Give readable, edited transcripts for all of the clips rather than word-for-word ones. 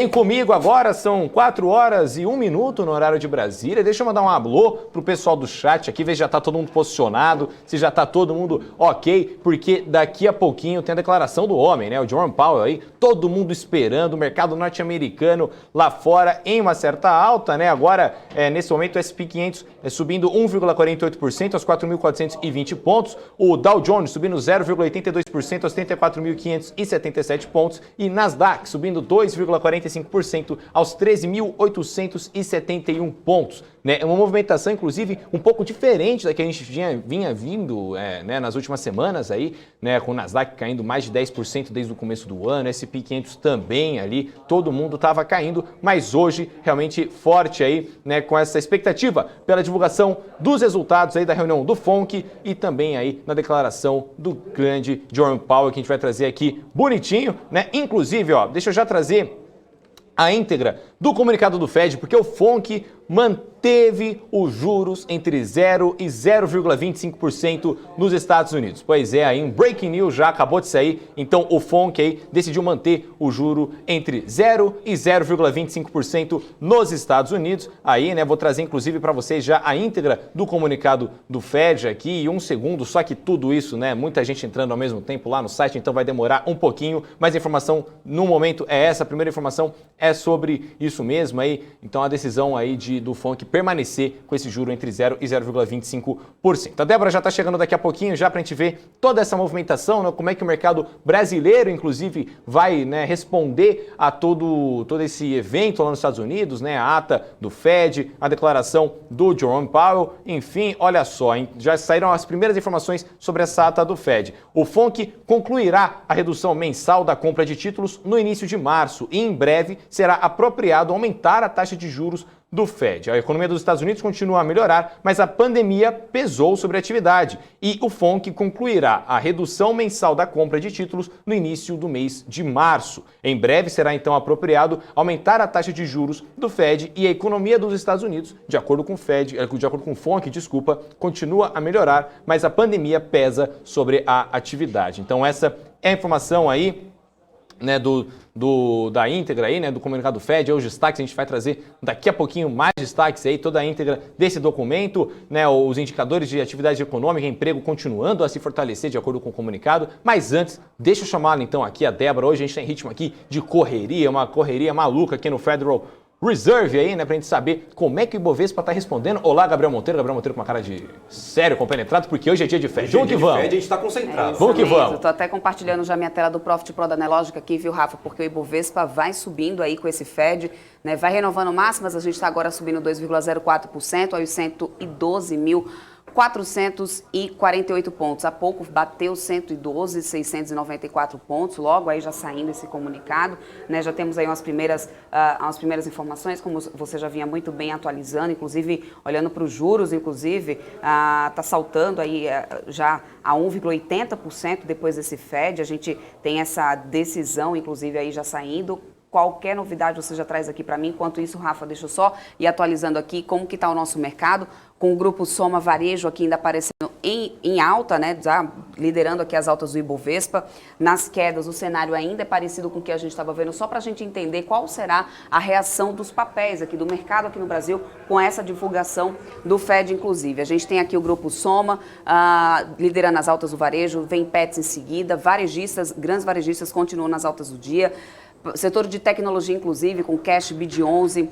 Vem comigo agora, são 4 horas e 1 minuto no horário de Brasília. Deixa eu mandar um alô pro pessoal do chat aqui, ver se já tá todo mundo posicionado, se já tá todo mundo ok, porque daqui a pouquinho tem a declaração do homem, né? O Jerome Powell aí, todo mundo esperando, o mercado norte-americano lá fora em uma certa alta, né? Agora, nesse momento, o S&P 500 subindo 1,48% aos 4.420 pontos, o Dow Jones subindo 0,82% aos 34.577 pontos e Nasdaq subindo 2,45% aos 13.871 pontos. Né? É uma movimentação, inclusive, um pouco diferente da que a gente vinha vindo né, nas últimas semanas, aí, né, com o Nasdaq caindo mais de 10% desde o começo do ano, S&P 500 também ali, todo mundo estava caindo, mas hoje realmente forte aí, né, com essa expectativa pela divulgação dos resultados aí da reunião do FONC e também aí na declaração do grande Jerome Powell, que a gente vai trazer aqui bonitinho, né? Inclusive, ó, deixa eu já trazer a íntegra do comunicado do Fed, porque o FONC manteve os juros entre 0 e 0,25% nos Estados Unidos. Pois é, aí um breaking news já acabou de sair, então o FONC aí decidiu manter o juro entre 0 e 0,25% nos Estados Unidos. Aí, né, vou trazer inclusive para vocês já a íntegra do comunicado do Fed aqui, em 1 segundo, só que tudo isso, né, muita gente entrando ao mesmo tempo lá no site, então vai demorar um pouquinho, mas a informação no momento é essa, a primeira informação é sobre isso mesmo aí, então a decisão aí do FONC permanecer com esse juro entre 0 e 0,25%. A Débora já está chegando daqui a pouquinho já para a gente ver toda essa movimentação, né, como é que o mercado brasileiro, inclusive, vai, né, responder a todo esse evento lá nos Estados Unidos, né, a ata do Fed, a declaração do Jerome Powell, enfim, olha só, hein, já saíram as primeiras informações sobre essa ata do Fed. O FONC concluirá a redução mensal da compra de títulos no início de março e em breve será apropriado aumentar a taxa de juros do Fed. A economia dos Estados Unidos continua a melhorar, mas a pandemia pesou sobre a atividade e o FONC concluirá a redução mensal da compra de títulos no início do mês de março. Em breve será então apropriado aumentar a taxa de juros do Fed e a economia dos Estados Unidos, de acordo com o FONC, continua a melhorar, mas a pandemia pesa sobre a atividade. Então essa é a informação aí, né, da íntegra aí, né, do comunicado do Fed, os destaques, a gente vai trazer daqui a pouquinho mais destaques aí, toda a íntegra desse documento, né, os indicadores de atividade econômica e emprego continuando a se fortalecer de acordo com o comunicado, mas antes, deixa eu chamar então aqui a Débora, hoje a gente tem ritmo aqui de correria, uma correria maluca aqui no Federal Reserve aí, né, pra gente saber como é que o Ibovespa tá respondendo. Olá, Gabriel Monteiro com uma cara de sério, compenetrado, porque hoje é dia de Fed. Vamos que vamos. Fed, a gente tá concentrado. Vamos que vamos. Eu tô até compartilhando já minha tela do Profit Pro da Nelogica aqui, viu, Rafa? Porque o Ibovespa vai subindo aí com esse Fed, né, vai renovando máximas, a gente está agora subindo 2,04% aos 112.448 pontos. Há pouco bateu 112.694 pontos, logo aí já saindo esse comunicado, né? Já temos aí umas primeiras informações, como você já vinha muito bem atualizando, inclusive olhando para os juros, inclusive, tá saltando aí já a 1,80% depois desse Fed. A gente tem essa decisão, inclusive, aí já saindo. Qualquer novidade você já traz aqui para mim. Enquanto isso, Rafa, deixa eu só ir atualizando aqui como que está o nosso mercado, com o grupo Soma Varejo aqui ainda aparecendo em alta, né, já liderando aqui as altas do Ibovespa. Nas quedas, o cenário ainda é parecido com o que a gente estava vendo, só para a gente entender qual será a reação dos papéis aqui, do mercado aqui no Brasil, com essa divulgação do Fed, inclusive. A gente tem aqui o grupo Soma, liderando as altas do varejo, vem Pets em seguida, varejistas, grandes varejistas continuam nas altas do dia. Setor de tecnologia, inclusive, com Cash, BID11,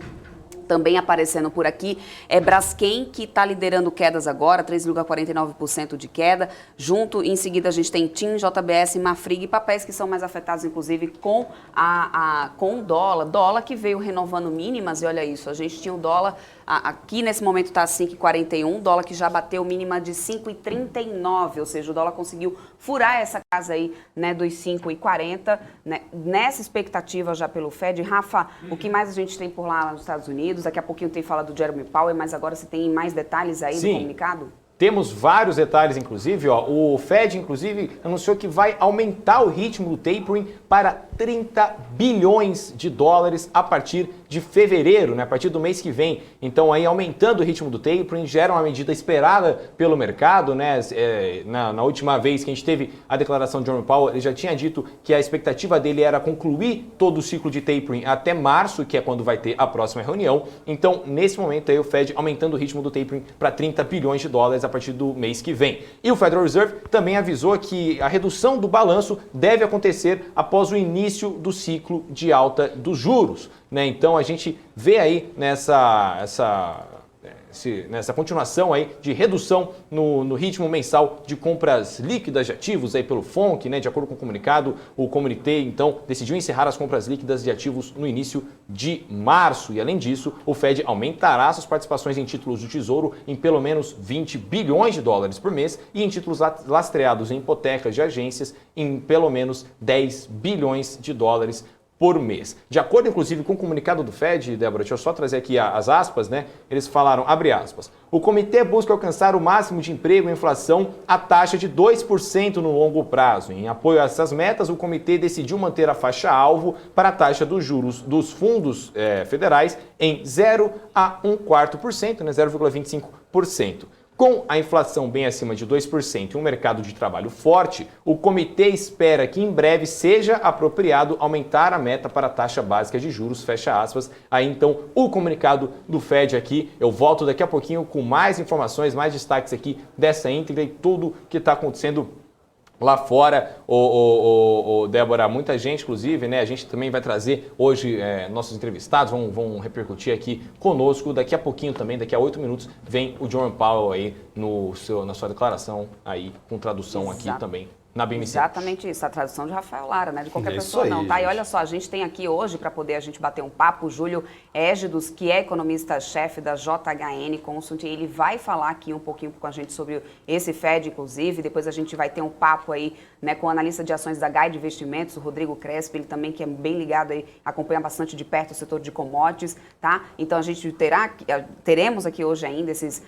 também aparecendo por aqui. É Braskem, que está liderando quedas agora, 3,49% de queda. Junto, em seguida, a gente tem TIM, JBS, Mafrig, papéis que são mais afetados, inclusive, com o dólar. Dólar que veio renovando mínimas, e olha isso, a gente tinha o dólar, aqui nesse momento está 5,41, dólar que já bateu mínima de 5,39, ou seja, o dólar conseguiu furar essa casa aí, né, dos 5,40, né, nessa expectativa já pelo Fed. Rafa, o que mais a gente tem por lá nos Estados Unidos? Daqui a pouquinho tem fala do Jerome Powell, mas agora você tem mais detalhes aí do comunicado? Temos vários detalhes, inclusive, ó, o Fed, inclusive, anunciou que vai aumentar o ritmo do tapering para 30 bilhões de dólares a partir de fevereiro, né, a partir do mês que vem. Então, aí, aumentando o ritmo do tapering, gera uma medida esperada pelo mercado, né, na última vez que a gente teve a declaração de Jerome Powell, ele já tinha dito que a expectativa dele era concluir todo o ciclo de tapering até março, que é quando vai ter a próxima reunião. Então, nesse momento, aí, o Fed aumentando o ritmo do tapering para 30 bilhões de dólares a partir do mês que vem. E o Federal Reserve também avisou que a redução do balanço deve acontecer após o início do ciclo de alta dos juros, né? Então a gente vê aí nessa continuação aí de redução no ritmo mensal de compras líquidas de ativos aí pelo FONC, né? De acordo com o comunicado, o comitê então decidiu encerrar as compras líquidas de ativos no início de março e além disso, o Fed aumentará suas participações em títulos do Tesouro em pelo menos 20 bilhões de dólares por mês e em títulos lastreados em hipotecas de agências em pelo menos 10 bilhões de dólares por mês. De acordo, inclusive, com o comunicado do Fed, Débora, deixa eu só trazer aqui as aspas, né? Eles falaram, abre aspas, o comitê busca alcançar o máximo de emprego e inflação à taxa de 2% no longo prazo. Em apoio a essas metas, o comitê decidiu manter a faixa-alvo para a taxa dos juros dos fundos federais em 0 a 1/4%, né? 0,25%. Com a inflação bem acima de 2% e um mercado de trabalho forte, o comitê espera que em breve seja apropriado aumentar a meta para a taxa básica de juros, fecha aspas. Aí então o comunicado do Fed aqui, eu volto daqui a pouquinho com mais informações, mais destaques aqui dessa íntegra e tudo que está acontecendo lá fora, Débora, muita gente, inclusive, né? A gente também vai trazer hoje nossos entrevistados, vão repercutir aqui conosco. Daqui a pouquinho também, daqui a 8 minutos, vem o Jerome Powell aí na sua declaração aí, com tradução aqui também. Na BMC. Exatamente isso, a tradução de Rafael Lara, né? De qualquer pessoa aí, não, tá? Gente. E olha só, a gente tem aqui hoje, para poder a gente bater um papo, o Júlio Égidos, que é economista-chefe da JHN Consulting, ele vai falar aqui um pouquinho com a gente sobre esse Fed, inclusive, depois a gente vai ter um papo aí, né, com o analista de ações da Guide Investimentos, o Rodrigo Crespi, ele também que é bem ligado aí, acompanha bastante de perto o setor de commodities, tá? Então a gente teremos aqui hoje ainda esses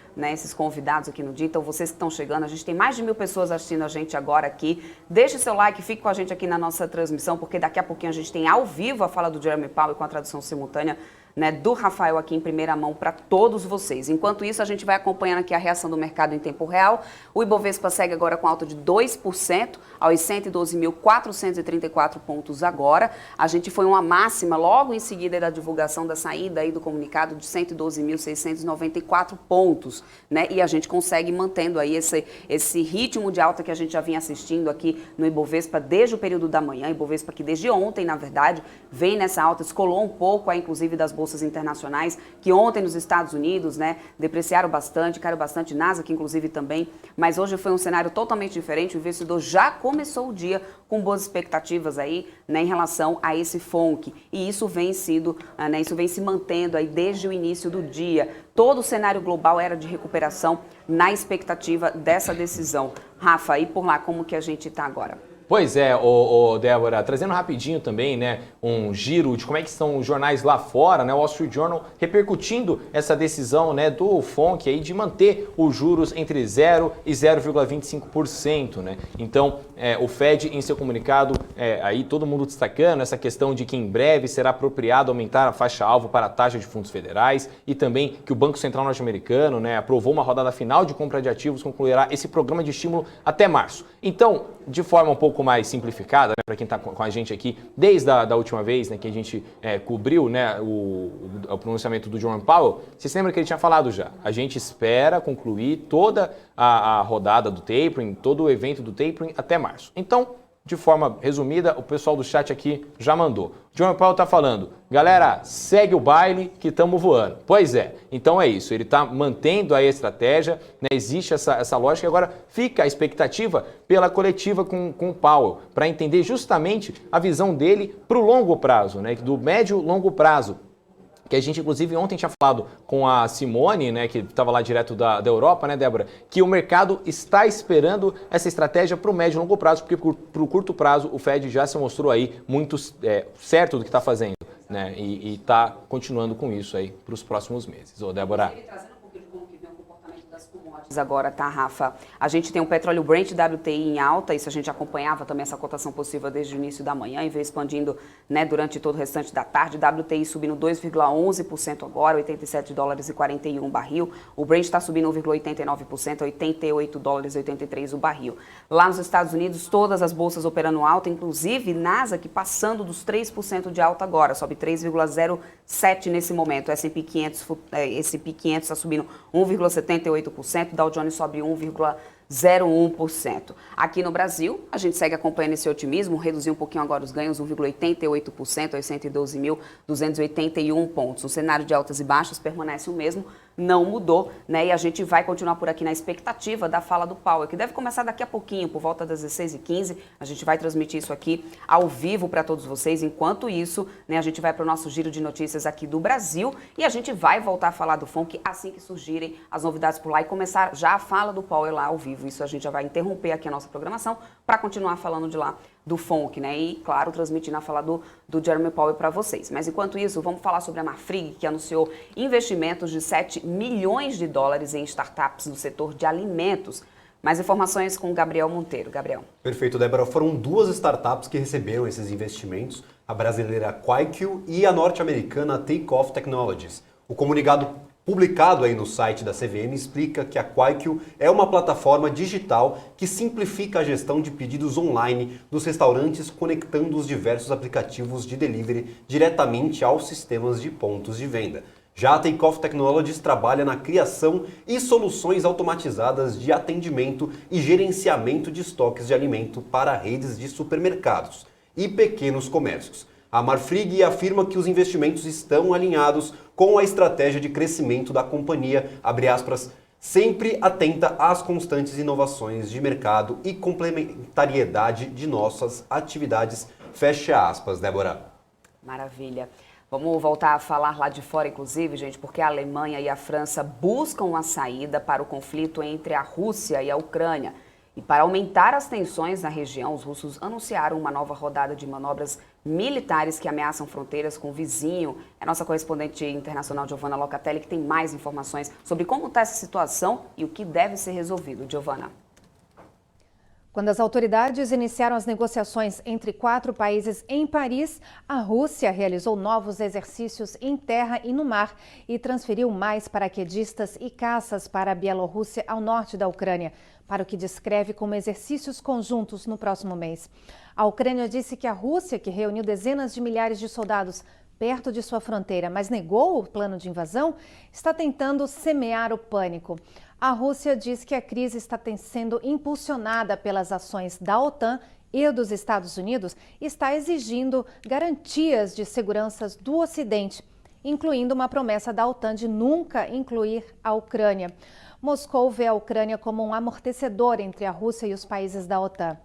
convidados aqui no dia, então vocês que estão chegando, a gente tem mais de 1000 pessoas assistindo a gente agora aqui. Deixe seu like, fique com a gente aqui na nossa transmissão, porque daqui a pouquinho a gente tem ao vivo a fala do Jerome Powell com a tradução simultânea, né, do Rafael aqui em primeira mão para todos vocês. Enquanto isso, a gente vai acompanhando aqui a reação do mercado em tempo real. O Ibovespa segue agora com alta de 2% aos 112.434 pontos agora. A gente foi uma máxima logo em seguida da divulgação da saída aí do comunicado de 112.694 pontos, né? E a gente consegue mantendo aí esse ritmo de alta que a gente já vinha assistindo aqui no Ibovespa desde o período da manhã. Ibovespa que desde ontem, na verdade, vem nessa alta, descolou um pouco, inclusive das bolsas internacionais, que ontem nos Estados Unidos, né, depreciaram bastante, caiu bastante, Nasdaq inclusive também, mas hoje foi um cenário totalmente diferente, o investidor já começou o dia com boas expectativas aí, né, em relação a esse FONC, e isso vem se mantendo aí desde o início do dia. Todo o cenário global era de recuperação na expectativa dessa decisão. Rafa, e por lá, como que a gente está agora? Pois é, Débora, trazendo rapidinho também, né, um giro de como é que estão os jornais lá fora, né, o Wall Street Journal repercutindo essa decisão, né, do FONC aí de manter os juros entre 0 e 0,25%, né? Então, o Fed em seu comunicado, aí todo mundo destacando essa questão de que em breve será apropriado aumentar a faixa-alvo para a taxa de fundos federais e também que o Banco Central norte-americano, né, aprovou uma rodada final de compra de ativos, concluirá esse programa de estímulo até março. Então, de forma um pouco mais simplificada, né, para quem está com a gente aqui, desde a última vez, né, que a gente cobriu, né, o pronunciamento do Jerome Powell, você se lembra que ele tinha falado já? A gente espera concluir toda a rodada do tapering, todo o evento do tapering até março. Então, de forma resumida, o pessoal do chat aqui já mandou. Jerome Powell está falando, galera, segue o baile que estamos voando. Pois é, então é isso, ele está mantendo a estratégia, né, existe essa lógica, agora fica a expectativa pela coletiva com o Powell, para entender justamente a visão dele para o longo prazo, né, do médio e longo prazo. Que a gente, inclusive, ontem tinha falado com a Simone, né, que estava lá direto da Europa, né, Débora, que o mercado está esperando essa estratégia para o médio e longo prazo, porque para o curto prazo o Fed já se mostrou aí muito certo do que está fazendo, né, e está continuando com isso aí para os próximos meses. Ô, Débora. das commodities agora, tá, Rafa? A gente tem o petróleo Brent WTI em alta, isso a gente acompanhava também essa cotação possível desde o início da manhã e veio expandindo, né, durante todo o restante da tarde. WTI subindo 2,11% agora, 87 dólares e 41 o barril. O Brent está subindo 1,89%, 88 dólares e 83 o barril. Lá nos Estados Unidos, todas as bolsas operando alta, inclusive Nasdaq passando dos 3% de alta agora, sobe 3,07% nesse momento. S&P 500 está subindo 1,78%, Dow Jones sobe 1,01%. Aqui no Brasil, a gente segue acompanhando esse otimismo, reduziu um pouquinho agora os ganhos, 1,88%, aos 112.281 pontos. O cenário de altas e baixas permanece o mesmo, não mudou, né? E a gente vai continuar por aqui na expectativa da fala do Powell, que deve começar daqui a pouquinho, por volta das 16h15. A gente vai transmitir isso aqui ao vivo para todos vocês. Enquanto isso, né, a gente vai para o nosso giro de notícias aqui do Brasil e a gente vai voltar a falar do FONC assim que surgirem as novidades por lá e começar já a fala do Powell lá ao vivo. Isso a gente já vai interromper aqui a nossa programação para continuar falando de lá do FONC, né? E, claro, transmitindo a fala do Jeremy Powell para vocês. Mas, enquanto isso, vamos falar sobre a Marfrig, que anunciou investimentos de 7 milhões de dólares em startups no setor de alimentos. Mais informações com o Gabriel Monteiro. Gabriel. Perfeito, Débora. Foram duas startups que receberam esses investimentos, a brasileira Quaikyu e a norte-americana Takeoff Technologies. O comunicado publicado aí no site da CVM explica que a Quaikyu é uma plataforma digital que simplifica a gestão de pedidos online dos restaurantes, conectando os diversos aplicativos de delivery diretamente aos sistemas de pontos de venda. Já a Takeoff Technologies trabalha na criação e soluções automatizadas de atendimento e gerenciamento de estoques de alimento para redes de supermercados e pequenos comércios. A Marfrig afirma que os investimentos estão alinhados com a estratégia de crescimento da companhia, abre aspas, sempre atenta às constantes inovações de mercado e complementariedade de nossas atividades, fecha aspas, Débora. Maravilha. Vamos voltar a falar lá de fora, inclusive, gente, porque a Alemanha e a França buscam uma saída para o conflito entre a Rússia e a Ucrânia. E para aumentar as tensões na região, os russos anunciaram uma nova rodada de manobras militares que ameaçam fronteiras com o vizinho. É a nossa correspondente internacional, Giovanna Locatelli, que tem mais informações sobre como está essa situação e o que deve ser resolvido. Giovanna. Quando as autoridades iniciaram as negociações entre 4 países em Paris, a Rússia realizou novos exercícios em terra e no mar e transferiu mais paraquedistas e caças para a Bielorrússia ao norte da Ucrânia, para o que descreve como exercícios conjuntos no próximo mês. A Ucrânia disse que a Rússia, que reuniu dezenas de milhares de soldados perto de sua fronteira, mas negou o plano de invasão, está tentando semear o pânico. A Rússia diz que a crise está sendo impulsionada pelas ações da OTAN e dos Estados Unidos e está exigindo garantias de segurança do Ocidente, incluindo uma promessa da OTAN de nunca incluir a Ucrânia. Moscou vê a Ucrânia como um amortecedor entre a Rússia e os países da OTAN.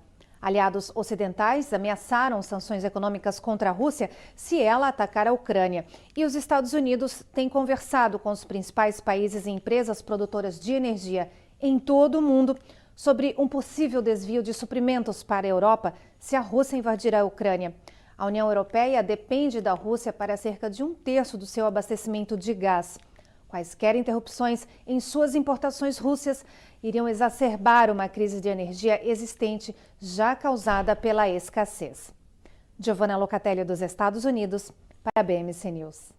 Aliados ocidentais ameaçaram sanções econômicas contra a Rússia se ela atacar a Ucrânia. E os Estados Unidos têm conversado com os principais países e empresas produtoras de energia em todo o mundo sobre um possível desvio de suprimentos para a Europa se a Rússia invadir a Ucrânia. A União Europeia depende da Rússia para cerca de 1/3 do seu abastecimento de gás. Quaisquer interrupções em suas importações russas iriam exacerbar uma crise de energia existente já causada pela escassez. Giovanna Locatelli dos Estados Unidos, para a BMC News.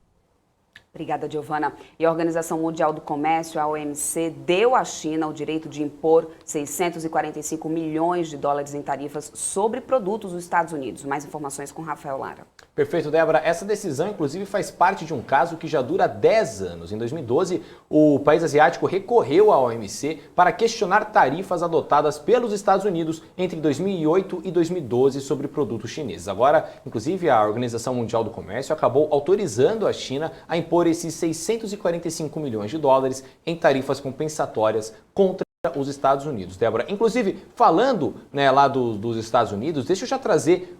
Obrigada, Giovanna. E a Organização Mundial do Comércio, a OMC, deu à China o direito de impor 645 milhões de dólares em tarifas sobre produtos dos Estados Unidos. Mais informações com Rafael Lara. Perfeito, Débora. Essa decisão, inclusive, faz parte de um caso que já dura 10 anos. Em 2012, o país asiático recorreu à OMC para questionar tarifas adotadas pelos Estados Unidos entre 2008 e 2012 sobre produtos chineses. Agora, inclusive, a Organização Mundial do Comércio acabou autorizando a China a impor esses 645 milhões de dólares em tarifas compensatórias contra os Estados Unidos, Débora. Inclusive, falando, né, lá dos Estados Unidos, deixa eu já trazer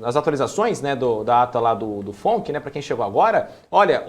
as atualizações, né, da ata lá do FONC, né, para quem chegou agora. Olha,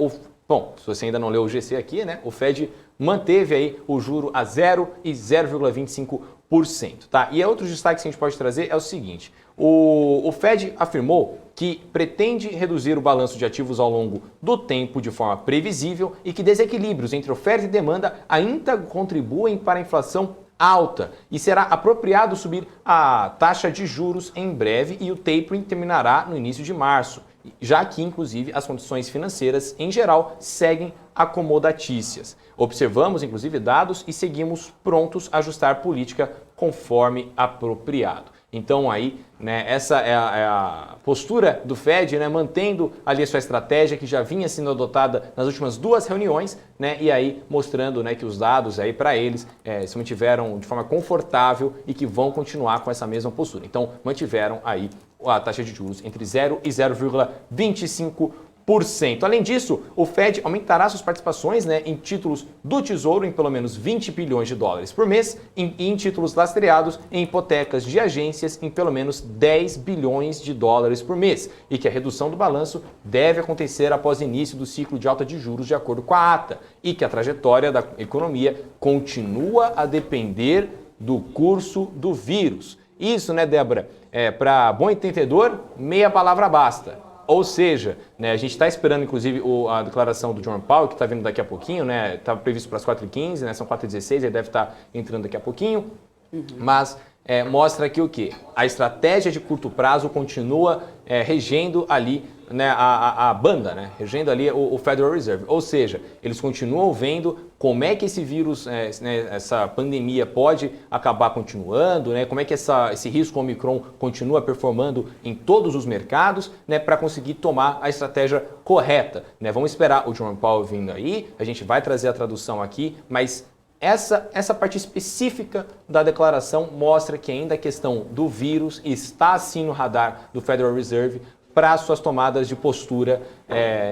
bom, se você ainda não leu o GC aqui, né, o Fed manteve aí o juro a 0 e 0,25%, tá? E outros destaques que a gente pode trazer é o seguinte: O Fed afirmou que pretende reduzir o balanço de ativos ao longo do tempo de forma previsível e que desequilíbrios entre oferta e demanda ainda contribuem para a inflação alta e será apropriado subir a taxa de juros em breve e o tapering terminará no início de março, já que, inclusive, as condições financeiras em geral seguem acomodatícias. Observamos, inclusive, dados e seguimos prontos a ajustar política conforme apropriado. Então aí, né, essa é a postura do Fed, né, mantendo ali a sua estratégia que já vinha sendo adotada nas últimas 2 reuniões, né, e aí mostrando, né, que os dados aí para eles se mantiveram de forma confortável e que vão continuar com essa mesma postura. Então mantiveram aí a taxa de juros entre 0 e 0,25%. Além disso, o Fed aumentará suas participações, né, em títulos do Tesouro em pelo menos 20 bilhões de dólares por mês e em títulos lastreados em hipotecas de agências em pelo menos 10 bilhões de dólares por mês e que a redução do balanço deve acontecer após o início do ciclo de alta de juros de acordo com a ata e que a trajetória da economia continua a depender do curso do vírus. Isso, né, Débora, para bom entendedor, meia palavra basta. Ou seja, né, a gente está esperando, inclusive, a declaração do Jerome Powell, que está vindo daqui a pouquinho, né? Estava previsto para as 4h15, né? São 4h16, ele deve estar entrando daqui a pouquinho. Mas mostra aqui o quê? A estratégia de curto prazo continua regendo ali, né, a banda, né? Regendo ali o Federal Reserve. Ou seja, eles continuam vendo como é que esse vírus, né, essa pandemia pode acabar continuando, né? Como é que esse risco Omicron continua performando em todos os mercados, né, para conseguir tomar a estratégia correta, né? Vamos esperar o Jerome Powell vindo aí, a gente vai trazer a tradução aqui, mas essa parte específica da declaração mostra que ainda a questão do vírus está sim no radar do Federal Reserve para suas tomadas de postura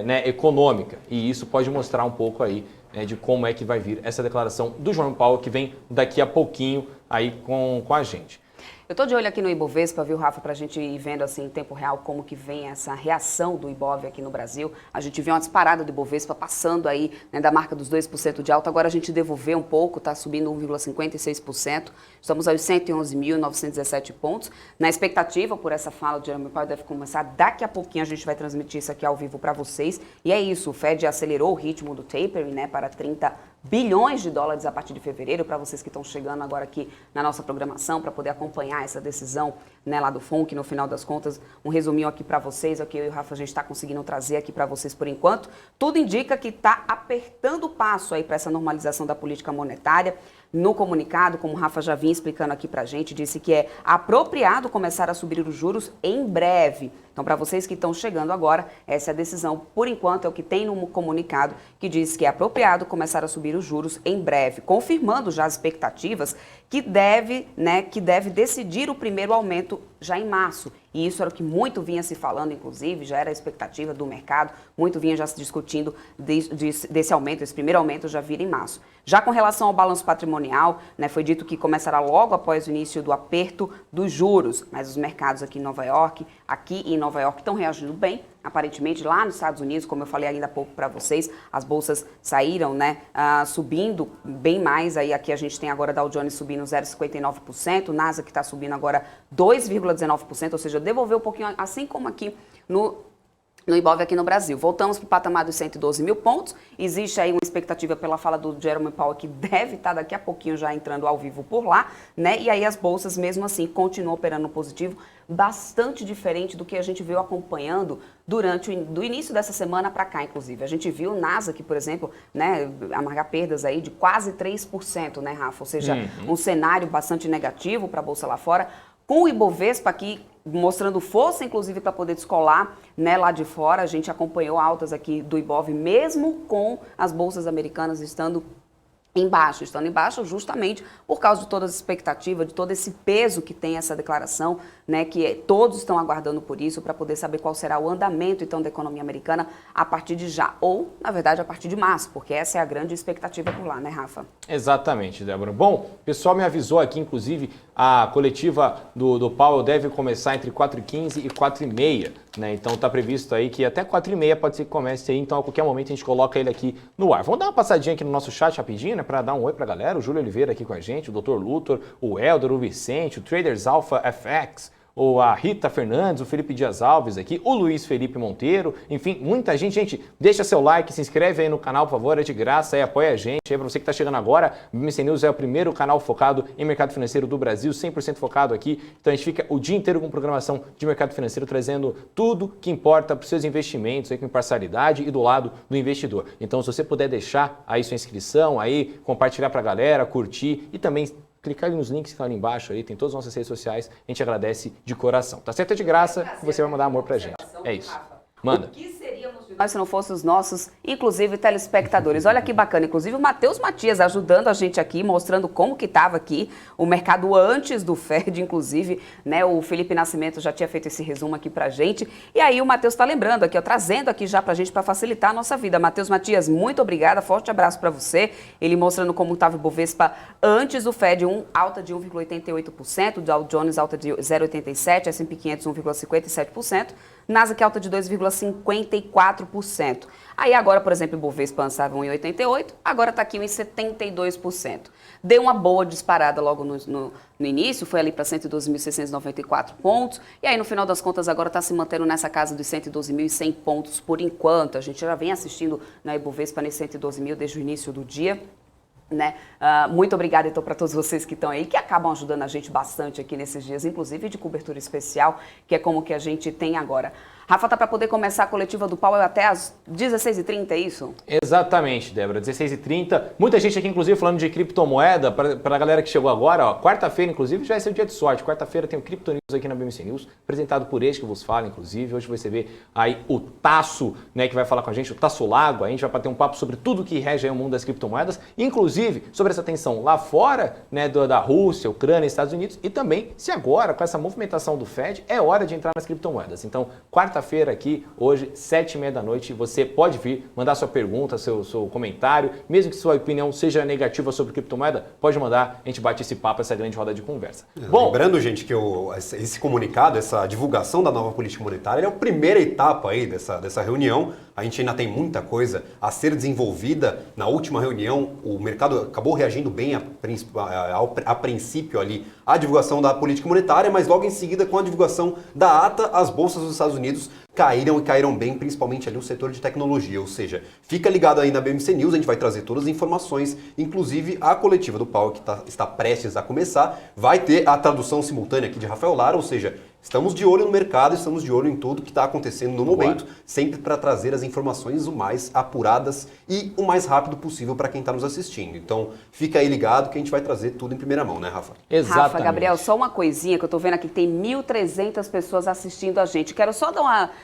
né, econômica. E isso pode mostrar um pouco aí de como é que vai vir essa declaração do Jerome Powell, que vem daqui a pouquinho aí com a gente. Eu estou de olho aqui no Ibovespa, viu, Rafa, para a gente ir vendo assim em tempo real como que vem essa reação do Ibov aqui no Brasil. A gente viu uma disparada do Ibovespa passando aí, né, da marca dos 2% de alta, agora a gente devolveu um pouco, está subindo 1,56%, estamos aos 111.917 pontos. Na expectativa por essa fala de Jerome Powell, deve começar daqui a pouquinho, a gente vai transmitir isso aqui ao vivo para vocês. E é isso, o Fed acelerou o ritmo do tapering, né, para 30 bilhões de dólares a partir de fevereiro, para vocês que estão chegando agora aqui na nossa programação, para poder acompanhar essa decisão, né, lá do FONC, no final das contas, um resuminho aqui para vocês, o que eu e o Rafa a gente está conseguindo trazer aqui para vocês por enquanto. Tudo indica que está apertando o passo aí para essa normalização da política monetária. No comunicado, como o Rafa já vinha explicando aqui para a gente, disse que é apropriado começar a subir os juros em breve. Então, para vocês que estão chegando agora, essa é a decisão, por enquanto, é o que tem no comunicado, que diz que é apropriado começar a subir os juros em breve, confirmando já as expectativas que deve decidir o primeiro aumento já em março. E isso era o que muito vinha se falando, inclusive, já era a expectativa do mercado, muito vinha já se discutindo desse aumento, esse primeiro aumento já vir em março. Já com relação ao balanço patrimonial, né, foi dito que começará logo após o início do aperto dos juros, mas os mercados aqui em Nova York estão reagindo bem. Aparentemente, lá nos Estados Unidos, como eu falei ainda há pouco para vocês, as bolsas saíram, né, subindo bem mais. Aí aqui a gente tem agora Dow Jones subindo 0,59%, Nasdaq está subindo agora 2,19%, ou seja, devolveu um pouquinho, assim como aqui no Ibov aqui no Brasil. Voltamos para o patamar dos 112 mil pontos. Existe aí uma expectativa pela fala do Jerome Powell, que deve estar daqui a pouquinho já entrando ao vivo por lá, né? E aí as bolsas, mesmo assim, continuam operando no positivo, bastante diferente do que a gente veio acompanhando do início dessa semana para cá, inclusive. A gente viu o Nasdaq, por exemplo, né, amargar perdas aí de quase 3%, né, Rafa? Ou seja, um cenário bastante negativo para a bolsa lá fora, com o Ibovespa aqui mostrando força, inclusive, para poder descolar, né, lá de fora. A gente acompanhou altas aqui do Ibov, mesmo com as bolsas americanas estando embaixo justamente por causa de todas as expectativas, de todo esse peso que tem essa declaração, né, que todos estão aguardando por isso, para poder saber qual será o andamento, então, da economia americana a partir de já, ou, na verdade, a partir de março, porque essa é a grande expectativa por lá, né, Rafa? Exatamente, Débora. Bom, o pessoal me avisou aqui, inclusive, a coletiva do Powell deve começar entre 4h15 e 4h30, né? Então está previsto aí que até 4h30 pode ser que comece aí, então a qualquer momento a gente coloca ele aqui no ar. Vamos dar uma passadinha aqui no nosso chat rapidinho, né, para dar um oi pra galera. O Júlio Oliveira aqui com a gente, o Dr. Luthor, o Helder, o Vicente, o Traders Alpha FX, a Rita Fernandes, o Felipe Dias Alves aqui, o Luiz Felipe Monteiro, enfim, muita gente. Gente, deixa seu like, se inscreve aí no canal, por favor, é de graça, apoia a gente. Aí, para você que está chegando agora, o BMC News é o primeiro canal focado em mercado financeiro do Brasil, 100% focado aqui. Então a gente fica o dia inteiro com programação de mercado financeiro, trazendo tudo que importa para os seus investimentos, aí, com imparcialidade e do lado do investidor. Então, se você puder deixar aí sua inscrição, aí compartilhar para a galera, curtir e também clicar ali nos links que estão ali embaixo, aí, tem todas as nossas redes sociais, a gente agradece de coração. Tá certo? É de graça, você vai mandar amor pra gente. É isso. Manda. O que seríamos de nós se não fossem os nossos, inclusive, telespectadores? Olha que bacana, inclusive o Matheus Matias ajudando a gente aqui, mostrando como que estava aqui o mercado antes do Fed, inclusive, né? O Felipe Nascimento já tinha feito esse resumo aqui pra gente. E aí o Matheus está lembrando aqui, ó, trazendo aqui já pra gente para facilitar a nossa vida. Matheus Matias, muito obrigada, forte abraço para você. Ele mostrando como estava o Bovespa antes do Fed, alta de 1,88%, Dow Jones alta de 0,87%, S&P 500 1,57%, Nasdaq alta de 2,54%. Aí agora, por exemplo, o Bovespa estava 1,88%, agora está aqui 1,72%. Deu uma boa disparada logo no início, foi ali para 112.694 pontos, e aí no final das contas agora está se mantendo nessa casa dos 112.100 pontos por enquanto. A gente já vem assistindo na Ibovespa nesse 112 mil desde o início do dia. Né? Muito obrigada então para todos vocês que estão aí, que acabam ajudando a gente bastante aqui nesses dias, inclusive de cobertura especial, que é como que a gente tem agora. Rafa, tá para poder começar a coletiva do Powell até às 16h30, é isso? Exatamente, Débora, 16h30. Muita gente aqui, inclusive, falando de criptomoeda, para a galera que chegou agora, ó, quarta-feira, inclusive, já é seu dia de sorte. Quarta-feira tem o Crypto News aqui na BMC News, apresentado por este que vos fala, inclusive. Hoje você vê aí o Tasso, né, que vai falar com a gente, o Tasso Lago. A gente vai bater um papo sobre tudo que rege aí o mundo das criptomoedas, inclusive sobre essa tensão lá fora, né, da Rússia, Ucrânia, Estados Unidos, e também se agora, com essa movimentação do Fed, é hora de entrar nas criptomoedas. Então, quarta-feira aqui, hoje, 7h30 da noite, você pode vir, mandar sua pergunta, seu comentário, mesmo que sua opinião seja negativa sobre criptomoeda, pode mandar, a gente bate esse papo, essa grande roda de conversa. Bom, lembrando, gente, que esse comunicado, essa divulgação da nova política monetária é a primeira etapa aí dessa reunião. A gente ainda tem muita coisa a ser desenvolvida. Na última reunião, o mercado acabou reagindo bem a princípio ali à divulgação da política monetária, mas logo em seguida, com a divulgação da ata, as bolsas dos Estados Unidos caíram bem, principalmente ali o setor de tecnologia. Ou seja, fica ligado aí na BMC News, a gente vai trazer todas as informações, inclusive a coletiva do Powell que está prestes a começar, vai ter a tradução simultânea aqui de Rafael Lara, ou seja, estamos de olho no mercado, estamos de olho em tudo que está acontecendo no momento, sempre para trazer as informações o mais apuradas e o mais rápido possível para quem está nos assistindo. Então, fica aí ligado que a gente vai trazer tudo em primeira mão, né, Rafa? Exatamente. Rafa, Gabriel, só uma coisinha que eu estou vendo aqui, tem 1.300 pessoas assistindo a gente. Quero só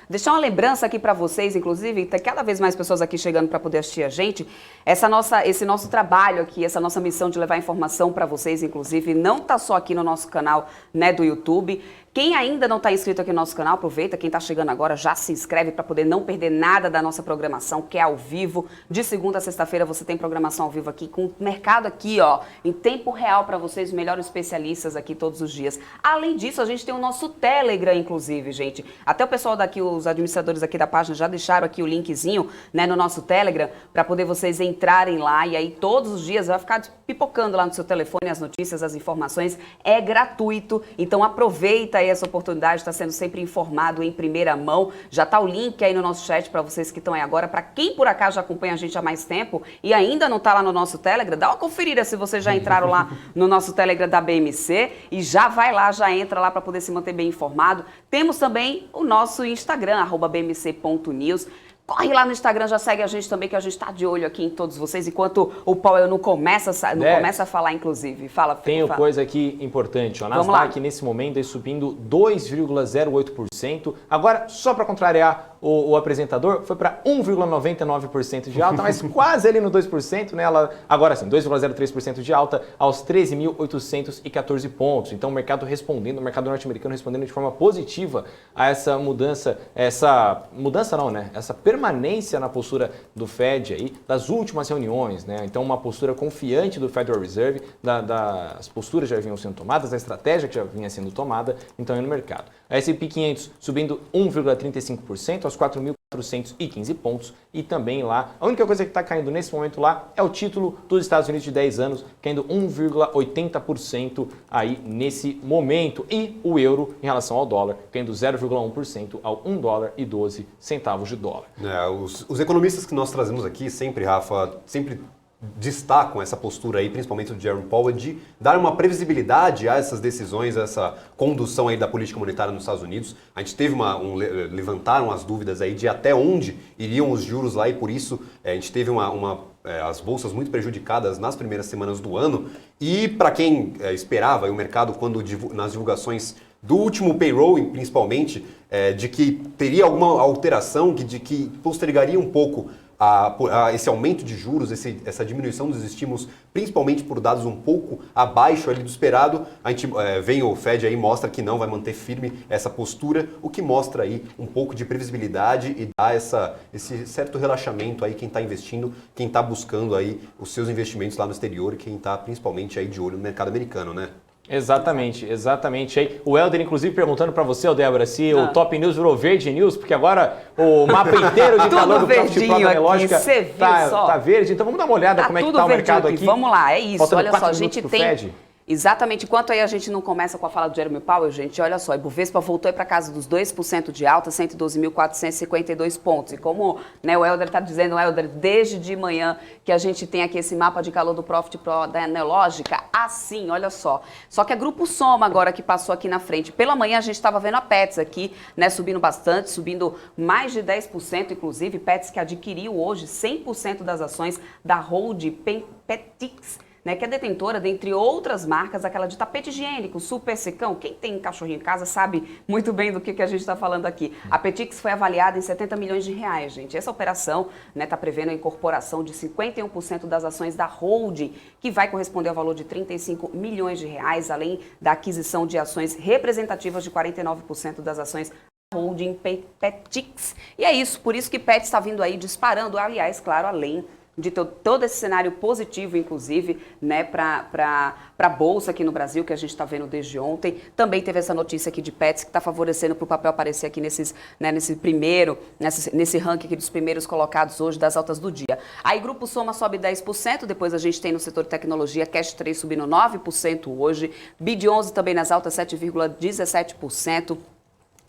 deixar uma lembrança aqui para vocês, inclusive, tem cada vez mais pessoas aqui chegando para poder assistir a gente. Esse nosso trabalho aqui, essa nossa missão de levar informação para vocês, inclusive, não está só aqui no nosso canal, né, do YouTube. Quem ainda não está inscrito aqui no nosso canal, aproveita, quem está chegando agora já se inscreve para poder não perder nada da nossa programação, que é ao vivo. De segunda a sexta-feira você tem programação ao vivo aqui, com o mercado aqui, ó, em tempo real para vocês, os melhores especialistas aqui todos os dias. Além disso, a gente tem o nosso Telegram, inclusive, gente. Até o pessoal daqui, os administradores aqui da página já deixaram aqui o linkzinho, né, no nosso Telegram, para poder vocês entrarem lá e aí todos os dias vai ficar pipocando lá no seu telefone as notícias, as informações. É gratuito, então aproveita aí essa oportunidade, está sendo sempre informado em primeira mão. Já está o link aí no nosso chat para vocês que estão aí agora. Para quem por acaso já acompanha a gente há mais tempo e ainda não está lá no nosso Telegram, dá uma conferida se vocês já entraram lá no nosso Telegram da BMC e já vai lá, já entra lá para poder se manter bem informado. Temos também o nosso Instagram, @bmc.news. Corre lá no Instagram, já segue a gente também, que a gente está de olho aqui em todos vocês, enquanto o Powell não começa a falar, inclusive. Fala, Tenho fala. Coisa aqui importante. A Nasdaq, nesse momento, aí subindo 2,08%. Agora, só para contrariar o apresentador, foi para 1,99% de alta, mas quase ali no 2%, né? Agora sim, 2,03% de alta aos 13.814 pontos. Então, o mercado norte-americano respondendo de forma positiva a essa mudança, essa permanência na postura do Fed aí, das últimas reuniões, né? Então, uma postura confiante do Federal Reserve, das posturas que já vinham sendo tomadas, da estratégia que já vinha sendo tomada, então, aí no mercado. A S&P 500 subindo 1,35% aos 4.000 415 pontos, e também lá, a única coisa que está caindo nesse momento lá é o título dos Estados Unidos de 10 anos, caindo 1,80% aí nesse momento, e o euro em relação ao dólar, caindo 0,1% ao $1,12 de dólar. Os economistas que nós trazemos aqui sempre, Rafa, sempre destacam essa postura aí, principalmente do Jerome Powell, de dar uma previsibilidade a essas decisões, a essa condução aí da política monetária nos Estados Unidos. A gente teve levantaram as dúvidas aí de até onde iriam os juros lá, e por isso a gente teve as bolsas muito prejudicadas nas primeiras semanas do ano. E para quem esperava, o mercado, quando nas divulgações do último payroll, principalmente, de que teria alguma alteração, de que postergaria um pouco esse aumento de juros, essa diminuição dos estímulos, principalmente por dados um pouco abaixo ali do esperado, a gente vem o Fed aí, mostra que não vai manter firme essa postura, o que mostra aí um pouco de previsibilidade e dá esse certo relaxamento aí quem está investindo, quem está buscando aí os seus investimentos lá no exterior e quem está principalmente aí de olho no mercado americano, né? Exatamente. Aí, o Helder, inclusive, perguntando para você, Débora, se o Top News virou Verde News, porque agora o mapa inteiro de calor do Profit Pro Analógica tá verde. Então vamos dar uma olhada como é que tá o mercado aqui. Vamos lá, é isso. Faltando Olha só, a 4 gente minutos pro tem... Fed. Exatamente. Enquanto aí a gente não começa com a fala do Jerome Powell, gente, olha só, Ibovespa voltou para casa dos 2% de alta, 112.452 pontos. E como o Helder está dizendo, Helder, desde de manhã que a gente tem aqui esse mapa de calor do Profit Pro da Analógica, assim, olha só. Só que é Grupo Soma agora que passou aqui na frente. Pela manhã a gente estava vendo a Petz aqui, subindo bastante, subindo mais de 10%, inclusive, Petz que adquiriu hoje 100% das ações da Hold Petix, que é detentora, dentre outras marcas, aquela de tapete higiênico, super secão. Quem tem cachorrinho em casa sabe muito bem do que a gente está falando aqui. A Petix foi avaliada em 70 milhões de reais, gente. Essa operação está prevendo a incorporação de 51% das ações da Holding, que vai corresponder ao valor de 35 milhões de reais, além da aquisição de ações representativas de 49% das ações Holding Petix. E é isso, por isso que Pet está vindo aí disparando, aliás, claro, além de todo esse cenário positivo, inclusive, para a Bolsa aqui no Brasil, que a gente está vendo desde ontem. Também teve essa notícia aqui de Petz, que está favorecendo para o papel aparecer aqui nesse ranking aqui dos primeiros colocados hoje das altas do dia. Aí Grupo Soma sobe 10%, depois a gente tem no setor de tecnologia, Cash 3 subindo 9% hoje, BID11 também nas altas 7,17%.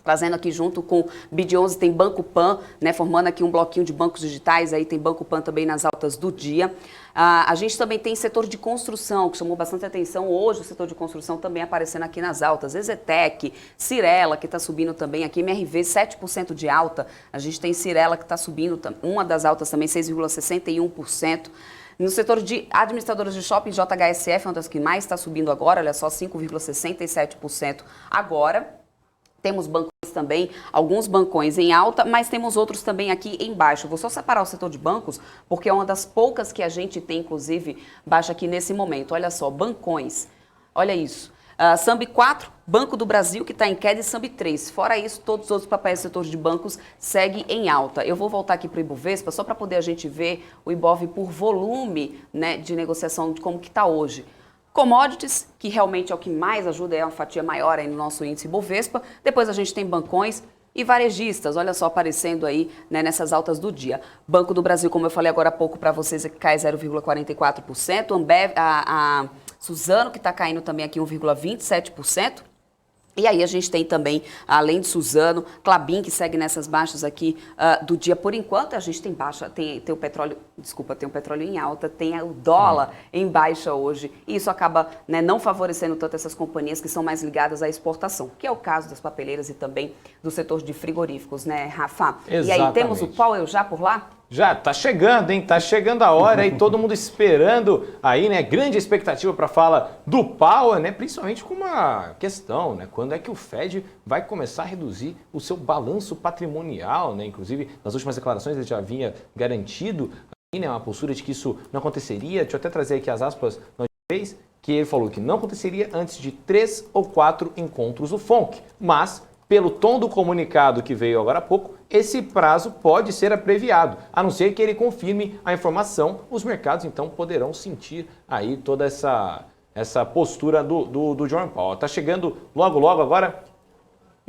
Trazendo aqui junto com BID11 tem Banco Pan, formando aqui um bloquinho de bancos digitais, aí tem Banco Pan também nas altas do dia. A gente também tem setor de construção, que chamou bastante atenção hoje, o setor de construção também aparecendo aqui nas altas. Exetec, Cirela, que está subindo também aqui, MRV 7% de alta. A gente tem Cirela que está subindo, uma das altas também 6,61%. No setor de administradoras de shopping, JHSF é uma das que mais está subindo agora, olha só, 5,67% agora. Temos bancões também, alguns bancões em alta, mas temos outros também aqui em baixo. Vou só separar o setor de bancos, porque é uma das poucas que a gente tem, inclusive, baixa aqui nesse momento. Olha só, bancões, olha isso. Samb 4, Banco do Brasil, que está em queda, e Samb 3. Fora isso, todos os outros papéis do setor de bancos seguem em alta. Eu vou voltar aqui para o Ibovespa, só para poder a gente ver o Ibov por volume de negociação, de como que está hoje. Commodities, que realmente é o que mais ajuda, é uma fatia maior aí no nosso índice Bovespa. Depois a gente tem bancões e varejistas, olha só, aparecendo aí nessas altas do dia. Banco do Brasil, como eu falei agora há pouco para vocês, que cai 0,44%. Ambev, a Suzano, que está caindo também aqui 1,27%. E aí a gente tem também, além de Suzano, Klabin, que segue nessas baixas aqui do dia. Por enquanto, a gente tem baixa, tem o petróleo, tem o petróleo em alta, tem o dólar em baixa hoje. E isso acaba não favorecendo tanto essas companhias que são mais ligadas à exportação, que é o caso das papeleiras e também do setor de frigoríficos, né, Rafa? Exatamente. E aí, temos o Powell já por lá? Já, tá chegando, hein? Tá chegando a hora aí, todo mundo esperando aí, né? Grande expectativa para a fala do Powell, né? Principalmente com uma questão, né? Quando é que o Fed vai começar a reduzir o seu balanço patrimonial, né? Inclusive, nas últimas declarações ele já havia garantido aí, né, uma postura de que isso não aconteceria. Deixa eu até trazer aqui as aspas uma vez, que ele falou que não aconteceria antes de 3 ou 4 encontros do FONC, mas pelo tom do comunicado que veio agora há pouco, esse prazo pode ser abreviado, a não ser que ele confirme a informação, os mercados então poderão sentir aí toda essa postura do Jerome Powell. Tá chegando logo agora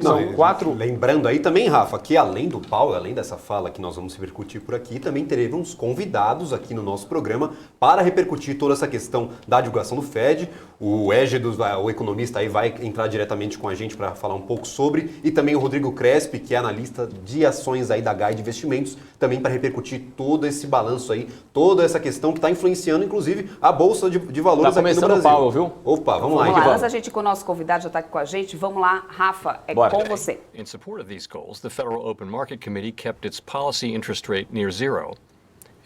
São 4... Lembrando aí também, Rafa, que além do Paulo, além dessa fala que nós vamos repercutir por aqui, também teremos convidados aqui no nosso programa para repercutir toda essa questão da divulgação do FED. O Égidos, o economista, aí vai entrar diretamente com a gente para falar um pouco sobre, e também o Rodrigo Crespi, que é analista de ações aí da Guide Investimentos, também para repercutir todo esse balanço aí, toda essa questão que está influenciando, inclusive, a Bolsa de Valores aqui no Brasil. O Paulo, viu? Opa, vamos lá. Vamos lá, antes a gente com o nosso convidado já está aqui com a gente, vamos lá, Rafa, Bora. com você. In support of these goals, the Federal Open Market Committee kept its policy interest rate near zero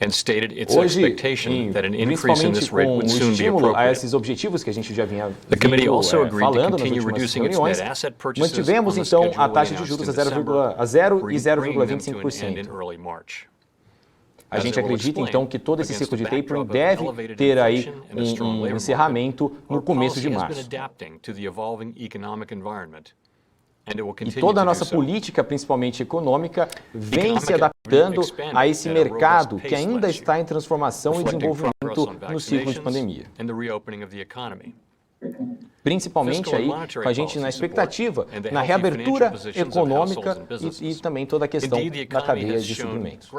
and stated its Hoje, expectation that an increase in principalmente this rate com would o soon be estímulo a appropriate. esses objetivos que a gente já vinha The committee also vindo, agreed to falando nas continue últimas reducing its reuniões, net asset purchases mantivemos on the então a schedule taxa de announced juros in a 0 e bringing them to an end in 0,25%. early March. A gente As I will acredita explain, então que todo esse against ciclo de the tapering backdrop of deve elevated ter aí inflation and a strong labor market, encerramento no our começo de policy has been março. adapting to the evolving economic environment. E toda a nossa política, principalmente econômica, vem se adaptando a esse mercado que ainda está em transformação e desenvolvimento no ciclo de pandemia. Principalmente aí com a gente na expectativa, na reabertura econômica e também toda a questão da cadeia de suprimentos.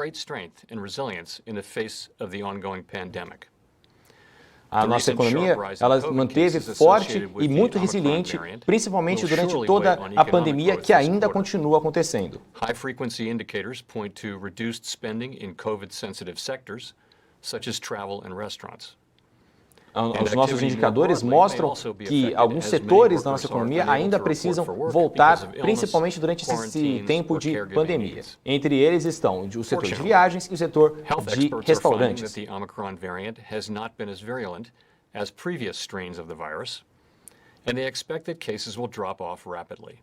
A nossa economia, ela manteve forte e muito resiliente, principalmente durante toda a pandemia que ainda continua acontecendo. High-frequency indicators point to reduced spending in COVID-sensitive sectors, such as travel and restaurants. Os nossos indicadores mostram que alguns setores da nossa economia ainda precisam voltar, principalmente durante esse tempo de pandemia. Entre eles estão o setor de viagens e o setor de restaurantes. As previous strains of the virus, and they expect that cases will drop off rapidly.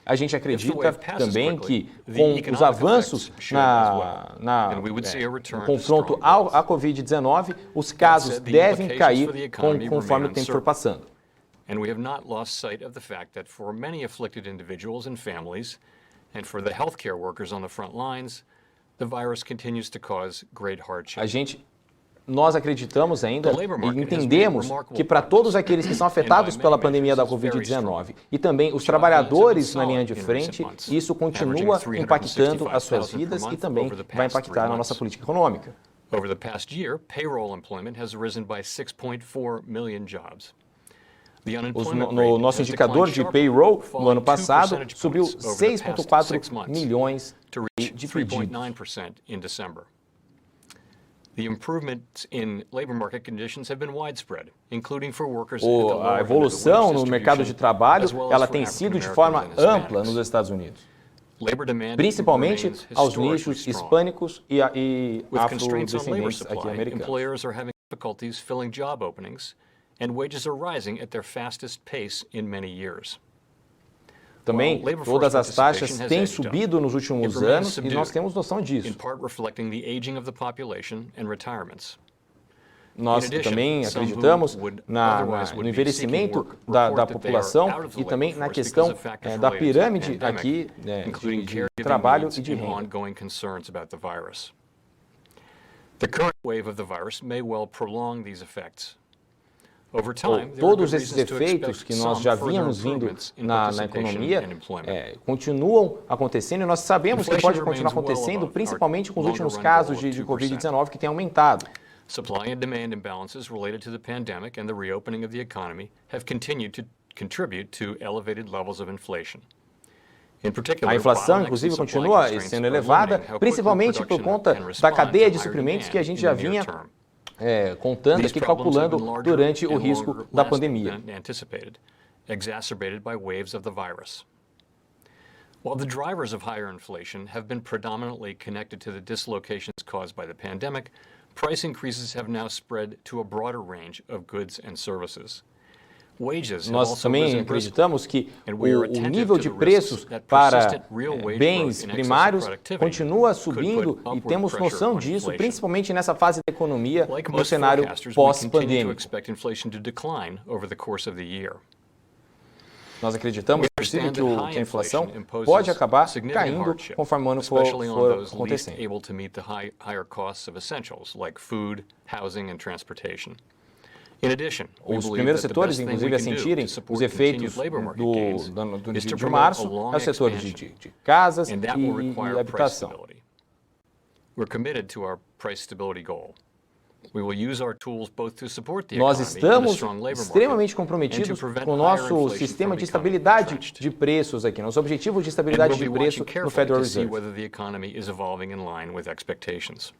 A gente acredita também que, com os avanços no confronto à Covid-19, os casos devem cair conforme o tempo for passando. And we have not lost sight of the fact that for many afflicted individuals and families, and for the healthcare workers on the front lines, the virus continues to cause great hardship. Nós acreditamos ainda e entendemos que para todos aqueles que são afetados pela pandemia da Covid-19 e também os trabalhadores na linha de frente, isso continua impactando as suas vidas e também vai impactar na nossa política econômica. Over the past year, payroll employment has risen by 6.4 million jobs. No nosso indicador de payroll, no ano passado, subiu 6,4 milhões de pedidos. The improvements in labor market conditions have been widespread, including for workers at the lower end of the wage distribution. A evolução no mercado de trabalho, ela tem sido de forma ampla nos Estados Unidos, principalmente aos nichos hispânicos e afrodescendentes aqui americanos. Employers are having difficulties filling job openings, and wages are rising at their fastest pace in many years. Também, todas as taxas têm subido nos últimos anos e nós temos noção disso. Nós também acreditamos no envelhecimento da população e também na questão da pirâmide aqui de trabalho e de renda. The current wave of the virus may well prolong these effects. Todos esses efeitos que nós já vínhamos vindo na economia continuam acontecendo e nós sabemos que pode continuar acontecendo, principalmente com os últimos casos de Covid-19 que têm aumentado. Supply and demand imbalances related to the pandemic and the reopening of the economy have continued to contribute to elevated levels of inflation. A inflação, inclusive, continua sendo elevada, principalmente por conta da cadeia de suprimentos que a gente já vinha contando aqui, calculando durante o risco da pandemia. Exacerbated by waves of the virus. While the drivers of higher inflation have been predominantly connected to the dislocations caused by the pandemic, price increases have now spread to a broader range of goods and services. Nós também acreditamos que o nível de preços para bens primários continua subindo e temos noção disso, principalmente nessa fase da economia no cenário pós-pandêmico. Nós acreditamos, inclusive, que a inflação pode acabar caindo conforme o ano for acontecendo. In addition, we Os believe primeiros that the setores, best thing inclusive, we a can do sentirem to os support efeitos continued labor market do gains dia is de to março promote a long é o setor de expansion, casas and that will e require price habitação. stability. We're committed to our price stability goal. We will use our tools both to support the Nós economy and a estamos strong labor extremamente market comprometidos and to prevent com o higher nosso inflation sistema from de becoming estabilidade entrenched. de preços aqui, nosso objetivo de And estabilidade we'll de be watching preço no carefully Federal to see Reserve. whether the economy is evolving in line with expectations.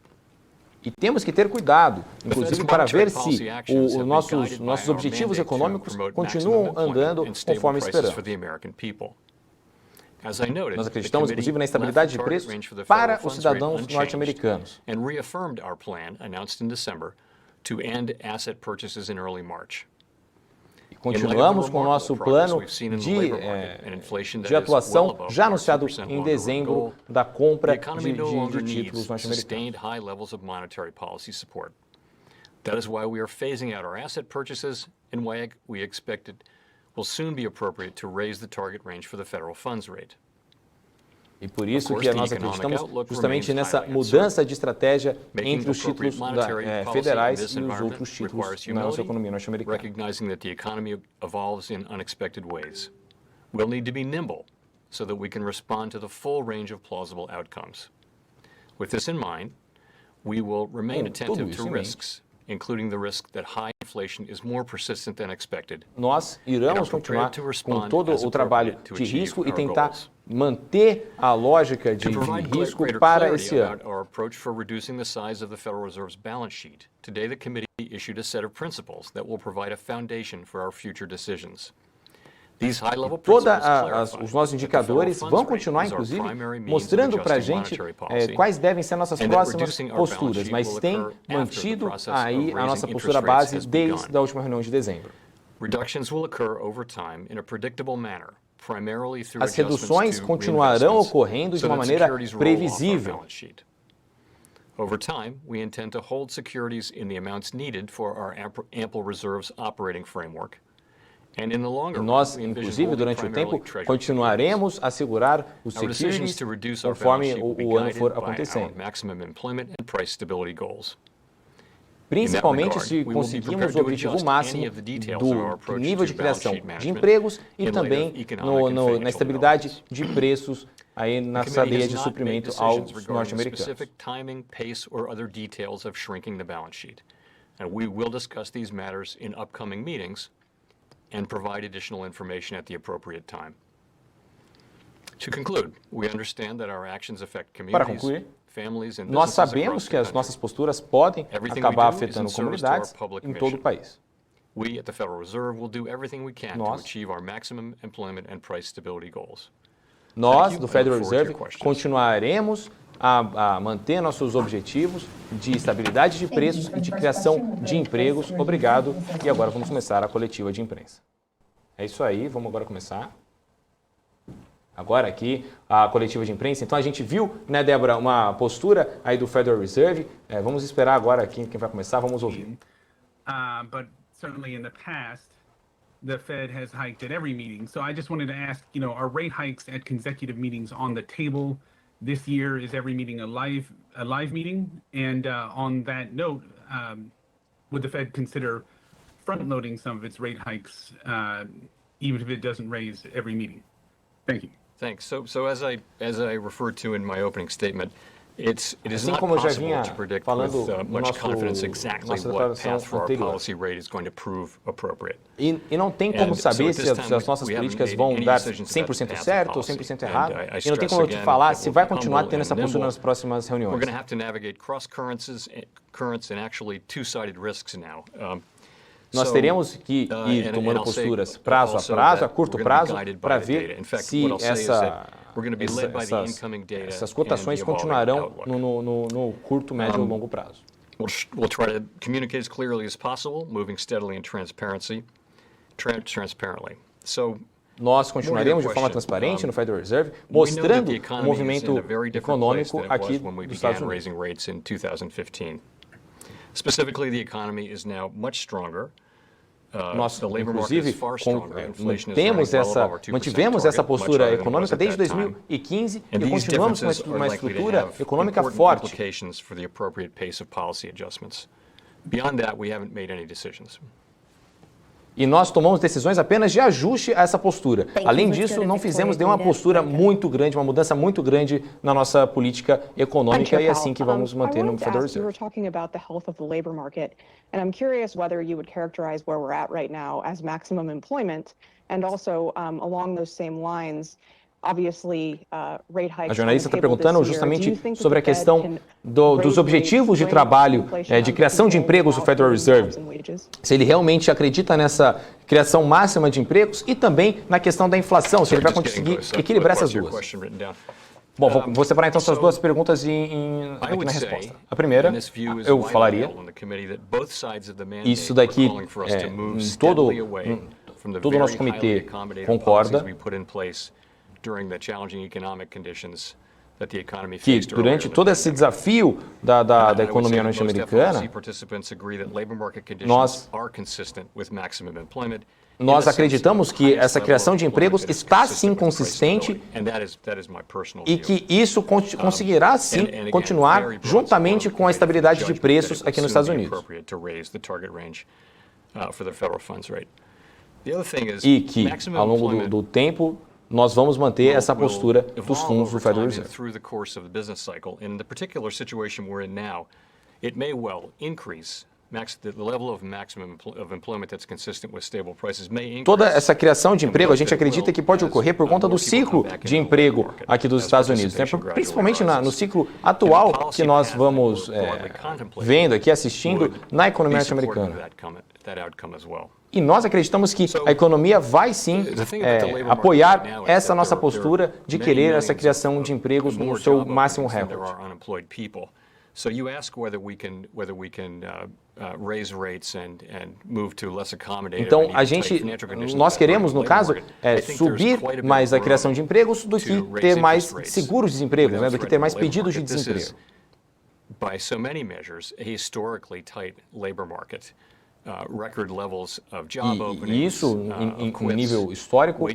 E temos que ter cuidado, inclusive, para ver se os nossos objetivos econômicos continuam andando conforme esperamos. Nós acreditamos, inclusive, na estabilidade de preços para os cidadãos norte-americanos. And reaffirmed our plan announced in December to end asset purchases in early March. E continuamos com o nosso plano de atuação já anunciado em dezembro da compra de títulos norte-americanos. High levels of monetary policy support. That is why we are phasing out our asset purchases and why we expect it will soon be appropriate to raise the target range for the federal funds rate. E por isso que nós acreditamos justamente nessa mudança de estratégia entre os títulos federais e os outros títulos na nossa economia norte-americana. Recognizing that the economy evolves in unexpected ways. We'll need to be nimble so that we can respond to the full range of plausible outcomes. With this in mind, we will remain attentive to risks, including the risk that high inflation is more persistent than expected. Nós iremos continuar com todo o trabalho de risco e tentar manter a lógica de risco para esse ano. Our approach for reducing the size of the Federal Reserve's balance sheet. Today, the committee issued a set of principles that will provide a foundation for our future decisions. Todos os nossos indicadores vão continuar, inclusive, mostrando para a gente quais devem ser nossas próximas posturas, mas tem mantido aí a nossa postura base desde a última reunião de dezembro. As reduções continuarão ocorrendo de uma maneira previsível. Over time, we intend to hold securities in the amounts needed for our ample reserves operating framework. E nós, inclusive, durante o tempo, continuaremos a segurar os securities conforme o ano for acontecendo. Principalmente se conseguirmos o objetivo máximo do nível de criação de empregos e também na estabilidade de preços aí na cadeia de suprimento aos norte-americanos. And provide additional information at the appropriate time. To conclude, we understand that our actions affect communities, families and nós businesses sabemos que as nossas posturas podem acabar afetando comunidades em todo o país. We at the Federal Reserve will do everything we can to achieve our maximum employment and price stability goals. Nós, do Federal Reserve, continuaremos a manter nossos objetivos de estabilidade de preços e de criação de empregos. Obrigado. E agora vamos começar a coletiva de imprensa. É isso aí, vamos agora começar. Agora aqui a coletiva de imprensa. Então a gente viu, né, Débora, uma postura aí do Federal Reserve. Vamos esperar agora quem vai começar, vamos ouvir. But certainly in the past, the Fed has hiked at every meeting. So I just wanted to ask, are rate hikes at consecutive meetings on the table? This year, is every meeting a live meeting? And on that note, would the Fed consider front-loading some of its rate hikes, even if it doesn't raise every meeting? Thank you. Thanks. So as I referred to in my opening statement, it is assim not como eu já possible vinha to predict falando with much confidence exactly what path for our anterior. policy rate is going to prove appropriate. E não tem como saber se as nossas políticas vão dar 100% certo ou 100% errado. E não tem como eu te falar se vai continuar tendo essa postura nas próximas reuniões. We're going to have to navigate cross currents and actually two-sided risks now. Nós teremos que ir tomando posturas prazo a prazo, a curto prazo, para ver se essas cotações continuarão no curto, médio e longo prazo. We'll try to communicate as clearly as possible, moving steadily and transparently. Nós continuaremos de forma transparente no Federal Reserve, mostrando o movimento econômico aqui dos Estados Unidos. Specifically, the economy is now much stronger. Nós, inclusive, mantivemos essa postura econômica desde 2015 e continuamos com uma estrutura econômica forte. E nós tomamos decisões apenas de ajuste a essa postura. Além disso, não fizemos nenhuma postura muito grande, uma mudança muito grande na nossa política econômica e é assim que vamos manter no Federal Reserve. You were talking about the health of the labor market, and I'm curious whether you would characterize where we're at right now as maximum employment, and also along those same lines. A jornalista está perguntando justamente sobre a questão dos objetivos de trabalho, de criação de empregos do Federal Reserve. Se ele realmente acredita nessa criação máxima de empregos e também na questão da inflação, se ele vai conseguir equilibrar essas duas. Bom, vou separar então essas duas perguntas aqui na resposta. A primeira, eu falaria, isso daqui, todo o nosso comitê concorda, que durante todo esse desafio da economia norte-americana, nós acreditamos que essa criação de empregos está sim consistente e que isso conseguirá sim continuar juntamente com a estabilidade de preços aqui nos Estados Unidos. E que, ao longo do tempo, nós vamos manter essa postura dos fundos do Federal Reserve. Toda essa criação de emprego, a gente acredita que pode ocorrer por conta do ciclo de emprego aqui dos Estados Unidos, né? Principalmente no ciclo atual que nós vamos vendo aqui, assistindo na economia norte-americana. E nós acreditamos que a economia vai sim apoiar essa nossa postura de querer essa criação de empregos no seu máximo recorde. Então, nós queremos, no caso, subir mais a criação de empregos do que ter mais seguros de desemprego, né, do que ter mais pedidos de desemprego. By so many measures, a historically tight labor market. E isso, em nível histórico, em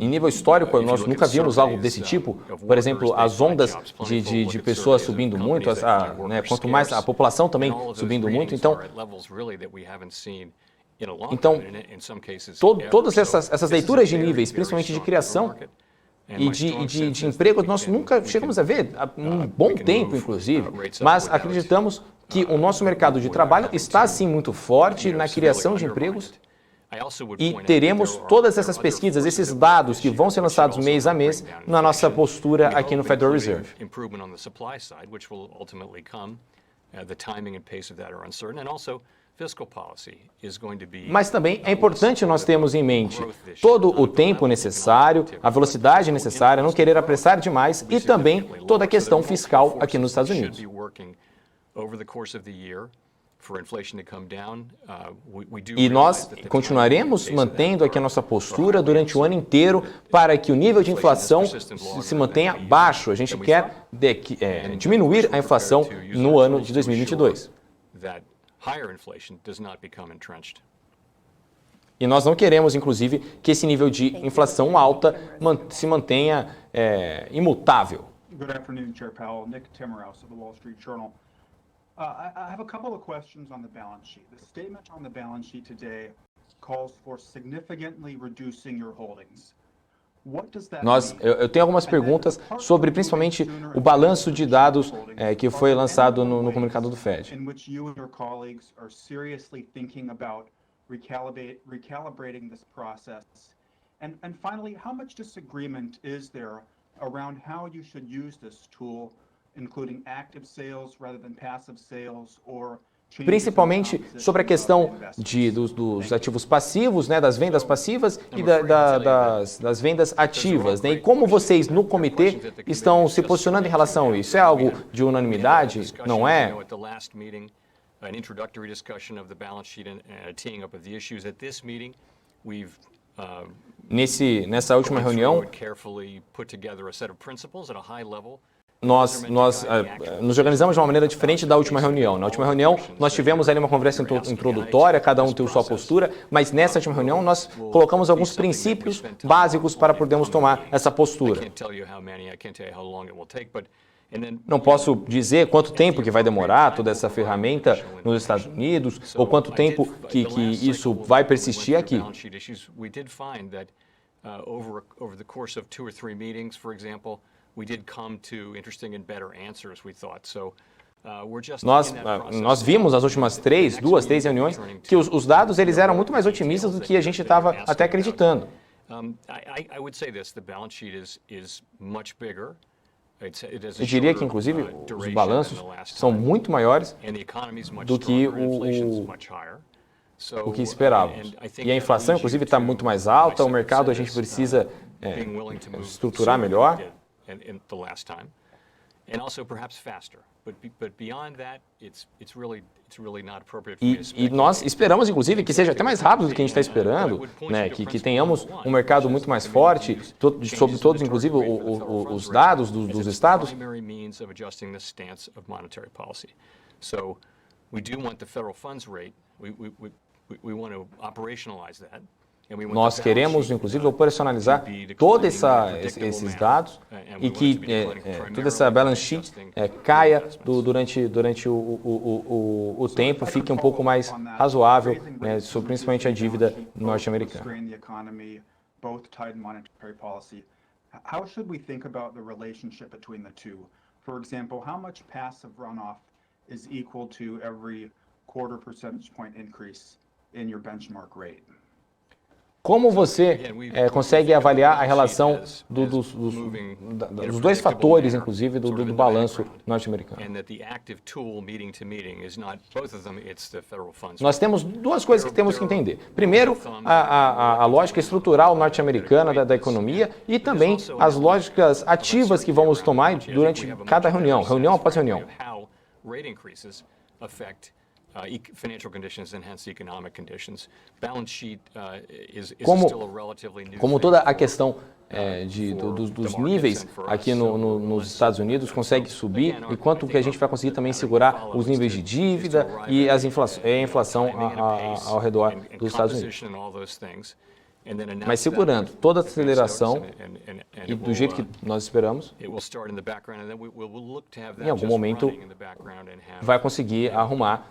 nível histórico, nós nunca vimos algo desse tipo. Por exemplo, as ondas de pessoas subindo muito, quanto mais a população também subindo muito. Então todas essas leituras de níveis, principalmente de criação, e de empregos, nós nunca chegamos a ver, há um bom tempo, inclusive, mas acreditamos que o nosso mercado de trabalho está, sim, muito forte na criação de empregos e teremos todas essas pesquisas, esses dados que vão ser lançados mês a mês na nossa postura aqui no Federal Reserve. Mas também é importante nós termos em mente todo o tempo necessário, a velocidade necessária, não querer apressar demais e também toda a questão fiscal aqui nos Estados Unidos. E nós continuaremos mantendo aqui a nossa postura durante o ano inteiro para que o nível de inflação se mantenha baixo. A gente quer diminuir a inflação no ano de 2022. E nós não queremos, inclusive, que esse nível de inflação alta se mantenha imutável. Good afternoon, Chair Powell. Nick Timmerhouse of the Wall Street Journal. I have a couple of questions on the balance sheet. The statement on the balance sheet today calls for significantly reducing your holdings. Eu tenho algumas perguntas sobre, principalmente, o balanço de dados que foi lançado no comunicado do Fed. Recalibrating this process. And finally, how much disagreement is there around how you should use this tool, including active sales rather than passive sales, or principalmente sobre a questão dos ativos passivos, né, das vendas passivas e das vendas ativas, né? E como vocês no comitê estão se posicionando em relação a isso? É algo de unanimidade? Não é? An introductory discussion of the balance sheet and a teeing up of the issues at this meeting. We've nessa última reunião, carefully put together a set of principles at a high level nós nos organizamos de uma maneira diferente da última reunião. Na última reunião, nós tivemos ali uma conversa introdutória, cada um tem sua postura, mas nessa última reunião nós colocamos alguns princípios básicos para podermos tomar essa postura. Não posso dizer quanto tempo que vai demorar toda essa ferramenta nos Estados Unidos, ou quanto tempo que isso vai persistir aqui. Over the course of 2 or 3 meetings, for example, we did come to interesting and better answers, we thought. So, nós vimos nas últimas 2, 3 reuniões que os dados eles eram muito mais otimistas do que a gente estava até acreditando. I would say this: the balance sheet is much bigger. Eu diria que, inclusive, os balanços são muito maiores do que o que esperávamos. E a inflação, inclusive, está muito mais alta, o mercado a gente precisa estruturar melhor. E nós esperamos, inclusive, que seja até mais rápido do que a gente está esperando, né? Que tenhamos um mercado muito mais forte, sobre todos, inclusive, os dados dos estados. Nós queremos, inclusive, operacionalizar todos esses dados e que toda essa balance sheet caia durante o tempo, fique um pouco mais razoável, né, sobre principalmente a dívida norte-americana. How should we think about the relationship between the two? For example, how much passive runoff is equal to every quarter percentage point increase in your benchmark rate? Como você consegue avaliar a relação dos dois fatores, inclusive, do balanço norte-americano? Nós temos duas coisas que temos que entender. Primeiro, a lógica estrutural norte-americana da economia e também as lógicas ativas que vamos tomar durante cada reunião após reunião. Financial conditions and hence economic conditions. Balance sheet is still a relatively new. Como toda a questão dos níveis aqui nos Estados Unidos consegue subir e quanto que a gente vai conseguir também segurar os níveis de dívida e a inflação ao redor dos Estados Unidos. Mas segurando toda a aceleração e do jeito que nós esperamos, em algum momento vai conseguir arrumar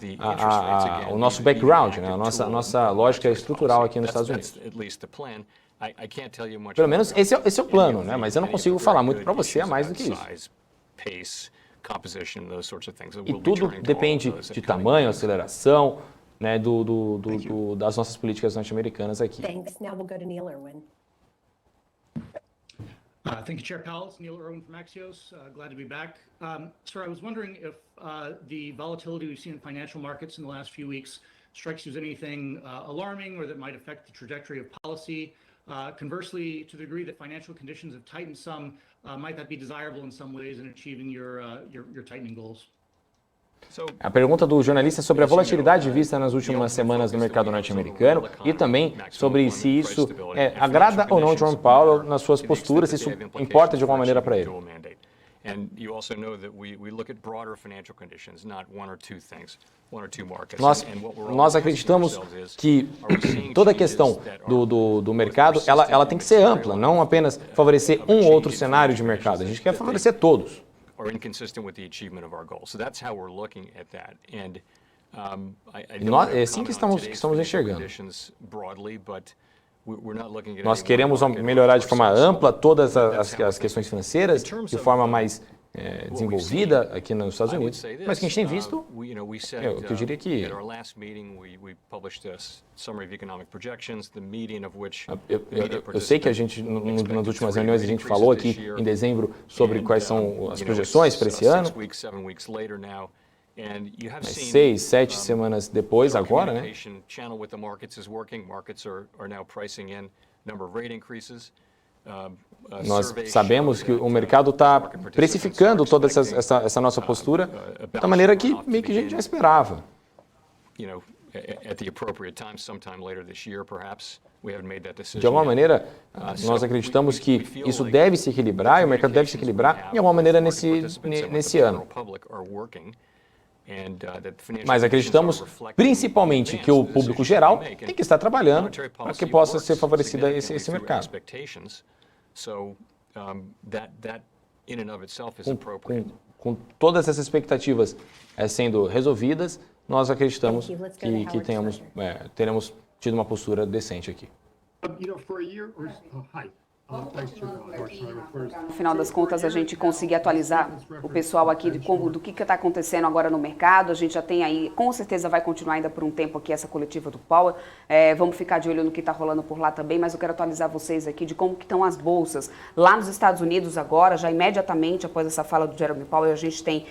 o nosso background, né, a nossa lógica estrutural aqui nos Estados Unidos. Pelo menos esse é o plano, né, mas eu não consigo falar muito para você a mais do que isso. E tudo depende de tamanho, aceleração, né, das nossas políticas norte-americanas aqui. Thanks. Now we'll go to Neil Irwin. Thank you, Chair Powell. It's Neil Irwin from Axios. Glad to be back. Sir, I was wondering if the volatility we've seen in financial markets in the last few weeks strikes you as anything alarming or that might affect the trajectory of policy. Conversely, to the degree that financial conditions have tightened some, might that be desirable in some ways in achieving your tightening goals? A pergunta do jornalista é sobre a volatilidade vista nas últimas semanas no mercado norte-americano e também sobre se isso agrada ou não Jerome Powell nas suas posturas, se isso importa de alguma maneira para ele. Nós acreditamos que toda a questão do mercado ela tem que ser ampla, não apenas favorecer um ou outro cenário de mercado. A gente quer favorecer todos. Or inconsistent with the achievement of our goals. So that's how we're looking at that. And é assim que estamos enxergando. Nós queremos melhorar de forma ampla todas as questões financeiras, de forma mais desenvolvida aqui nos Estados Unidos, mas o que a gente tem visto, o que eu diria que eu sei que a gente, nas últimas reuniões, a gente falou aqui em dezembro sobre quais são as projeções para esse ano, mas 6, 7 semanas depois, agora, né? Nós sabemos que o mercado está precificando toda essa nossa postura da maneira que meio que a gente já esperava. at the appropriate time, sometime later this year, perhaps. We haven't made that decision De alguma yet. maneira, nós acreditamos que isso deve se equilibrar, e o mercado deve se equilibrar de alguma maneira nesse ano. Mas acreditamos principalmente que o público geral tem que estar trabalhando para que possa ser favorecido esse mercado. Com todas essas expectativas sendo resolvidas, nós acreditamos que teremos tido uma postura decente aqui. No final das contas, a gente conseguir atualizar o pessoal aqui do que está acontecendo agora no mercado. A gente já tem aí, com certeza vai continuar ainda por um tempo aqui essa coletiva do Powell. Vamos ficar de olho no que está rolando por lá também, mas eu quero atualizar vocês aqui de como que estão as bolsas. Lá nos Estados Unidos agora, já imediatamente após essa fala do Jerome Powell, a gente tem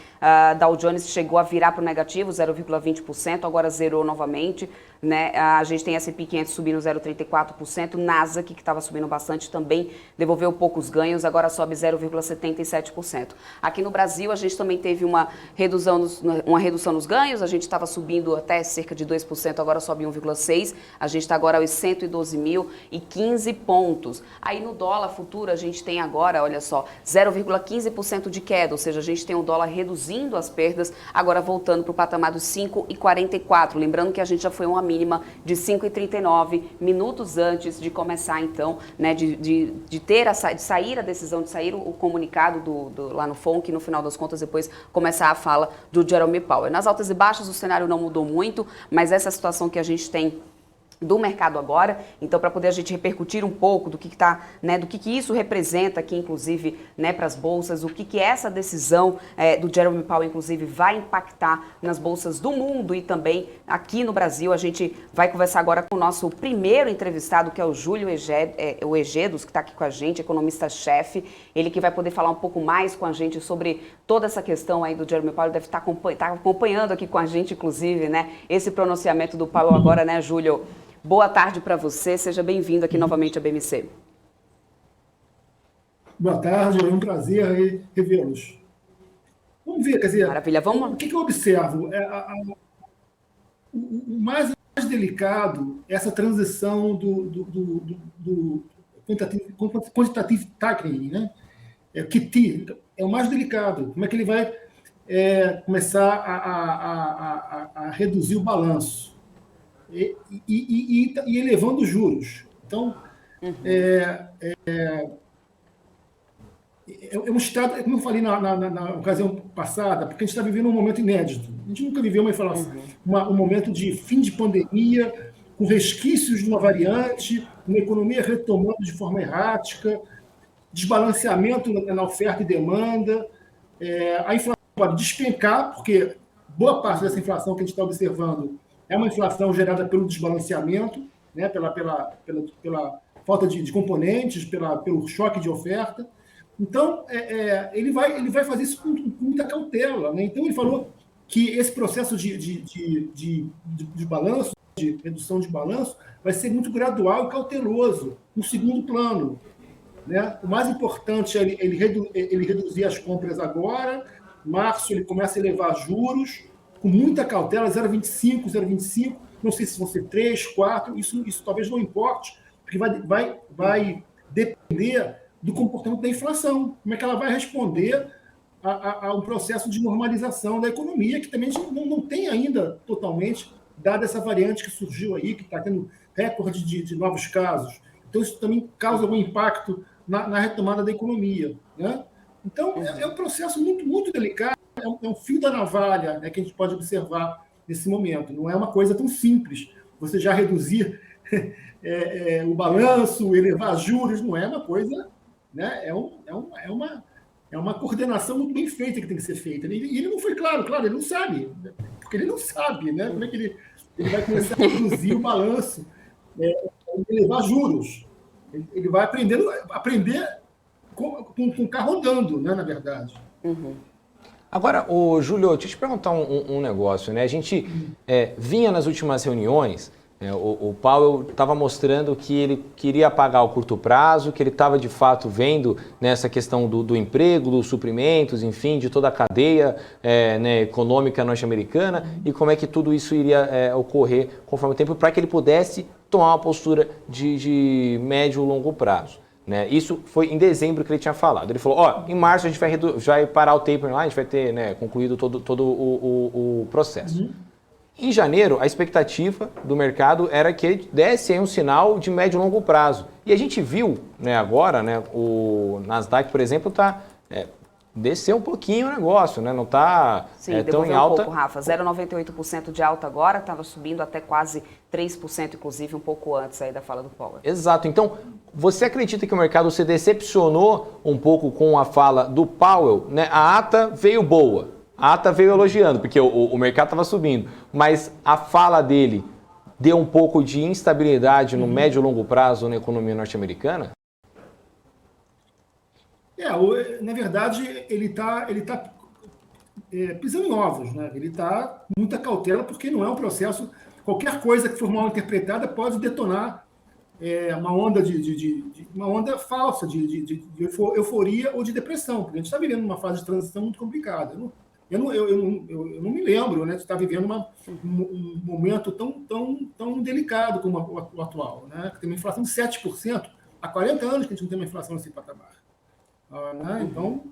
Dow Jones chegou a virar para o negativo, 0,20%, agora zerou novamente. Né? A gente tem S&P 500 subindo 0,34%, Nasdaq, que estava subindo bastante, também devolveu poucos ganhos, agora sobe 0,77%. Aqui no Brasil, a gente também teve uma redução nos ganhos, a gente estava subindo até cerca de 2%, agora sobe 1,6%, a gente está agora aos 112.015 pontos. Aí no dólar futuro, a gente tem agora, olha só, 0,15% de queda, ou seja, a gente tem o dólar reduzindo as perdas, agora voltando para o patamar dos 5,44. Lembrando que a gente já foi uma mínima de 5,39 minutos antes de começar, então, né, de sair a decisão, de sair o comunicado lá no FONC, e no final das contas depois começar a fala do Jerome Powell. Nas altas e baixas o cenário não mudou muito, mas essa situação que a gente tem do mercado agora, então para poder a gente repercutir um pouco do que está, né, do que isso representa aqui, inclusive, né, para as bolsas, o que essa decisão do Jerome Powell, inclusive, vai impactar nas bolsas do mundo e também aqui no Brasil. A gente vai conversar agora com o nosso primeiro entrevistado, que é o Júlio Egedos, que está aqui com a gente, economista-chefe, ele que vai poder falar um pouco mais com a gente sobre toda essa questão aí do Jerome Powell, deve estar acompanhando aqui com a gente, inclusive, né, esse pronunciamento do Powell agora, né, Júlio? Boa tarde para você, seja bem-vindo aqui novamente à BMC. Boa tarde, é um prazer revê-los. Vamos ver, quer dizer, maravilha, vamos. O que eu observo? O mais delicado é essa transição do quantitative tightening, né? QT, é o mais delicado. Como é que ele vai começar a reduzir o balanço? E elevando os juros. Então, é um estado, como eu falei na ocasião passada, porque a gente está vivendo um momento inédito. A gente nunca viveu um momento de fim de pandemia, com resquícios de uma variante, uma economia retomando de forma errática, desbalanceamento na oferta e demanda, a inflação pode despencar, porque boa parte dessa inflação que a gente está observando é uma inflação gerada pelo desbalanceamento, né, pela falta de componentes, pelo choque de oferta. Então, ele vai fazer isso com muita cautela. Né? Então, ele falou que esse processo de balanço, de redução de balanço, vai ser muito gradual e cauteloso, no segundo plano. Né? O mais importante é ele reduzir as compras agora. Em março, ele começa a elevar juros, com muita cautela, 0,25, não sei se vão ser 3, 4, isso talvez não importe, porque vai depender do comportamento da inflação, como é que ela vai responder a um processo de normalização da economia, que também não tem ainda totalmente, dada essa variante que surgiu aí, que está tendo recorde de novos casos. Então, isso também causa algum impacto na retomada da economia. Né? Então, é um processo muito, muito delicado, é um fio da navalha, né, que a gente pode observar nesse momento. Não é uma coisa tão simples. Você já reduzir o balanço, elevar juros, não é uma coisa... Né, é uma coordenação muito bem feita que tem que ser feita. E ele não foi claro, ele não sabe. Porque ele não sabe, né? Como é que ele vai começar a reduzir o balanço, elevar juros. Ele vai aprender com o carro andando, né, na verdade. Uhum. Agora, Júlio, deixa eu te perguntar um negócio, né? A gente vinha nas últimas reuniões O Powell estava mostrando que ele queria pagar o curto prazo, que ele estava de fato vendo nessa questão do emprego, dos suprimentos, enfim, de toda a cadeia né, econômica norte-americana e como é que tudo isso iria ocorrer conforme o tempo para que ele pudesse tomar uma postura de médio e longo prazo. Né? Isso foi em dezembro que ele tinha falado. Ele falou, em março a gente vai parar o tapering lá, a gente vai ter concluído todo o processo. Em janeiro, a expectativa do mercado era que ele desse aí um sinal de médio e longo prazo. E a gente viu agora, o Nasdaq, por exemplo, desceu um pouquinho o negócio, né? Não está tão em alta. Um pouco, Rafa. 0,98% de alta agora, estava subindo até quase 3%, inclusive, um pouco antes aí da fala do Powell. Exato. Então, você acredita que o mercado se decepcionou um pouco com a fala do Powell? Né? A ata veio boa. A ata veio elogiando, porque o mercado estava subindo, mas a fala dele deu um pouco de instabilidade no médio e longo prazo na economia norte-americana? Na verdade, ele tá pisando em ovos, né? Ele está com muita cautela, porque não é um processo... Qualquer coisa que for mal interpretada pode detonar uma onda uma onda falsa de euforia ou de depressão, porque a gente está vivendo uma fase de transição muito complicada. Eu não me lembro, né, de estar vivendo um momento tão delicado como o atual, né? Que tem uma inflação de 7%. Há 40 anos que a gente não tem uma inflação nesse patamar. Né? Então,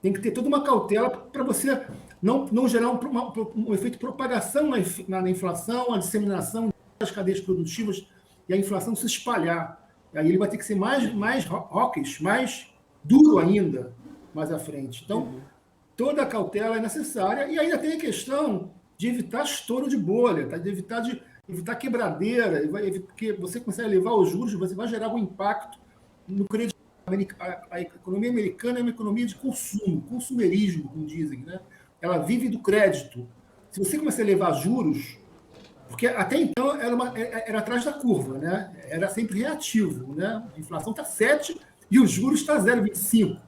tem que ter toda uma cautela para você não gerar um efeito de propagação na inflação, a disseminação das cadeias produtivas e a inflação se espalhar. E aí ele vai ter que ser mais hawkish, mais duro ainda, mais à frente. Então, toda a cautela é necessária. E ainda tem a questão de evitar estouro de bolha, tá? De evitar quebradeira, porque você consegue elevar os juros, você vai gerar um impacto no crédito. A economia americana é uma economia de consumo, consumerismo, como dizem, né? Ela vive do crédito. Se você começar a elevar juros, porque até então era atrás da curva, né? Era sempre reativo, né? A inflação está 7 e os juros está 0,25.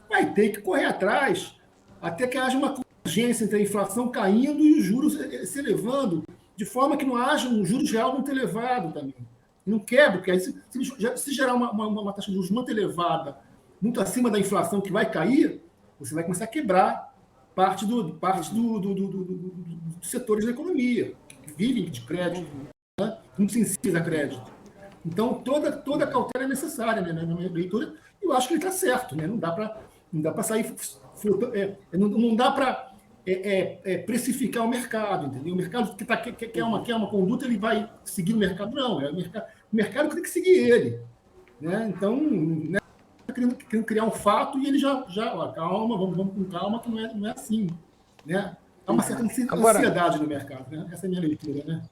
Vai ter que correr atrás até que haja uma convergência entre a inflação caindo e os juros se elevando, de forma que não haja um juros real muito elevado também. Não quebra, porque aí se gerar uma taxa de juros muito elevada, muito acima da inflação que vai cair, você vai começar a quebrar parte dos setores da economia, que vivem de crédito, né? Muito sensíveis a crédito. Então, toda a cautela é necessária, né, na minha leitura, e eu acho que ele está certo, né? Não dá para sair... Não dá para precificar o mercado, entendeu? O mercado que quer uma conduta, ele vai seguir o mercado. Não, o mercado que tem que seguir ele. Né? Então, né, querendo criar um fato e ele já calma, vamos com calma, que não é assim. Né? Há uma certa ansiedade no mercado. Né? Essa é a minha leitura. Né?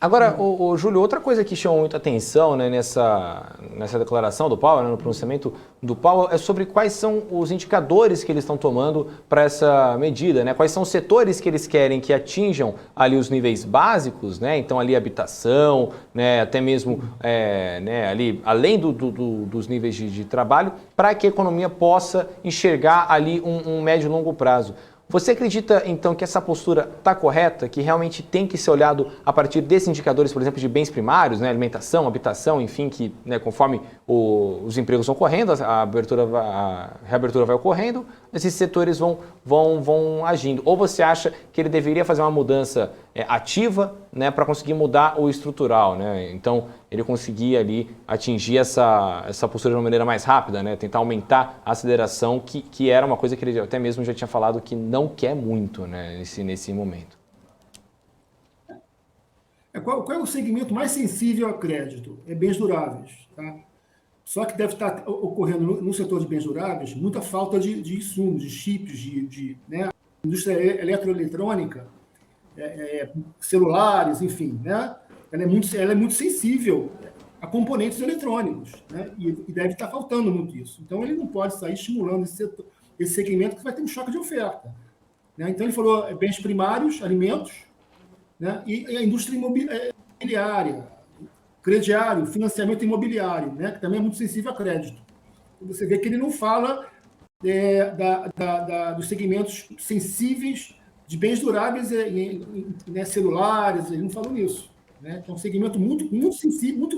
Agora, Júlio, outra coisa que chamou muita atenção, né, nessa declaração do Powell, né, no pronunciamento do Powell, é sobre quais são os indicadores que eles estão tomando para essa medida, né? Quais são os setores que eles querem que atinjam ali os níveis básicos, né? Então ali habitação, né, até mesmo né, ali além dos níveis de trabalho, para que a economia possa enxergar ali um médio e longo prazo. Você acredita, então, que essa postura está correta, que realmente tem que ser olhado a partir desses indicadores, por exemplo, de bens primários, né, alimentação, habitação, enfim, que né, conforme os empregos vão ocorrendo, a reabertura vai ocorrendo, esses setores vão agindo? Ou você acha que ele deveria fazer uma mudança ativa, né, para conseguir mudar o estrutural, né? Então, ele conseguir ali atingir essa postura de uma maneira mais rápida, né? Tentar aumentar a aceleração, que era uma coisa que ele até mesmo já tinha falado que não quer muito, né, nesse momento. Qual é o segmento mais sensível a crédito? É bens duráveis. Tá? Só que deve estar ocorrendo no setor de bens duráveis muita falta de insumos, de chips, né? Indústria eletroeletrônica, celulares, enfim, né? Ela é muito sensível a componentes eletrônicos, né? E deve estar faltando muito isso. Então, ele não pode sair estimulando esse segmento, que vai ter um choque de oferta. Né? Então, ele falou bens primários, alimentos, né? E a indústria imobiliária, crediário, financiamento imobiliário, né? Que também é muito sensível a crédito. Você vê que ele não fala dos segmentos sensíveis de bens duráveis, né, celulares, ele não falou nisso. né? Que é um segmento muito sensível,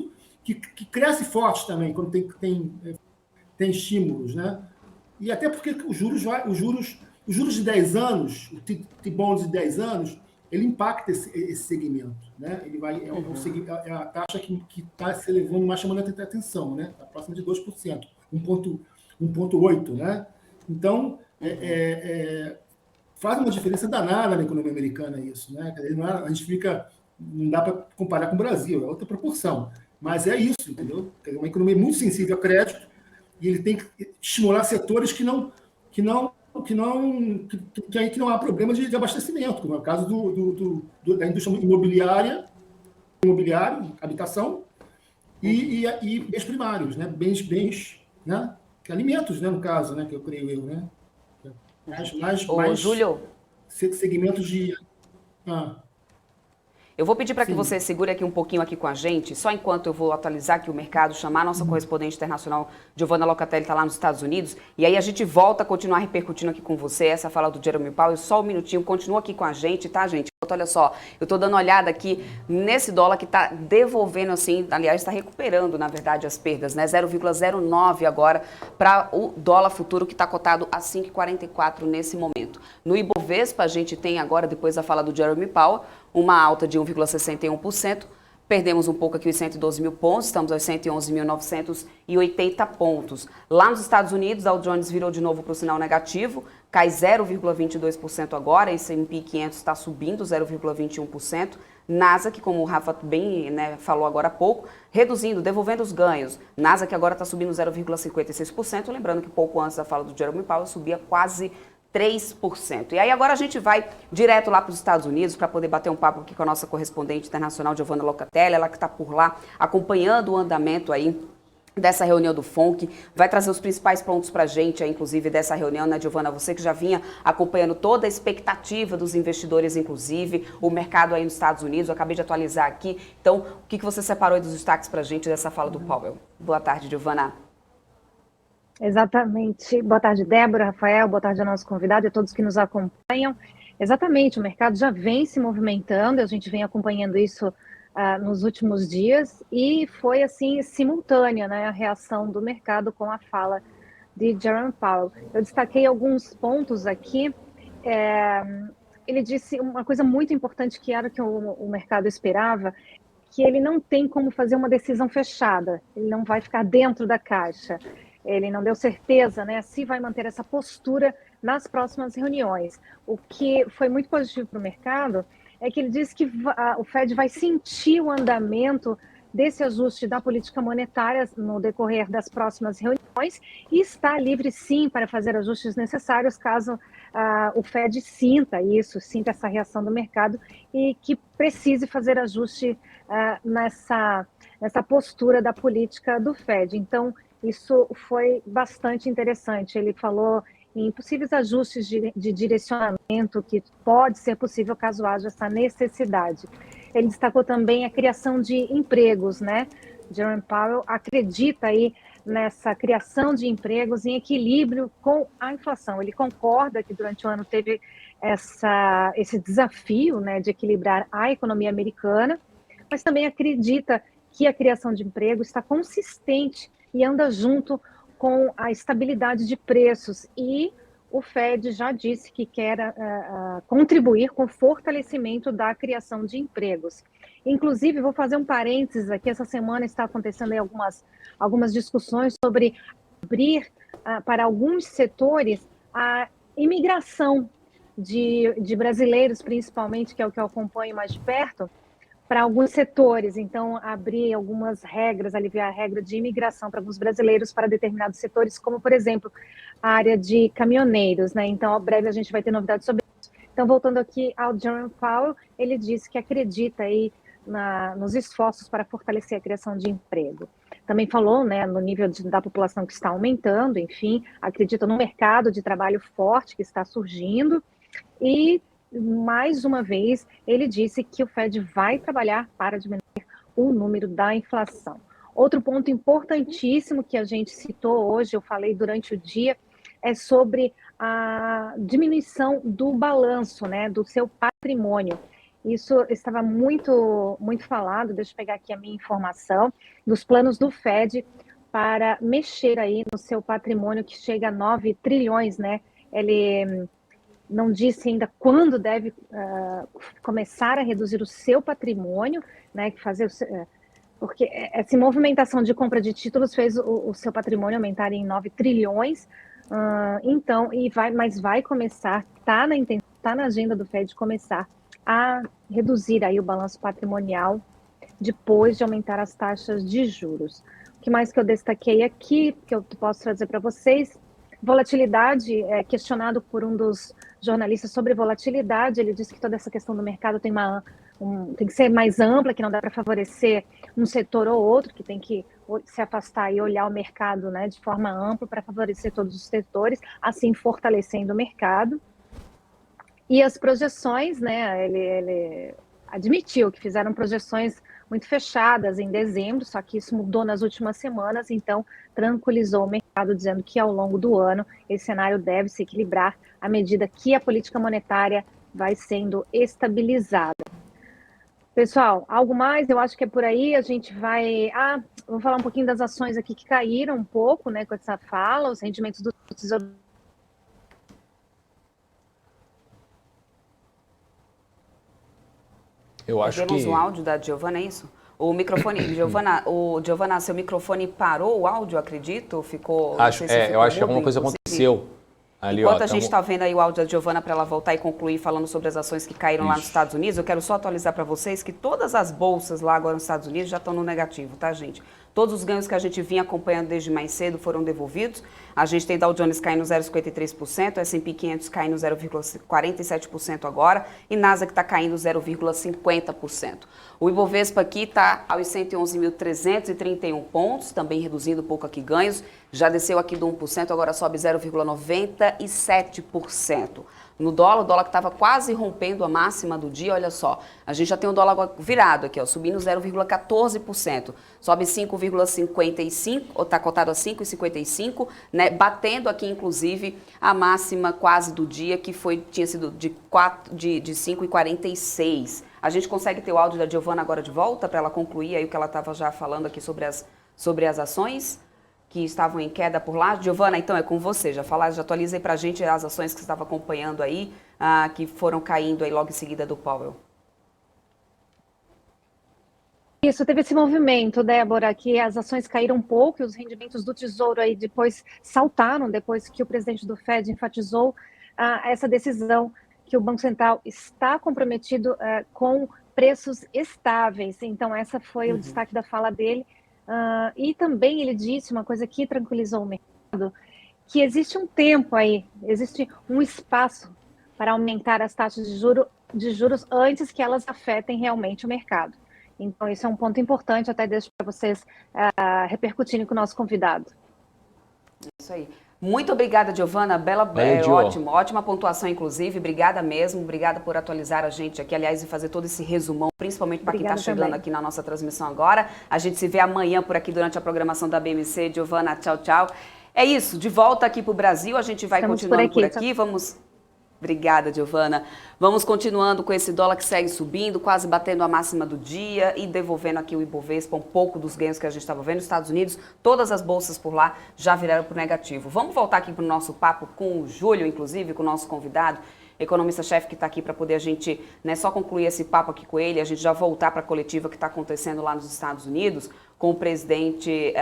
que cresce forte também quando tem estímulos, né? E até porque os juros de 10 anos, o T-bonds de 10 anos, ele impacta esse segmento, né? Ele vai, é a taxa que está se elevando, mais chamando a atenção, né? Está próximo de 2%, 1,8%, né? Então, faz uma diferença danada na economia americana isso, né? A gente não dá para comparar com o Brasil, é outra proporção, mas é isso, entendeu? É uma economia muito sensível a crédito e ele tem que estimular setores que não há problema de abastecimento, como é o caso da indústria imobiliária, habitação e bens primários, né? Bens, né? Alimentos, né? No caso, né? Que eu creio né? Mais Júlio, segmentos de... eu vou pedir para que você segure aqui um pouquinho aqui com a gente, só enquanto eu vou atualizar aqui o mercado, chamar a nossa correspondente internacional, Giovanna Locatelli, está lá nos Estados Unidos, e aí a gente volta a continuar repercutindo aqui com você essa fala do Jerome Powell. Só um minutinho, continua aqui com a gente, tá, gente? Olha só, eu estou dando uma olhada aqui nesse dólar que está devolvendo, assim, aliás, está recuperando, na verdade, as perdas, né? 0,09 agora para o dólar futuro, que está cotado a 5,44 nesse momento. No Ibovespa, a gente tem agora, depois da fala do Jerome Powell, uma alta de 1,61%. Perdemos um pouco aqui os 112 mil pontos, estamos aos 111.980 pontos. Lá nos Estados Unidos, Dow Jones virou de novo para o sinal negativo, cai 0,22% agora, S&P 500 está subindo 0,21%. Nasdaq, como o Rafa bem falou agora há pouco, reduzindo, devolvendo os ganhos. Nasdaq agora está subindo 0,56%, lembrando que pouco antes da fala do Jerome Powell subia quase 3%. E aí agora a gente vai direto lá para os Estados Unidos para poder bater um papo aqui com a nossa correspondente internacional, Giovanna Locatelli, ela que está por lá acompanhando o andamento aí dessa reunião do FONC, vai trazer os principais pontos para a gente, inclusive, dessa reunião, né, Giovanna? Você que já vinha acompanhando toda a expectativa dos investidores, inclusive, o mercado aí nos Estados Unidos, eu acabei de atualizar aqui. Então, o que você separou aí dos destaques para a gente dessa fala do Powell? Boa tarde, Giovanna. Exatamente. Boa tarde, Débora, Rafael, boa tarde ao nosso convidado e a todos que nos acompanham. Exatamente, o mercado já vem se movimentando, a gente vem acompanhando isso nos últimos dias e foi assim simultânea, né, a reação do mercado com a fala de Jerome Powell. Eu destaquei alguns pontos aqui. Ele disse uma coisa muito importante que era que o mercado esperava, que ele não tem como fazer uma decisão fechada, ele não vai ficar dentro da caixa. Ele não deu certeza, né, se vai manter essa postura nas próximas reuniões. O que foi muito positivo para o mercado é que ele disse que o Fed vai sentir o andamento desse ajuste da política monetária no decorrer das próximas reuniões e está livre, sim, para fazer ajustes necessários caso o Fed sinta essa reação do mercado e que precise fazer ajuste nessa postura da política do Fed. Então, isso foi bastante interessante. Ele falou em possíveis ajustes de direcionamento que pode ser possível caso haja essa necessidade. Ele destacou também a criação de empregos, né? Jerome Powell acredita aí nessa criação de empregos em equilíbrio com a inflação. Ele concorda que durante o ano teve esse desafio, né, de equilibrar a economia americana, mas também acredita que a criação de emprego está consistente e anda junto com a estabilidade de preços. E o Fed já disse que quer contribuir com o fortalecimento da criação de empregos. Inclusive, vou fazer um parênteses aqui, essa semana está acontecendo aí algumas discussões sobre abrir para alguns setores a imigração de brasileiros, principalmente, que é o que eu acompanho mais de perto, para alguns setores. Então, abrir algumas regras, aliviar a regra de imigração para alguns brasileiros para determinados setores, como, por exemplo, a área de caminhoneiros, né? Então, breve a gente vai ter novidades sobre isso. Então, voltando aqui ao Jerome Powell, ele disse que acredita aí nos esforços para fortalecer a criação de emprego. Também falou, né, no nível da população que está aumentando, enfim, acredita no mercado de trabalho forte que está surgindo e, mais uma vez, ele disse que o Fed vai trabalhar para diminuir o número da inflação. Outro ponto importantíssimo que a gente citou hoje, eu falei durante o dia, é sobre a diminuição do balanço, né, do seu patrimônio. Isso estava muito falado, deixa eu pegar aqui a minha informação, dos planos do Fed para mexer aí no seu patrimônio que chega a 9 trilhões, né? Ele não disse ainda quando deve começar a reduzir o seu patrimônio, né? Porque essa movimentação de compra de títulos fez o seu patrimônio aumentar em 9 trilhões. Então, mas vai começar, está na agenda do Fed começar a reduzir aí o balanço patrimonial depois de aumentar as taxas de juros. O que mais que eu destaquei aqui, que eu posso trazer para vocês? Volatilidade, questionado por um dos jornalistas sobre volatilidade, ele disse que toda essa questão do mercado tem que ser mais ampla, que não dá para favorecer um setor ou outro, que tem que se afastar e olhar o mercado, né, de forma ampla para favorecer todos os setores, assim fortalecendo o mercado. E as projeções, né, ele admitiu que fizeram projeções muito fechadas em dezembro, só que isso mudou nas últimas semanas, então tranquilizou o mercado, dizendo que ao longo do ano esse cenário deve se equilibrar à medida que a política monetária vai sendo estabilizada. Pessoal, algo mais? Eu acho que é por aí. A gente vai... vou falar um pouquinho das ações aqui que caíram um pouco, né, com essa fala, os rendimentos do Tesouro. Eu acho Perdemos que... o áudio da Giovana, é isso? O microfone, Giovana, seu microfone parou o áudio, acredito? Ficou... eu acho que alguma coisa aconteceu. Ali, enquanto a gente está vendo aí o áudio da Giovana para ela voltar e concluir falando sobre as ações que caíram lá nos Estados Unidos, eu quero só atualizar para vocês que todas as bolsas lá agora nos Estados Unidos já estão no negativo, tá, gente? Todos os ganhos que a gente vinha acompanhando desde mais cedo foram devolvidos. A gente tem Dow Jones caindo 0,53%, S&P 500 caindo 0,47% agora e Nasdaq está caindo 0,50%. O Ibovespa aqui está aos 111.331 pontos, também reduzindo um pouco aqui ganhos. Já desceu aqui do 1%, agora sobe 0,97%. No dólar, o dólar que estava quase rompendo a máxima do dia, olha só, a gente já tem o dólar virado aqui, ó, subindo 0,14%, sobe 5,55, ou está cotado a 5,55, né, batendo aqui, inclusive, a máxima quase do dia, que tinha sido de 5,46. A gente consegue ter o áudio da Giovana agora de volta, para ela concluir aí o que ela estava já falando aqui sobre as ações que estavam em queda por lá. Giovana, então é com você, já atualizei para a gente as ações que você estava acompanhando aí, que foram caindo aí logo em seguida do Powell. Isso, teve esse movimento, Débora, que as ações caíram um pouco e os rendimentos do Tesouro aí depois saltaram, depois que o presidente do Fed enfatizou essa decisão que o Banco Central está comprometido com preços estáveis. Então, essa foi o destaque da fala dele. E também ele disse uma coisa que tranquilizou o mercado, que existe um tempo aí, existe um espaço para aumentar as taxas de juros antes que elas afetem realmente o mercado. Então, isso é um ponto importante, até deixo para vocês repercutirem com o nosso convidado. Isso aí. Muito obrigada, Giovana. Ótima pontuação, inclusive. Obrigada mesmo. Obrigada por atualizar a gente aqui, aliás, e fazer todo esse resumão, principalmente para quem está chegando aqui na nossa transmissão agora. A gente se vê amanhã por aqui durante a programação da BMC. Giovana, tchau, tchau. É isso, de volta aqui para o Brasil. A gente vai continuando por aqui. Obrigada, Giovana. Vamos continuando com esse dólar que segue subindo, quase batendo a máxima do dia e devolvendo aqui o Ibovespa um pouco dos ganhos que a gente estava vendo nos Estados Unidos. Todas as bolsas por lá já viraram para o negativo. Vamos voltar aqui para o nosso papo com o Júlio, inclusive, com o nosso convidado, economista-chefe, que está aqui para poder a gente só concluir esse papo aqui com ele, a gente já voltar para a coletiva que está acontecendo lá nos Estados Unidos, com o presidente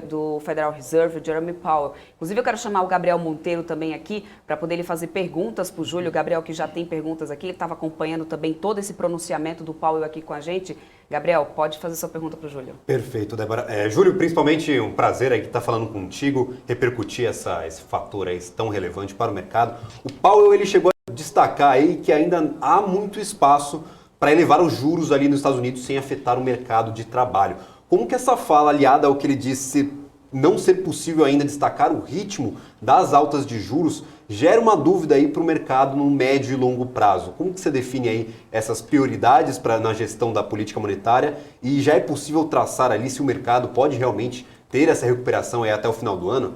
do Federal Reserve, Jerome Powell. Inclusive, eu quero chamar o Gabriel Monteiro também aqui, para poder ele fazer perguntas para o Júlio. O Gabriel, que já tem perguntas aqui, ele estava acompanhando também todo esse pronunciamento do Powell aqui com a gente. Gabriel, pode fazer sua pergunta para o Júlio. Perfeito, Débora. Júlio, principalmente um prazer aí estar falando contigo, repercutir esse fator aí tão relevante para o mercado. O Powell, ele chegou a destacar aí que ainda há muito espaço para elevar os juros ali nos Estados Unidos sem afetar o mercado de trabalho. Como que essa fala, aliada ao que ele disse não ser possível ainda destacar o ritmo das altas de juros, gera uma dúvida aí para o mercado no médio e longo prazo? Como que você define aí essas prioridades na gestão da política monetária e já é possível traçar ali se o mercado pode realmente ter essa recuperação aí até o final do ano?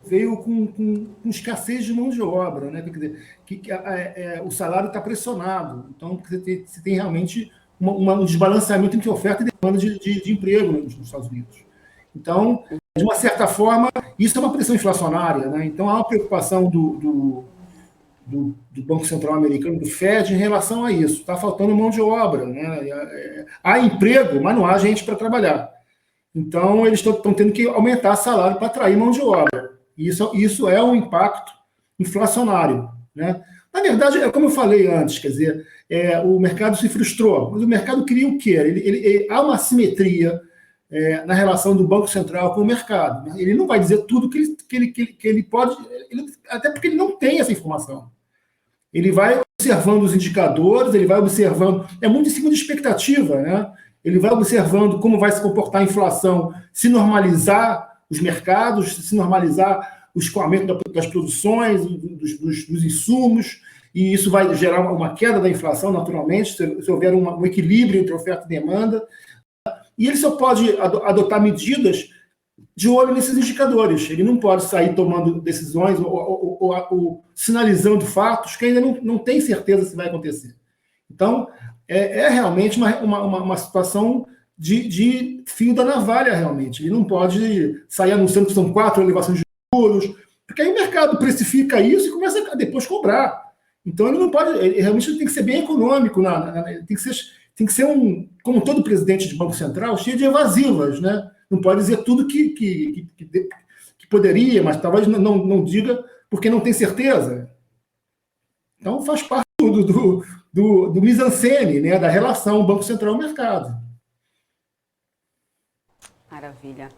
veio com escassez de mão de obra, né? Quer dizer, o salário está pressionado. Então, você tem realmente um desbalanceamento entre oferta e demanda de emprego nos Estados Unidos. Então, de uma certa forma, isso é uma pressão inflacionária, né? Então, há uma preocupação do Banco Central americano, do Fed, em relação a isso. Está faltando mão de obra, né? Há emprego, mas não há gente para trabalhar. Então, eles estão tendo que aumentar salário para atrair mão de obra. Isso é um impacto inflacionário, né? Na verdade, é como eu falei antes, quer dizer, o mercado se frustrou, mas o mercado queria o quê? Há uma assimetria na relação do Banco Central com o mercado. Ele não vai dizer tudo que ele pode, até porque ele não tem essa informação. Ele vai observando os indicadores, ele vai observando, é muito em cima de expectativa, né? Ele vai observando como vai se comportar a inflação, se normalizar os mercados, se normalizar o escoamento das produções, dos insumos, e isso vai gerar uma queda da inflação, naturalmente, se houver um equilíbrio entre oferta e demanda. E ele só pode adotar medidas de olho nesses indicadores. Ele não pode sair tomando decisões ou sinalizando fatos que ainda não tem certeza se vai acontecer. Então, é realmente uma situação de fio da navalha, realmente. Ele não pode sair anunciando que são 4 elevações de juros, porque aí o mercado precifica isso e começa a depois cobrar. Então, ele não pode... Ele realmente tem que ser bem econômico, tem que ser como todo presidente de Banco Central, cheio de evasivas, né? Não pode dizer tudo que poderia, mas talvez não diga porque não tem certeza. Então, faz parte do mise-en-scène, né? Da relação Banco Central-mercado. Maravilha.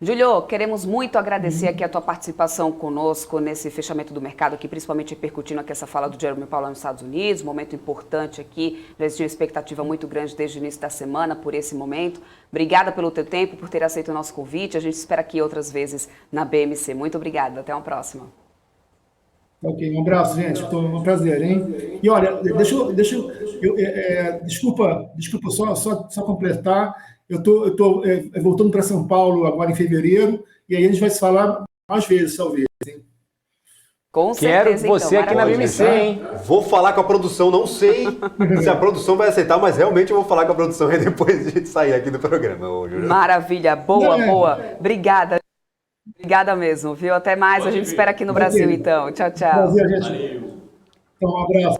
Júlio, queremos muito agradecer aqui a tua participação conosco nesse fechamento do mercado aqui, principalmente repercutindo aqui essa fala do Jerome Powell nos Estados Unidos, momento importante aqui, já existia uma expectativa muito grande desde o início da semana por esse momento. Obrigada pelo teu tempo, por ter aceito o nosso convite, a gente espera aqui outras vezes na BMC. Muito obrigada, até uma próxima. Ok, um abraço, gente, foi um prazer, hein? E olha, desculpa só completar. Eu tô voltando para São Paulo agora em fevereiro, e aí a gente vai se falar mais vezes, talvez. Hein? Com certeza, quero você aqui na BMC, hein? Vou falar com a produção, não sei se a produção vai aceitar, mas realmente eu vou falar com a produção aí depois de sair aqui do programa. Maravilha, boa. Obrigada. Obrigada mesmo, viu? Até mais, a gente espera aqui no Brasil, então. Tchau, tchau. Prazer, gente. Então, um abraço.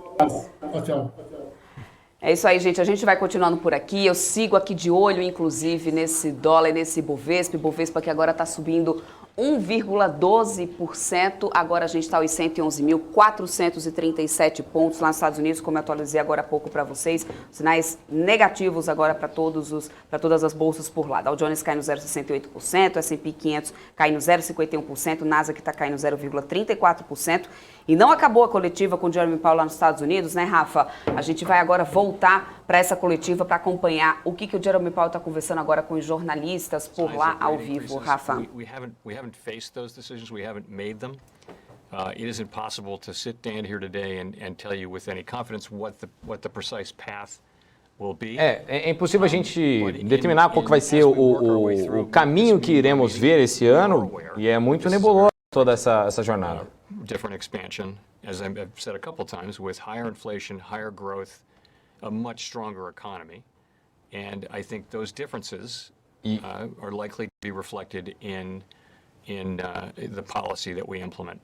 Tchau. É isso aí, gente. A gente vai continuando por aqui. Eu sigo aqui de olho, inclusive, nesse dólar, nesse Bovespa que agora está subindo 1,12%. Agora a gente está aos 111.437 pontos lá nos Estados Unidos, como eu atualizei agora há pouco para vocês. Sinais negativos agora para todas as bolsas por lá. Dow Jones cai no 0,68%, S&P 500 cai no 0,51%, Nasdaq está caindo 0,34%. E não acabou a coletiva com o Jerome Powell lá nos Estados Unidos, né, Rafa? A gente vai agora voltar para essa coletiva para acompanhar o que o Jerome Powell está conversando agora com os jornalistas por lá ao vivo, Rafa. We haven't faced those decisions. We haven't made them. It isn't possible to sit down here today and tell you with any confidence what the precise path will be. É impossível a gente determinar qual que vai ser o caminho que iremos ver esse ano, e é muito nebuloso toda essa jornada. Different expansion, as I've said a couple times, with higher inflation, higher growth, a much stronger economy, and I think those differences are likely to be reflected in the policy that we implement.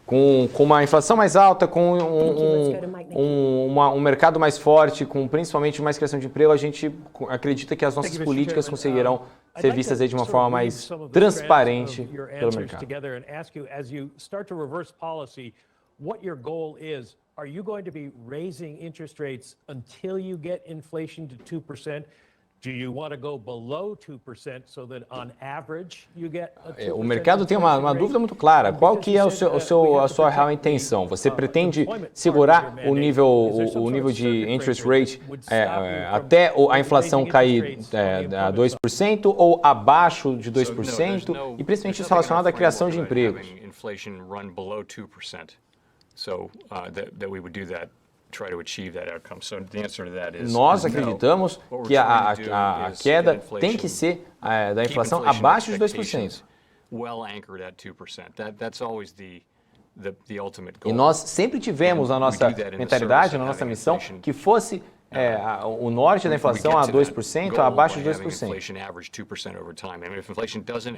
Com uma inflação mais alta, com um mercado mais forte, com principalmente mais criação de emprego, a gente acredita que as nossas políticas conseguirão ser vistas aí de uma forma mais transparente pelo mercado. Are you going to be raising interest rates until you get inflation to 2%? Do you want to go below 2% so that on average you get a 2%? O mercado tem uma dúvida muito clara. Qual que é a sua real intenção? Você pretende segurar o nível de interest rate até a inflação cair a 2% ou abaixo de 2%? E principalmente isso relacionado à criação de empregos. So that we would do that, try to achieve that outcome. So the answer to that is nós acreditamos que a queda tem que ser da inflação abaixo de 2%. well anchored at 2%. That's always the ultimate goal. E nós sempre tivemos na nossa mentalidade, na nossa missão, que fosse o norte da inflação a 2%, abaixo de 2%.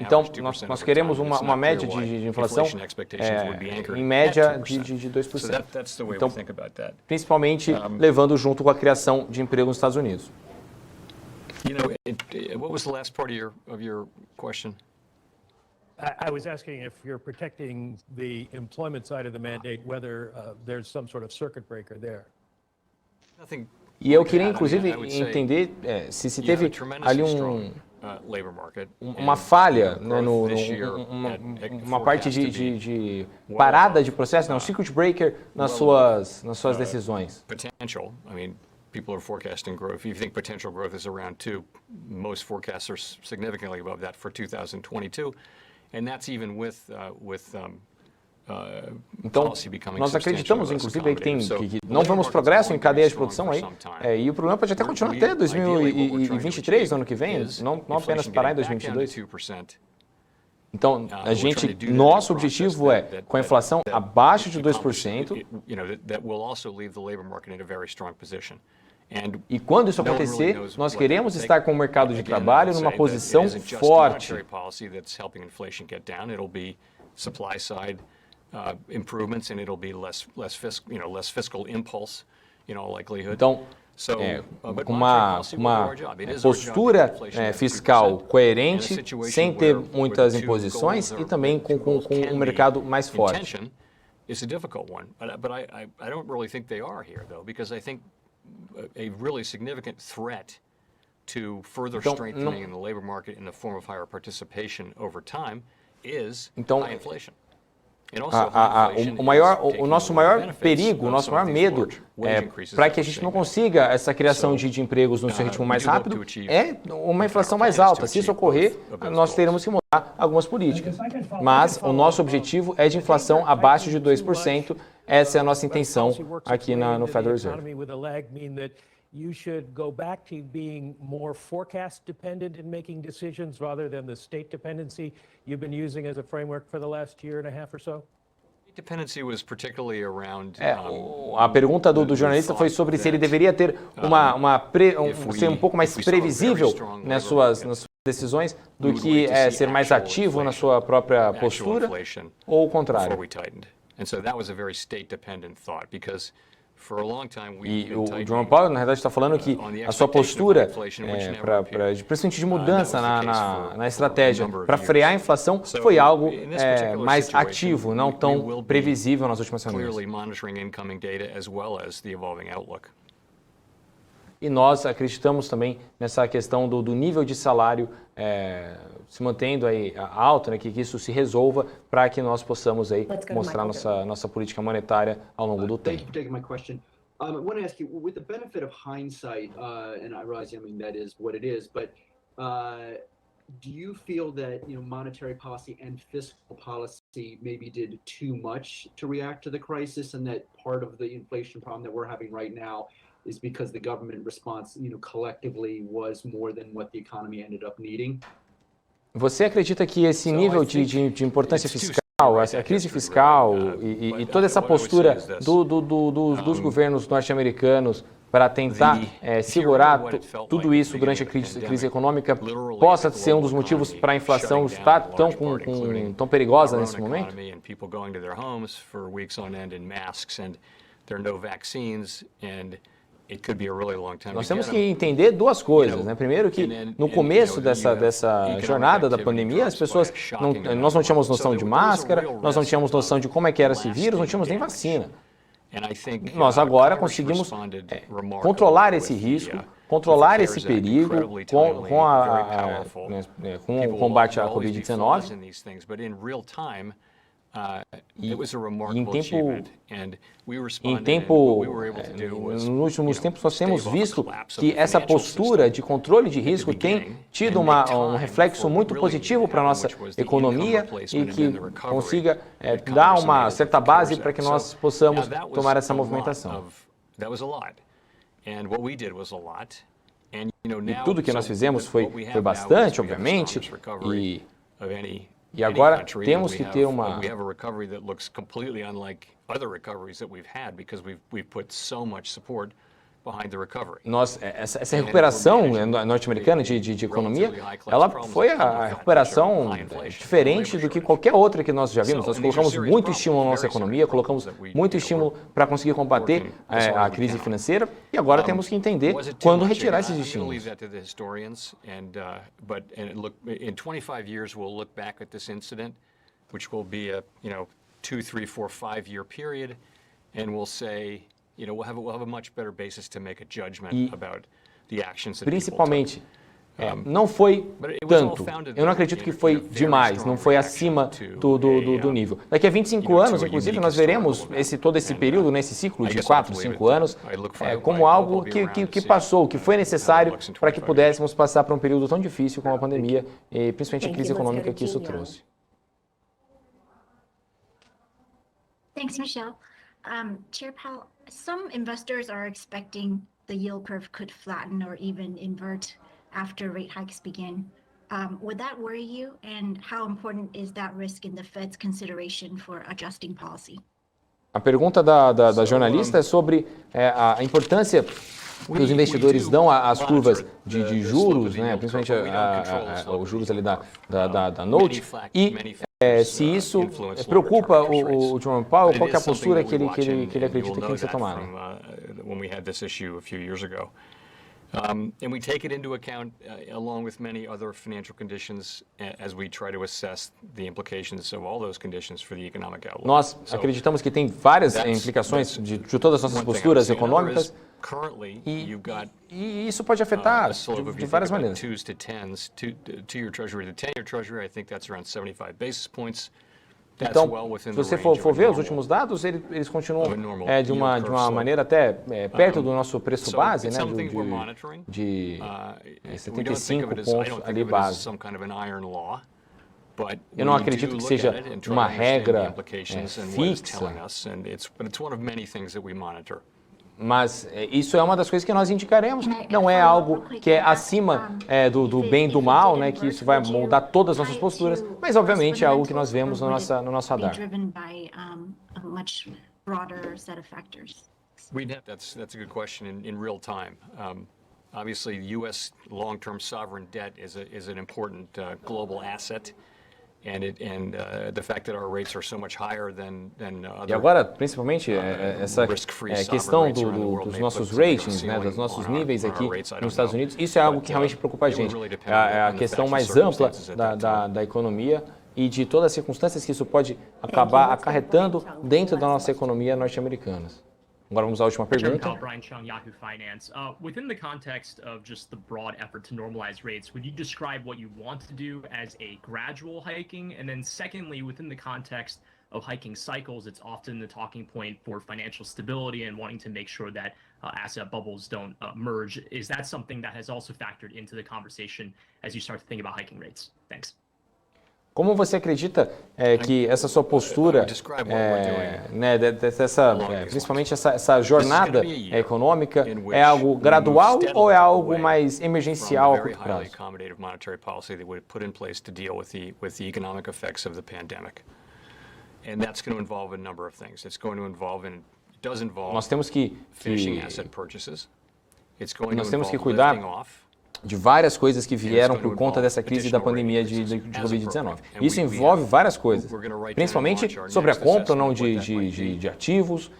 Então, nós queremos uma média de inflação em média de 2%. Então, principalmente levando junto com a criação de emprego nos Estados Unidos. What was the last part of your question? I was asking if you're protecting the employment side of the mandate, whether there's some sort of circuit breaker there. E eu queria, inclusive, entender se teve ali uma falha, né, uma parte de parada de processo, um circuit breaker nas suas decisões. Potential. I mean, people are forecasting growth. If you think potential growth is around 2, most forecasts are significantly above that for 2022, and that's even with então, nós acreditamos, inclusive, que não vemos progresso em cadeia de produção aí, e o problema pode até continuar até 2023, ano que vem, não apenas parar em 2022. Então, nosso objetivo é, com a inflação abaixo de 2%, e quando isso acontecer, nós queremos estar com o mercado de trabalho numa posição forte. Improvements, and it'll be less fiscal impulse, likelihood. Então, com uma postura fiscal coerente, sem ter muitas imposições e também com um mercado mais forte. It's a difficult one, but I don't really think they are here, though, because I think a really significant threat to further strengthening in the labor market in the form of higher participation over time is high inflation. O nosso maior perigo, o nosso maior medo para que a gente não consiga essa criação de empregos no seu ritmo mais rápido é uma inflação mais alta. Se isso ocorrer, nós teremos que mudar algumas políticas. Mas o nosso objetivo é de inflação abaixo de 2%. Essa é a nossa intenção aqui no Federal Reserve. You should go back to being more forecast dependent in making decisions rather than the state dependency you've been using as a framework for the last year and a half or so? Dependency was particularly around, a pergunta do jornalista foi sobre se ele deveria ter ser um pouco mais previsível nas suas decisões do que ser mais ativo na sua própria postura ou o contrário. And so that was a very state dependent thought because e o Jerome Powell, na verdade, está falando que a sua postura, principalmente de mudança na estratégia para frear a inflação, foi algo mais ativo, não tão previsível nas últimas semanas. E nós acreditamos também nessa questão do nível de salário se mantendo aí alto, né, que isso se resolva para que nós possamos aí mostrar nossa política monetária ao longo do tempo. I want to ask you, with the benefit of hindsight, and I realize, I mean, that is what it is, but do you feel that monetary policy and fiscal policy maybe did too much to react to the crisis, and that part of the inflation problem that we're having right now is because the government response, collectively was more than what the economy ended up needing? Você acredita que esse nível de importância fiscal, a crise fiscal e toda essa postura dos governos norte-americanos para tentar segurar tudo isso durante a crise econômica possa ser um dos motivos para a inflação estar tão perigosa nesse momento? Nós temos que entender duas coisas, né? Primeiro que no começo dessa jornada da pandemia, as pessoas, nós não tínhamos noção de máscara, nós não tínhamos noção de como é que era esse vírus, não tínhamos nem vacina. Nós agora conseguimos controlar esse risco, controlar esse perigo com o combate à Covid-19. Nos últimos tempos, nós temos visto que essa postura de controle de risco tem tido um reflexo muito positivo para a nossa economia e que consiga dar uma certa base para que nós possamos tomar essa movimentação. E tudo que nós fizemos foi bastante, obviamente, e E agora temos que ter uma... We have a recovery that looks completely unlike other recoveries that we've had because we've put so much support behind the recovery. Essa recuperação norte-americana de economia, ela foi a recuperação diferente do que qualquer outra que nós já vimos. Nós colocamos muito estímulo na nossa economia, colocamos muito estímulo para conseguir combater a crise financeira e agora temos que entender quando retirar esses estímulos. But in 25 years we'll look back at this incident, which will be a 2, 3, 4, 5-year period, and we'll say, we'll have a much better basis to make a judgment about the actions that principalmente, não foi tanto. Eu não acredito que foi demais, não foi acima do nível. Daqui a 25 anos, inclusive, nós veremos todo esse período, nesse ciclo de 4, 5 anos, como algo que passou, que foi necessário para que pudéssemos passar por um período tão difícil como a pandemia, e principalmente a crise econômica que isso trouxe. Thanks, Michelle. Chair Powell, some investors are expecting the yield curve could flatten or even invert after rate hikes begin. Would that worry you? And how important is that risk in the Fed's consideration for adjusting policy? A pergunta da jornalista é sobre a importância que os investidores dão às curvas de juros, né, principalmente os juros ali da Note, e se isso preocupa o Jerome Powell, qual que é a postura que ele acredita que tem que ser tomada. When we had this issue a few years ago. And we take it into account along with many other financial conditions as we try to assess the implications of all those conditions for the economic outlook. Nós acreditamos que tem várias implicações de todas as nossas posturas econômicas e isso pode afetar de várias maneiras. Two-year Treasury, the 10-year Treasury, I think that's around 75 basis points. Então, se você for ver os últimos dados, eles continuam de uma maneira até perto do nosso preço base, né, de 75 pontos ali base. Eu não acredito que seja uma regra fixa, mas isso é uma das coisas que nós indicaremos. Não é algo que é acima do bem e do mal, né, que isso vai moldar todas as nossas posturas, mas obviamente é algo que nós vemos no nosso radar. That's a good question in real time. Obviously, U.S. long-term sovereign debt is an important global asset. The fact that our rates are so much higher than E agora, principalmente, essa questão dos nossos ratings, né, dos nossos níveis aqui nos Estados Unidos, isso é algo que realmente preocupa a gente. É a questão mais ampla da economia e de todas as circunstâncias que isso pode acabar acarretando dentro da nossa economia norte-americana. Agora vamos à última pergunta. Brian Chung, Yahoo Finance. Within the context of just the broad effort to normalize rates, would you describe what you want to do as a gradual hiking? And then secondly, within the context of hiking cycles, it's often the talking point for financial stability and wanting to make sure that asset bubbles don't merge. Is that something that has also factored into the conversation as you start to think about hiking rates? Thanks. Como você acredita que essa sua postura, principalmente essa jornada econômica, é algo gradual ou é algo mais emergencial a curto prazo? Nós temos que cuidar de várias coisas que vieram por conta dessa crise da pandemia de Covid-19. Isso envolve várias coisas, principalmente sobre a compra ou não de ativos.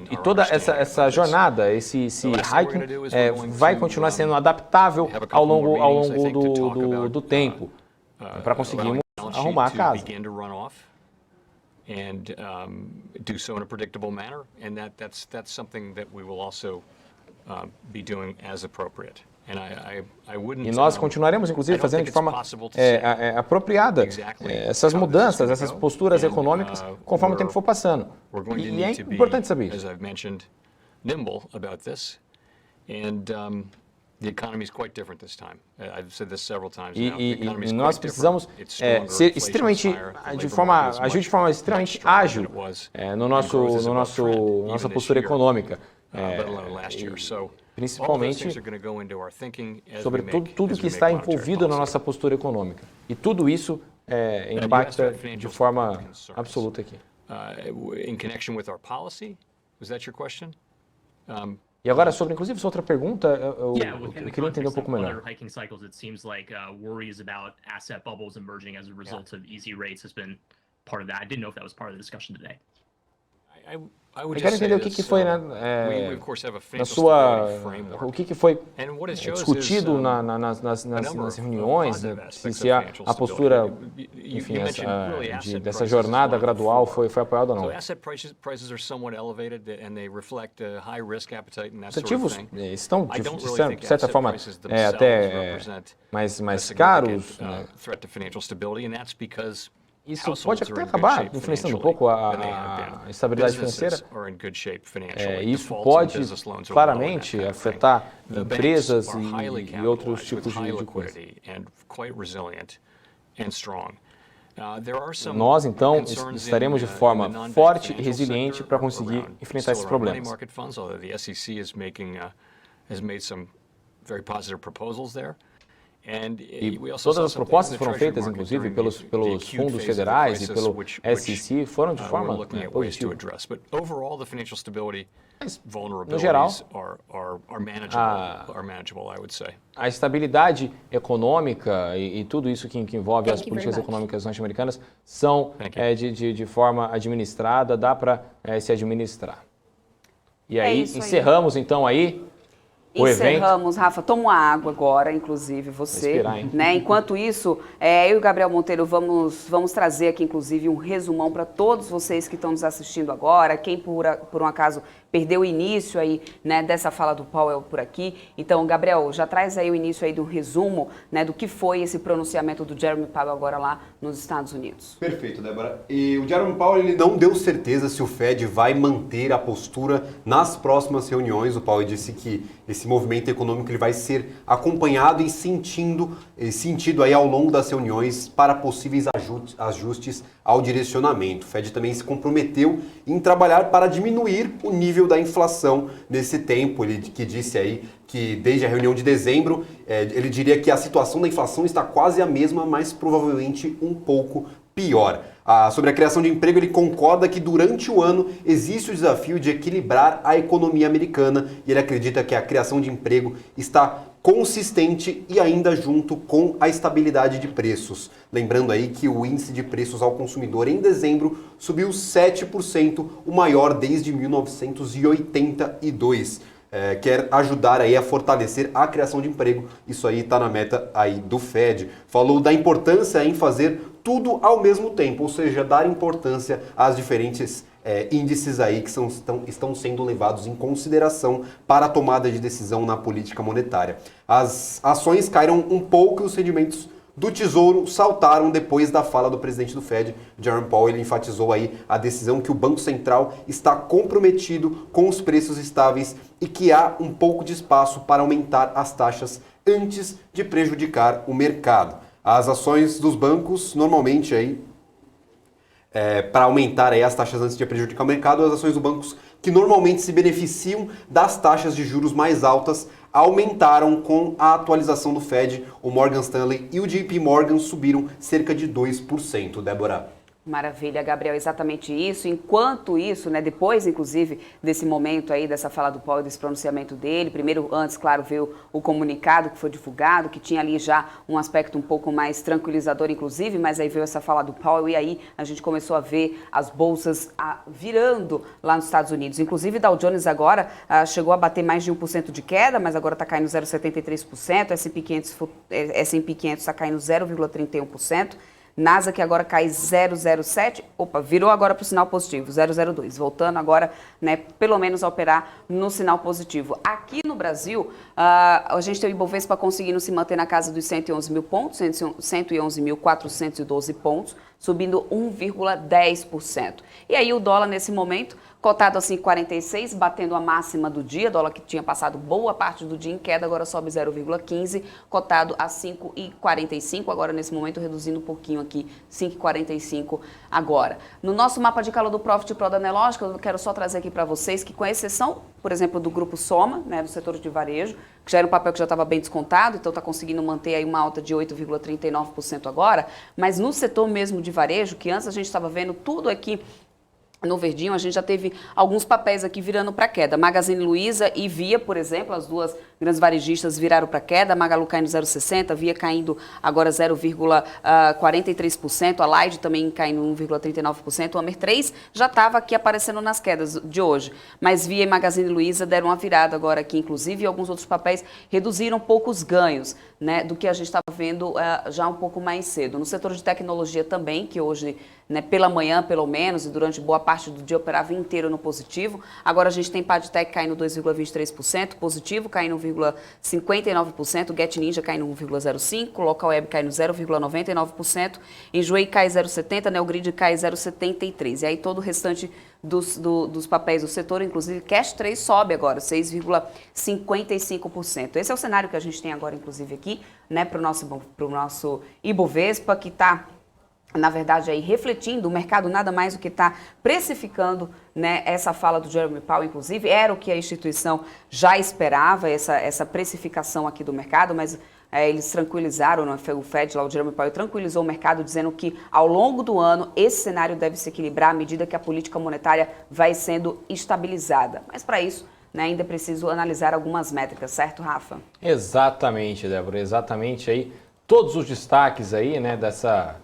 E toda essa jornada, esse hiking, vai continuar sendo adaptável ao longo do tempo, para conseguirmos arrumar a casa. And do so in a predictable manner, and that's something that we will also be doing as appropriate. E nós continuaremos, inclusive, fazendo de forma apropriada essas mudanças, essas posturas econômicas, conforme o tempo for passando. E é importante saber isso. The economy is quite different this time. I've said this several times now. E nós precisamos ser extremamente, agir de forma extremamente ágil nossa postura econômica. let alone last year. So principalmente sobre tudo que está envolvido na nossa postura econômica. E tudo isso impacta de forma absoluta aqui. In connection with our policy, was that your question? E agora, sobre inclusive sua outra pergunta, eu queria entender um pouco melhor. Hiking cycles, it seems like worries about asset bubbles emerging as a result of easy rates has been part of that. I didn't know if that was part of the discussion today. Eu quero entender o que foi na sua, o que foi discutido nas reuniões, se a postura, enfim, dessa jornada gradual foi apoiada ou não. Os ativos estão, de certa forma, até mais caros, né? Isso pode até acabar influenciando um pouco a estabilidade financeira. Isso pode claramente afetar empresas e outros tipos de coisa. Nós, então, estaremos de forma forte e resiliente para conseguir enfrentar esses problemas. E todas as propostas foram feitas, inclusive, pelos fundos federais e pelo SEC, foram de forma positiva. Mas, no geral, a estabilidade econômica e tudo isso que envolve as políticas econômicas norte-americanas são de forma administrada, dá para se administrar. E aí, encerramos então aí o Encerramos, evento. Rafa, toma uma água agora, inclusive você. Respirar, hein? Né? Enquanto isso, eu e o Gabriel Monteiro vamos trazer aqui, inclusive, um resumão para todos vocês que estão nos assistindo agora, quem por um acaso perdeu o início aí, né, dessa fala do Powell por aqui. Então, Gabriel, já traz aí o início aí do resumo, né, do que foi esse pronunciamento do Jerome Powell agora lá nos Estados Unidos. Perfeito, Débora. E o Jerome Powell ele não deu certeza se o Fed vai manter a postura nas próximas reuniões. O Powell disse que esse movimento econômico ele vai ser acompanhado e sentido aí ao longo das reuniões para possíveis ajustes ao direcionamento. O Fed também se comprometeu em trabalhar para diminuir o nível da inflação nesse tempo. Ele que disse aí que desde a reunião de dezembro, ele diria que a situação da inflação está quase a mesma, mas provavelmente um pouco pior. Sobre a criação de emprego, ele concorda que durante o ano existe o desafio de equilibrar a economia americana e ele acredita que a criação de emprego está consistente e ainda junto com a estabilidade de preços. Lembrando aí que o índice de preços ao consumidor em dezembro subiu 7%, o maior desde 1982. Quer ajudar aí a fortalecer a criação de emprego. Isso aí está na meta aí do Fed. Falou da importância em fazer tudo ao mesmo tempo, ou seja, dar importância às diferentes índices aí que estão sendo levados em consideração para a tomada de decisão na política monetária. As ações caíram um pouco e os rendimentos do Tesouro saltaram depois da fala do presidente do Fed, Jerome Powell. Ele enfatizou aí a decisão que o Banco Central está comprometido com os preços estáveis e que há um pouco de espaço para aumentar as taxas antes de prejudicar o mercado. As ações dos bancos, normalmente aí, para aumentar aí as taxas antes de prejudicar o mercado, as ações dos bancos que normalmente se beneficiam das taxas de juros mais altas aumentaram com a atualização do Fed. O Morgan Stanley e o JP Morgan subiram cerca de 2%. Débora. Maravilha, Gabriel, exatamente isso. Enquanto isso, né, depois, inclusive, desse momento aí, dessa fala do Powell, desse pronunciamento dele, primeiro, antes, claro, veio o comunicado que foi divulgado, que tinha ali já um aspecto um pouco mais tranquilizador, inclusive, mas aí veio essa fala do Powell e aí a gente começou a ver as bolsas virando lá nos Estados Unidos. Inclusive, Dow Jones agora chegou a bater mais de 1% de queda, mas agora está caindo 0,73%, S&P 500 está caindo 0,31%. Nasdaq agora cai 0,07, virou agora para o sinal positivo, 0,02, voltando agora, né, pelo menos a operar no sinal positivo. Aqui no Brasil, a gente tem o Ibovespa conseguindo se manter na casa dos 111 mil pontos, 111.412 pontos, subindo 1,10%. E aí o dólar nesse momento, cotado a 5,46, batendo a máxima do dia, dólar que tinha passado boa parte do dia em queda, agora sobe 0,15, cotado a 5,45, agora nesse momento reduzindo um pouquinho aqui, 5,45 agora. No nosso mapa de calor do Profit Pro da Nelogica, eu quero só trazer aqui para vocês que com exceção por exemplo, do grupo Soma, né, do setor de varejo, que já era um papel que já estava bem descontado, então está conseguindo manter aí uma alta de 8,39% agora, mas no setor mesmo de varejo, que antes a gente estava vendo tudo aqui no verdinho, a gente já teve alguns papéis aqui virando para queda. Magazine Luiza e Via, por exemplo, as duas grandes varejistas viraram para queda. Magalu caindo 0,60, Via caindo agora 0,43%, a Light também caindo 1,39%. O Amer 3 já estava aqui aparecendo nas quedas de hoje, mas Via e Magazine Luiza deram uma virada agora aqui, inclusive, e alguns outros papéis reduziram um pouco os ganhos, né, do que a gente estava vendo já um pouco mais cedo. No setor de tecnologia também, que hoje, né, pela manhã, pelo menos, e durante boa parte do dia operava inteiro no positivo. Agora a gente tem Padtech caindo 2,23%, positivo caindo 1,59%, Get Ninja caindo 1,05%, Local Web caindo 0,99%, Enjoei cai 0,70%, Neogrid cai 0,73%. E aí todo o restante dos papéis do setor, inclusive Cash 3 sobe agora, 6,55%. Esse é o cenário que a gente tem agora, inclusive, aqui, né, para o nosso Ibovespa, que está, na verdade, aí refletindo, o mercado nada mais do que está precificando, né, essa fala do Jerome Powell, inclusive, era o que a instituição já esperava, essa precificação aqui do mercado, mas eles tranquilizaram, né, o Fed, lá o Jerome Powell, tranquilizou o mercado dizendo que ao longo do ano esse cenário deve se equilibrar à medida que a política monetária vai sendo estabilizada. Mas para isso, né, ainda é preciso analisar algumas métricas, certo, Rafa? Exatamente, Débora, exatamente aí todos os destaques aí, né, dessa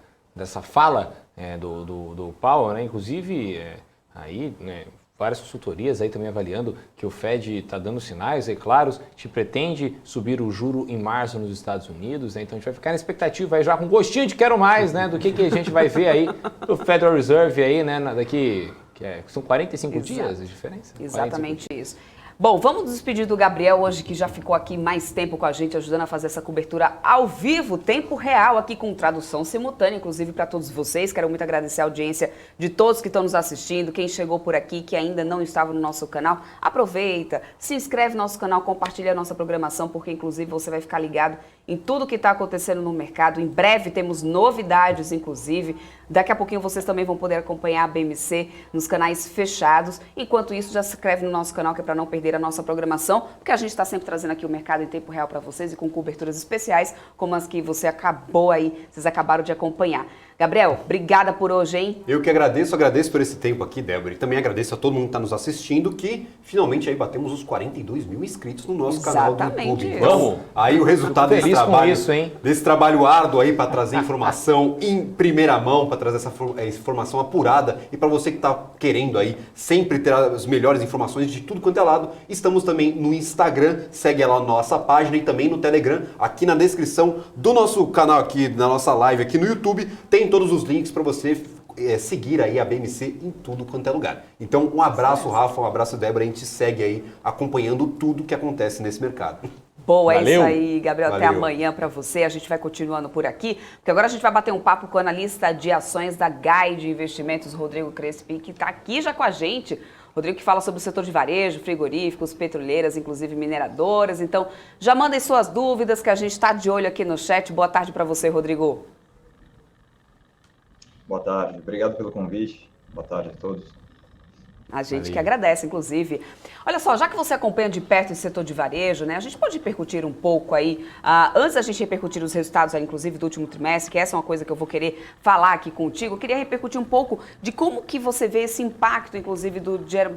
fala do Powell, né, inclusive aí, né, várias consultorias aí também avaliando que o Fed está dando sinais aí claros que pretende subir o juro em março nos Estados Unidos, né? Então a gente vai ficar na expectativa aí já com gostinho de quero mais, né, do que a gente vai ver aí do Federal Reserve aí, né, daqui, são 45 dias de diferença? Exatamente isso. Bom, vamos despedir do Gabriel hoje, que já ficou aqui mais tempo com a gente, ajudando a fazer essa cobertura ao vivo, tempo real, aqui com tradução simultânea, inclusive para todos vocês. Quero muito agradecer a audiência de todos que estão nos assistindo, quem chegou por aqui, que ainda não estava no nosso canal. Aproveita, se inscreve no nosso canal, compartilha a nossa programação, porque inclusive você vai ficar ligado em tudo que está acontecendo no mercado. Em breve temos novidades, inclusive. Daqui a pouquinho vocês também vão poder acompanhar a BMC nos canais fechados. Enquanto isso, já se inscreve no nosso canal, que é para não perder a nossa programação, porque a gente está sempre trazendo aqui o mercado em tempo real para vocês e com coberturas especiais, como as que vocês acabaram de acompanhar. Gabriel, obrigada por hoje, hein? Eu que agradeço por esse tempo aqui, Débora, e também agradeço a todo mundo que está nos assistindo, que finalmente aí batemos os 42 mil inscritos no nosso canal do YouTube. Então, aí o resultado desse trabalho árduo aí para trazer informação em primeira mão, para trazer essa informação apurada, e para você que está querendo aí sempre ter as melhores informações de tudo quanto é lado, estamos também no Instagram, segue lá a nossa página, e também no Telegram, aqui na descrição do nosso canal aqui, na nossa live aqui no YouTube, tem todos os links para você seguir aí a BMC em tudo quanto é lugar. Então, um abraço, Rafa, um abraço, Débora, a gente segue aí acompanhando tudo que acontece nesse mercado. Boa, é isso aí, Gabriel. Valeu. Até amanhã para você. A gente vai continuando por aqui, porque agora a gente vai bater um papo com o analista de ações da Guide Investimentos, Rodrigo Crespi, que está aqui já com a gente. Rodrigo que fala sobre o setor de varejo, frigoríficos, petroleiras, inclusive mineradoras. Então, já mandem suas dúvidas, que a gente está de olho aqui no chat. Boa tarde para você, Rodrigo. Boa tarde, obrigado pelo convite. Boa tarde a todos. A gente que agradece, inclusive. Olha só, já que você acompanha de perto esse setor de varejo, né, a gente pode repercutir um pouco aí, antes da gente repercutir os resultados, inclusive, do último trimestre, que essa é uma coisa que eu vou querer falar aqui contigo, eu queria repercutir um pouco de como que você vê esse impacto, inclusive,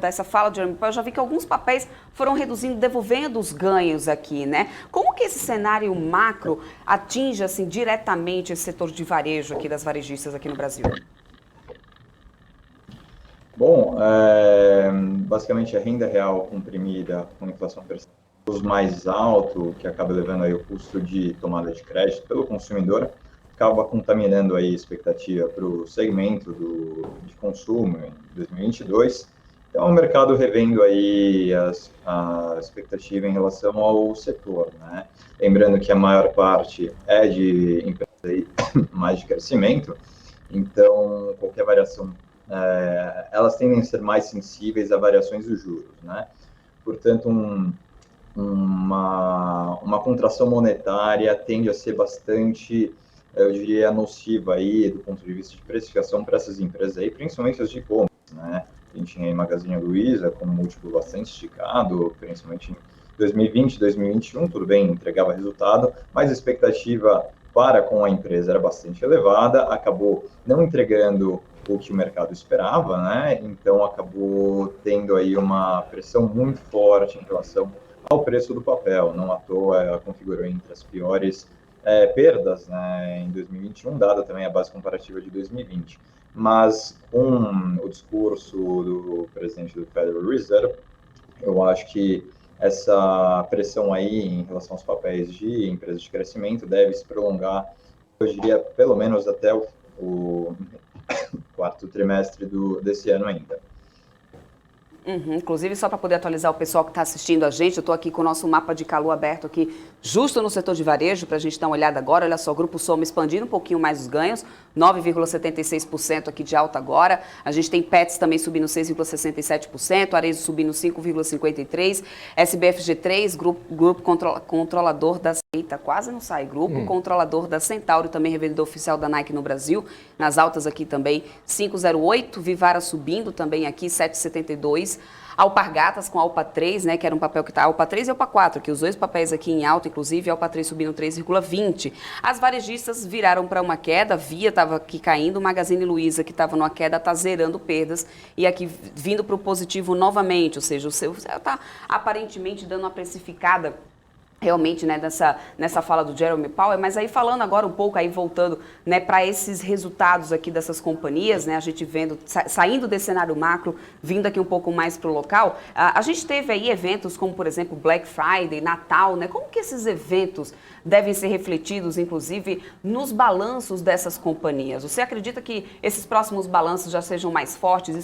dessa fala de Jerome Powell. Eu já vi que alguns papéis foram reduzindo, devolvendo os ganhos aqui, né? Como que esse cenário macro atinge, assim, diretamente esse setor de varejo aqui, das varejistas aqui no Brasil? Bom, basicamente a renda real comprimida com inflação mais alto, que acaba levando aí o custo de tomada de crédito pelo consumidor, acaba contaminando aí a expectativa para o segmento de consumo em 2022. Então, o mercado revendo aí a expectativa em relação ao setor, né? Lembrando que a maior parte é de empresas mais de crescimento, então qualquer variação elas tendem a ser mais sensíveis a variações dos juros, né? Portanto, uma contração monetária tende a ser bastante, eu diria, nociva aí do ponto de vista de precificação para essas empresas aí, principalmente as de e-commerce, né? A gente tinha aí Magazine Luiza com um múltiplo bastante esticado, principalmente em 2020, 2021, tudo bem, entregava resultado, mas a expectativa para com a empresa era bastante elevada, acabou não entregando o que o mercado esperava, né? Então acabou tendo aí uma pressão muito forte em relação ao preço do papel. Não à toa, ela configurou entre as piores perdas, né, em 2021, dada também a base comparativa de 2020. Mas com o discurso do presidente do Federal Reserve, eu acho que essa pressão aí em relação aos papéis de empresas de crescimento deve se prolongar, eu diria, pelo menos até o quarto trimestre desse ano ainda. Inclusive, só para poder atualizar o pessoal que está assistindo a gente, eu estou aqui com o nosso mapa de calor aberto aqui, justo no setor de varejo, para a gente dar uma olhada agora. Olha só, o Grupo Soma expandindo um pouquinho mais os ganhos, 9,76% aqui de alta agora. A gente tem Pets também subindo 6,67%, Arezzo subindo 5,53%, SBFG3, grupo controlador da... Eita, quase não sai. Grupo controlador da Centauro, também revendedor oficial da Nike no Brasil, nas altas aqui também, 5,08%, Vivara subindo também aqui, 7,72%. Alpargatas com Alpa 3, né, que era um papel que está Alpa 3 e Alpa 4, que os dois papéis aqui em alta, inclusive Alpa 3 subindo 3,20. As varejistas viraram para uma queda, Via estava aqui caindo, Magazine Luiza, que estava numa queda, está zerando perdas e aqui vindo para o positivo novamente, ou seja, o seu está aparentemente dando uma precificada realmente, né, nessa fala do Jerome Powell, mas aí falando agora um pouco, aí voltando, né, para esses resultados aqui dessas companhias, né, a gente vendo, saindo desse cenário macro, vindo aqui um pouco mais para o local, a gente teve aí eventos como, por exemplo, Black Friday, Natal, né, como que esses eventos devem ser refletidos, inclusive, nos balanços dessas companhias? Você acredita que esses próximos balanços já sejam mais fortes?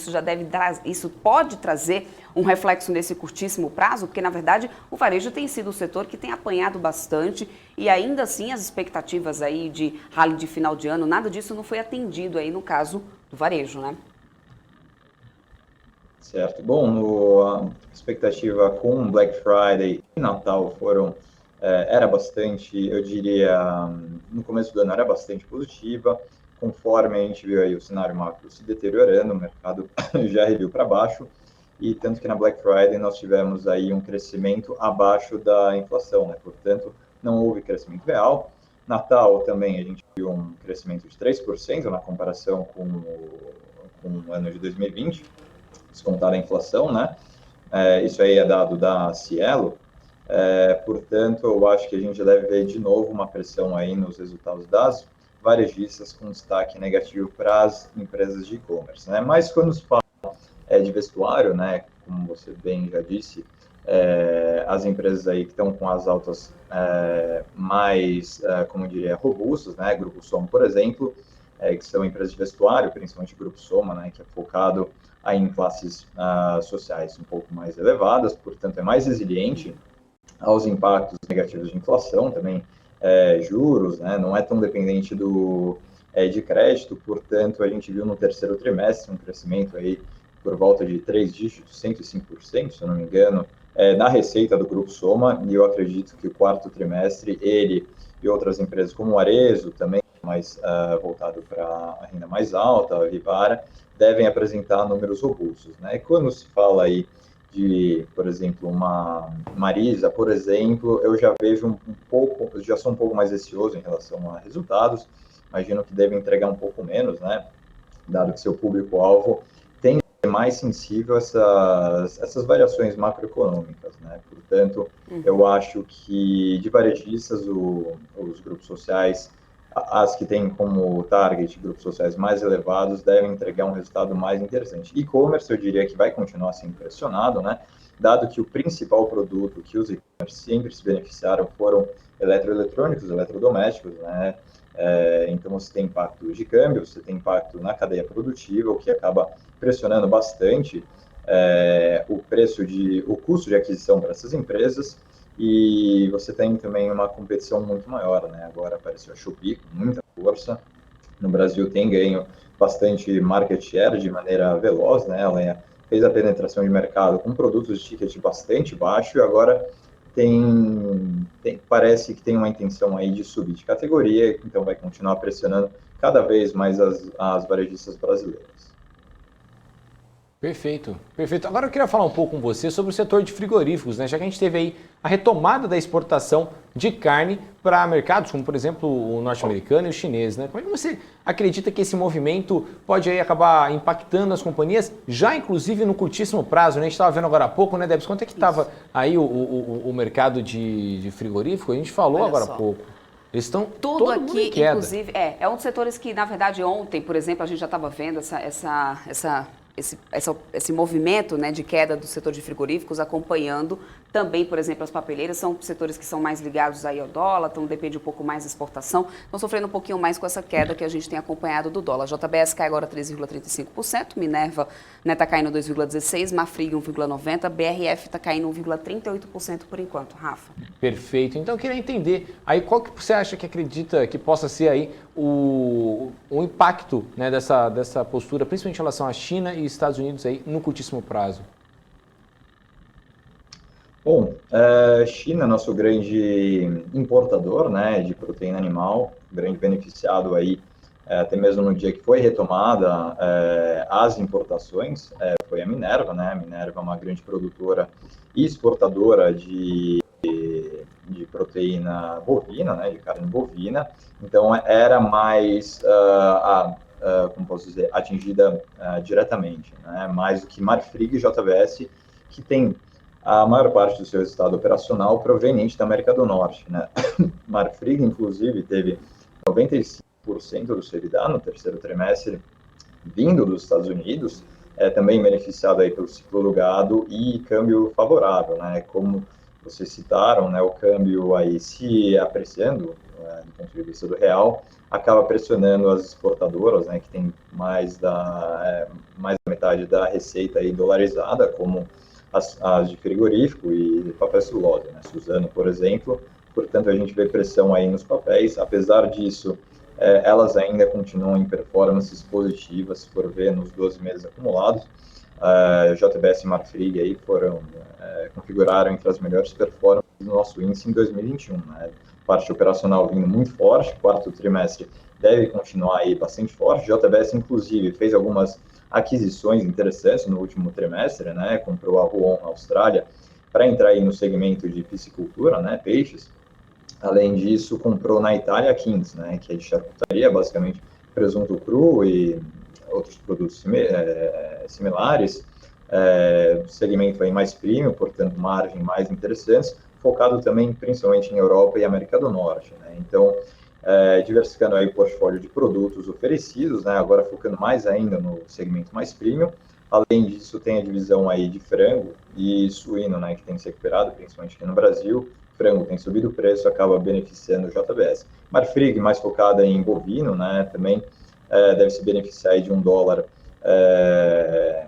Isso pode trazer um reflexo nesse curtíssimo prazo? Porque, na verdade, o varejo tem sido o setor que tem apanhado bastante e ainda assim as expectativas aí de rally de final de ano, nada disso não foi atendido aí no caso do varejo, né? Certo. Bom, a expectativa com Black Friday e Natal era bastante, eu diria, no começo do ano era bastante positiva, conforme a gente viu aí o cenário macro se deteriorando, o mercado já reviu para baixo, e tanto que na Black Friday nós tivemos aí um crescimento abaixo da inflação, né? Portanto, não houve crescimento real. Natal também a gente viu um crescimento de 3% na comparação com o ano de 2020, descontar a inflação, né? Isso aí é dado da Cielo. Portanto, eu acho que a gente já deve ver de novo uma pressão aí nos resultados das varejistas com destaque negativo para as empresas de e-commerce, né? Mas quando se fala de vestuário, né, como você bem já disse, as empresas aí que estão com as altas mais, como eu diria, robustas, né, Grupo Soma, por exemplo, que são empresas de vestuário, principalmente o Grupo Soma, né, que é focado aí em classes sociais um pouco mais elevadas, portanto é mais resiliente aos impactos negativos de inflação, também juros, né, não é tão dependente de crédito, portanto a gente viu no terceiro trimestre um crescimento aí por volta de 3 dígitos, 105%, se eu não me engano, na receita do Grupo Soma, e eu acredito que o quarto trimestre, ele e outras empresas como o Arezzo, também mais voltado para a renda mais alta, a Vivara, devem apresentar números robustos, né? E quando se fala aí de, por exemplo, uma Marisa, por exemplo, eu já vejo já sou um pouco mais receoso em relação a resultados, imagino que devem entregar um pouco menos, né? Dado que seu público-alvo tem mais sensível a essas variações macroeconômicas, né? Portanto, eu acho que de varejistas, os grupos sociais, as que têm como target grupos sociais mais elevados, devem entregar um resultado mais interessante. E-commerce, eu diria que vai continuar sendo pressionado, né? Dado que o principal produto que os e-commerce sempre se beneficiaram foram eletroeletrônicos, eletrodomésticos, né? Então, você tem impacto de câmbio, você tem impacto na cadeia produtiva, o que acaba pressionando bastante o custo de aquisição para essas empresas, e você tem também uma competição muito maior, né? Agora apareceu a Shopee com muita força, no Brasil tem ganho bastante market share de maneira veloz, né? Ela fez a penetração de mercado com produtos de ticket bastante baixo e agora parece que tem uma intenção aí de subir de categoria, então vai continuar pressionando cada vez mais as varejistas brasileiras. Perfeito, perfeito. Agora eu queria falar um pouco com você sobre o setor de frigoríficos, né? Já que a gente teve aí a retomada da exportação de carne para mercados como, por exemplo, o norte-americano e o chinês, né? Como é que você acredita que esse movimento pode aí acabar impactando as companhias, já inclusive no curtíssimo prazo, né? A gente estava vendo agora há pouco, né, Debs? Quanto é que estava aí o mercado de frigorífico? A gente falou Olha agora só. há pouco. Eles estão Tudo todo mundo em aqui, queda. inclusive, é um dos setores que, na verdade, ontem, por exemplo, a gente já estava vendo esse movimento, né, de queda do setor de frigoríficos, acompanhando também, por exemplo, as papeleiras, são setores que são mais ligados aí ao dólar, então depende um pouco mais da exportação, estão sofrendo um pouquinho mais com essa queda que a gente tem acompanhado do dólar. JBS cai agora 3,35%, Minerva está caindo 2,16%, Marfrig 1,90%, BRF está caindo 1,38% por enquanto. Rafa. Perfeito. Então eu queria entender aí qual que você acha que acredita que possa ser aí o impacto, né, dessa postura, principalmente em relação à China e Estados Unidos aí no curtíssimo prazo. Bom, China é nosso grande importador, né, de proteína animal, grande beneficiado aí, até mesmo no dia que foi retomada as importações, foi a Minerva, né? A Minerva é uma grande produtora e exportadora de proteína bovina, né, de carne bovina, então era mais, como posso dizer, atingida diretamente, né, mais do que Marfrig e JBS, que tem a maior parte do seu resultado operacional proveniente da América do Norte, né. Marfrig, inclusive, teve 95% do seu EBITDA no terceiro trimestre vindo dos Estados Unidos, também beneficiado aí pelo ciclo do gado e câmbio favorável, né, como vocês citaram, né, o câmbio aí se apreciando, do ponto de vista do real, acaba pressionando as exportadoras, né, que tem mais da metade da receita aí dolarizada, como as de frigorífico e papel celulose, né, Suzano, por exemplo. Portanto, a gente vê pressão aí nos papéis. Apesar disso, elas ainda continuam em performances positivas, se for ver nos 12 meses acumulados. JBS e Marfrig aí configuraram entre as melhores performances do nosso índice em 2021, né? Parte operacional vindo muito forte, quarto trimestre deve continuar aí bastante forte. JBS, inclusive, fez algumas aquisições interessantes no último trimestre, né? Comprou a Ruon, na Austrália, para entrar aí no segmento de piscicultura, né? Peixes. Além disso, comprou na Itália a Kings, né? Que é de charcutaria, basicamente presunto cru e outros produtos similares, segmento aí mais premium, portanto, margem mais interessantes, focado também principalmente em Europa e América do Norte, né? Então, diversificando aí o portfólio de produtos oferecidos, né? Agora focando mais ainda no segmento mais premium. Além disso, tem a divisão aí de frango e suíno, né? Que tem se recuperado, principalmente aqui no Brasil. Frango tem subido o preço, acaba beneficiando o JBS. Marfrig, mais focada em bovino, né? Também deve se beneficiar de um dólar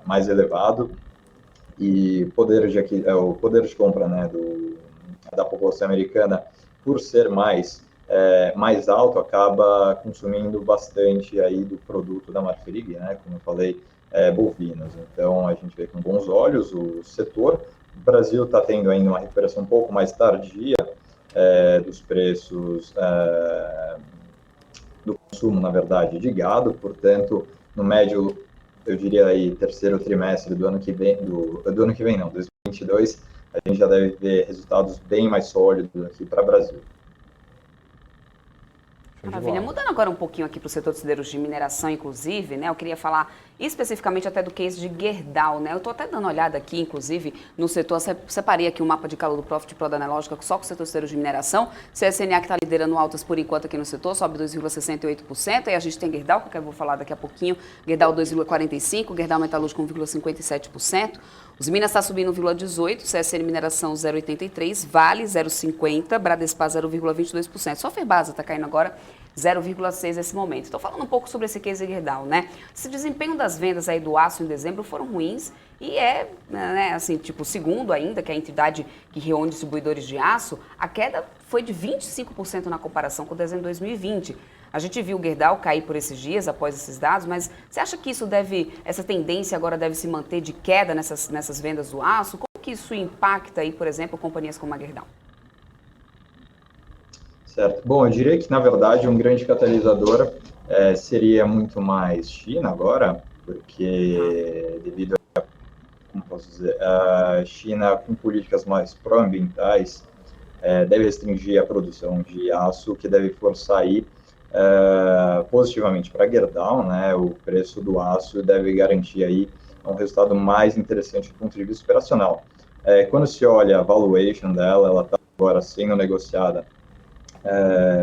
mais elevado, e o poder de compra, né, da população americana, por ser mais alto, acaba consumindo bastante aí do produto da Marfrig, né, como eu falei, bovinos. Então, a gente vê com bons olhos o setor. O Brasil está tendo ainda uma recuperação um pouco mais tardia dos preços do consumo, na verdade, de gado. Portanto, no médio, eu diria aí, terceiro trimestre do ano que vem, do ano que vem não, 2022, a gente já deve ver resultados bem mais sólidos aqui para o Brasil. Maravilha. Mudando agora um pouquinho aqui para o setor de siderurgia de mineração, inclusive, né? Eu queria falar especificamente até do case de Gerdau, né? Eu estou até dando uma olhada aqui, inclusive, no setor, separei aqui um mapa de calor do Profit Pro da Analógica só com o setor de siderurgia de mineração. CSNA que está liderando altas por enquanto aqui no setor, sobe 2,68%. Aí a gente tem Gerdau, que eu vou falar daqui a pouquinho, Gerdau 2,45%, Gerdau Metalúrgico 1,57%. Os Minas está subindo 1,18%, CSN Mineração 0,83%, Vale 0,50%, Bradespar 0,22%. Só Ferbasa está caindo agora 0,6% nesse momento. Estou falando um pouco sobre esse case Gerdau, né? Esse desempenho das vendas aí do aço em dezembro foram ruins e né, assim, tipo, segundo ainda, que é a entidade que reúne distribuidores de aço, a queda foi de 25% na comparação com o dezembro de 2020. A gente viu o Gerdau cair por esses dias, após esses dados, mas você acha que essa tendência agora deve se manter de queda nessas vendas do aço? Como que isso impacta aí, por exemplo, companhias como a Gerdau? Certo. Bom, eu diria que, na verdade, um grande catalisador seria muito mais China agora, porque devido posso dizer? A China, com políticas mais pró-ambientais, deve restringir a produção de aço, que deve forçar aí positivamente para a Gerdau, né? O preço do aço deve garantir aí um resultado mais interessante do ponto de vista operacional. Quando se olha a valuation dela, ela está agora sendo negociada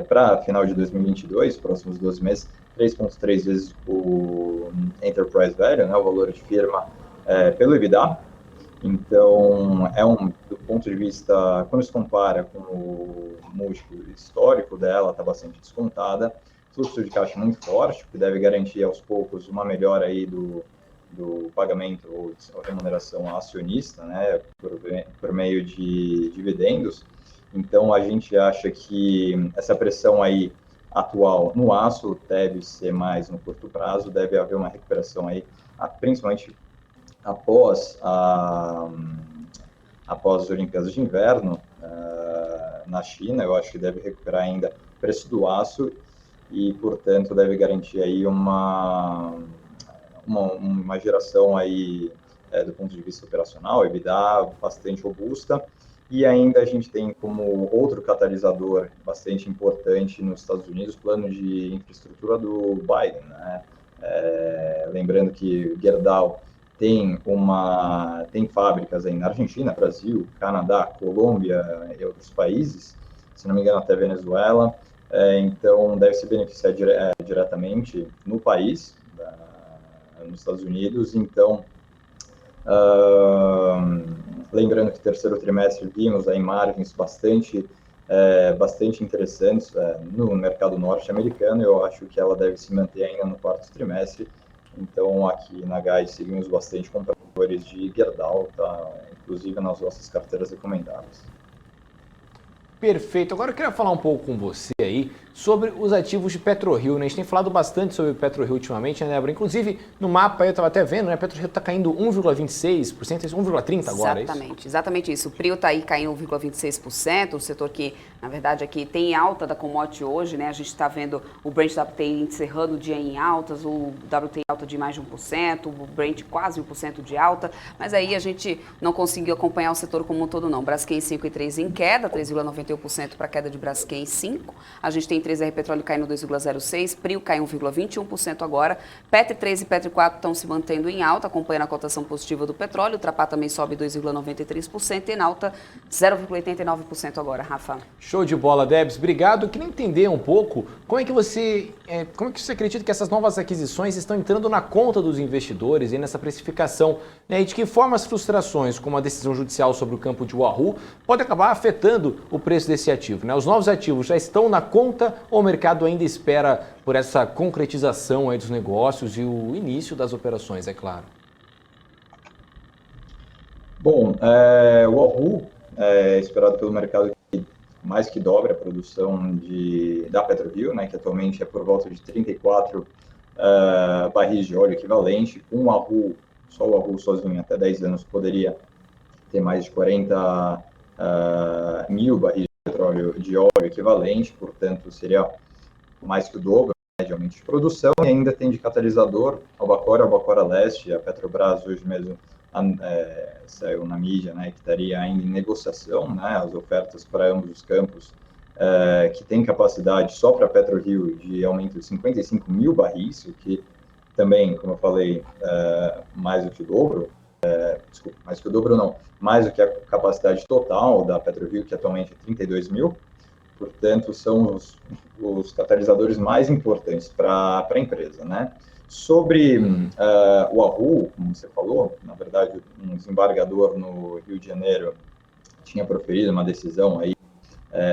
para final de 2022, próximos 12 meses, 3,3 vezes o enterprise value, né, o valor de firma, pelo EBITDA. Então, do ponto de vista, quando se compara com o múltiplo histórico dela, está bastante descontada, fluxo de caixa muito forte, que deve garantir aos poucos uma melhora aí do pagamento ou remuneração ao acionista, né, por meio de dividendos. Então, a gente acha que essa pressão aí atual no aço deve ser mais no curto prazo, deve haver uma recuperação aí, principalmente após as Olimpíadas de Inverno na China. Eu acho que deve recuperar ainda o preço do aço e, portanto, deve garantir aí uma geração aí, do ponto de vista operacional, EBITDA, bastante robusta. E ainda a gente tem como outro catalisador bastante importante nos Estados Unidos o plano de infraestrutura do Biden, né? Lembrando que Gerdau tem fábricas aí na Argentina, Brasil, Canadá, Colômbia e outros países, se não me engano até Venezuela, então deve se beneficiar diretamente no país, nos Estados Unidos. Então, lembrando que terceiro trimestre vimos aí margens bastante interessantes no mercado norte-americano. Eu acho que ela deve se manter ainda no quarto trimestre. Então, aqui na GAI seguimos bastante compradores de Gerdau, tá? Inclusive nas nossas carteiras recomendadas. Perfeito. Agora eu queria falar um pouco com você aí sobre os ativos de PetroRio, né? A gente tem falado bastante sobre PetroRio ultimamente, né, Débora? Inclusive, no mapa aí eu estava até vendo, né? PetroRio está caindo 1,26%, 1,30% agora, Exatamente isso. O PRIO está aí caindo 1,26%, o setor que, na verdade, aqui tem alta da commodity hoje, né? A gente está vendo o Brent WTI encerrando o dia em altas, o WTI alta de mais de 1%, o Brent quase 1% de alta, mas aí a gente não conseguiu acompanhar o setor como um todo, não. Braskem 5,3 em queda, 3,91% para a queda de Braskem 5. A gente tem 3R Petróleo caindo 2,06%, PRIO caiu 1,21% agora, Petro 3 e Petro 4 estão se mantendo em alta, acompanhando a cotação positiva do petróleo, o Trapá também sobe 2,93% e em alta 0,89% agora, Rafa. Show de bola, Debs. Obrigado. Eu queria entender um pouco como é que você acredita que essas novas aquisições estão entrando na conta dos investidores e nessa precificação, né? E de que forma as frustrações, como a decisão judicial sobre o campo de Wahoo, podem acabar afetando o preço desse ativo, né? Os novos ativos já estão na conta ou o mercado ainda espera por essa concretização aí dos negócios e o início das operações, é claro? Bom, o Wahoo é esperado pelo mercado que mais que dobra a produção da PetroRio, né, que atualmente é por volta de 34 barris de óleo equivalente. Com o Wahoo, só o Wahoo sozinho, até 10 anos, poderia ter mais de 40 mil barris de óleo equivalente, portanto, seria mais que o dobro, né, de aumento de produção. E ainda tem de catalisador Albacora Leste, a Petrobras hoje mesmo saiu na mídia, né, que estaria ainda em negociação, né, as ofertas para ambos os campos, que tem capacidade só para PetroRio de aumento de 55 mil barris, o que também, como eu falei, mais do que o dobro, mais que o dobro não, mais do que a capacidade total da PetroRio, que atualmente é 32 mil, portanto, são os catalisadores mais importantes para a empresa, né? Sobre o Wahoo, como você falou, na verdade, um desembargador no Rio de Janeiro tinha proferido uma decisão aí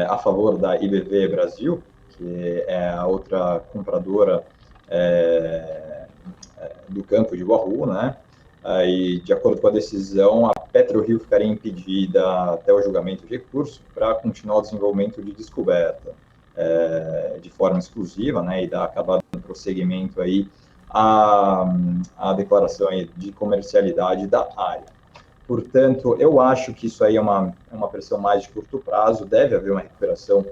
a favor da IBV Brasil, que é a outra compradora do campo de Wahoo, né? E, de acordo com a decisão, a PetroRio ficaria impedida até o julgamento de recurso para continuar o desenvolvimento de descoberta de forma exclusiva, né? E dar acabado no prosseguimento aí a declaração aí de comercialidade da área. Portanto, eu acho que isso aí é uma pressão mais de curto prazo, deve haver uma recuperação,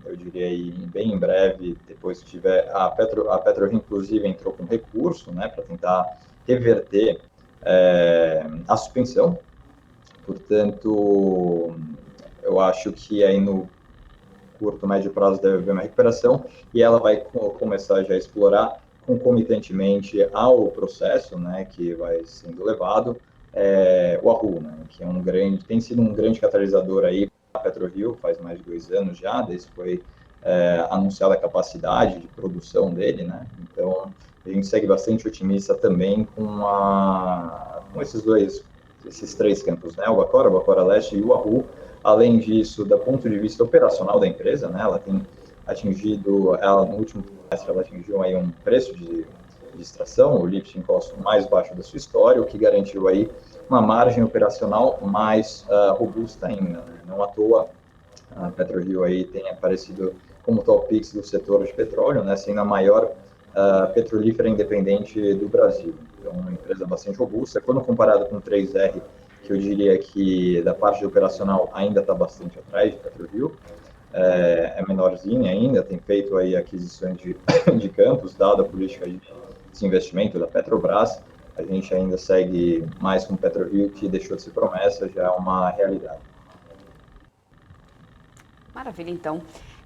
eu diria aí, bem em breve, depois que tiver... A PetroRio, inclusive, entrou com recurso, né, para tentar reverter a suspensão. Portanto, eu acho que aí no curto, médio prazo deve haver uma recuperação e ela vai começar já a explorar concomitantemente ao processo, né, que vai sendo levado, o Wahoo, né, que tem sido um grande catalisador aí para a PetroRio, faz mais de 2 anos já, desde que foi anunciada a capacidade de produção dele, né, então a gente segue bastante otimista também com esses 3 campos, né, o Albacora Leste e o Wahoo. Além disso, do ponto de vista operacional da empresa, né, ela tem atingido, no último trimestre, ela atingiu aí um preço de extração, o lifting cost mais baixo da sua história, o que garantiu aí uma margem operacional mais robusta ainda, né? Não à toa, a PetroRio aí tem aparecido como top picks do setor de petróleo, né, sendo a maior petrolífera independente do Brasil. Então, uma empresa bastante robusta. Quando comparado com 3R, que eu diria que da parte operacional ainda está bastante atrás de PetroRio, é menorzinha ainda, tem feito aí aquisições de campos, dada a política de desinvestimento da Petrobras, a gente ainda segue mais com PetroRio, que deixou de ser promessa, já é uma realidade. Maravilha, então.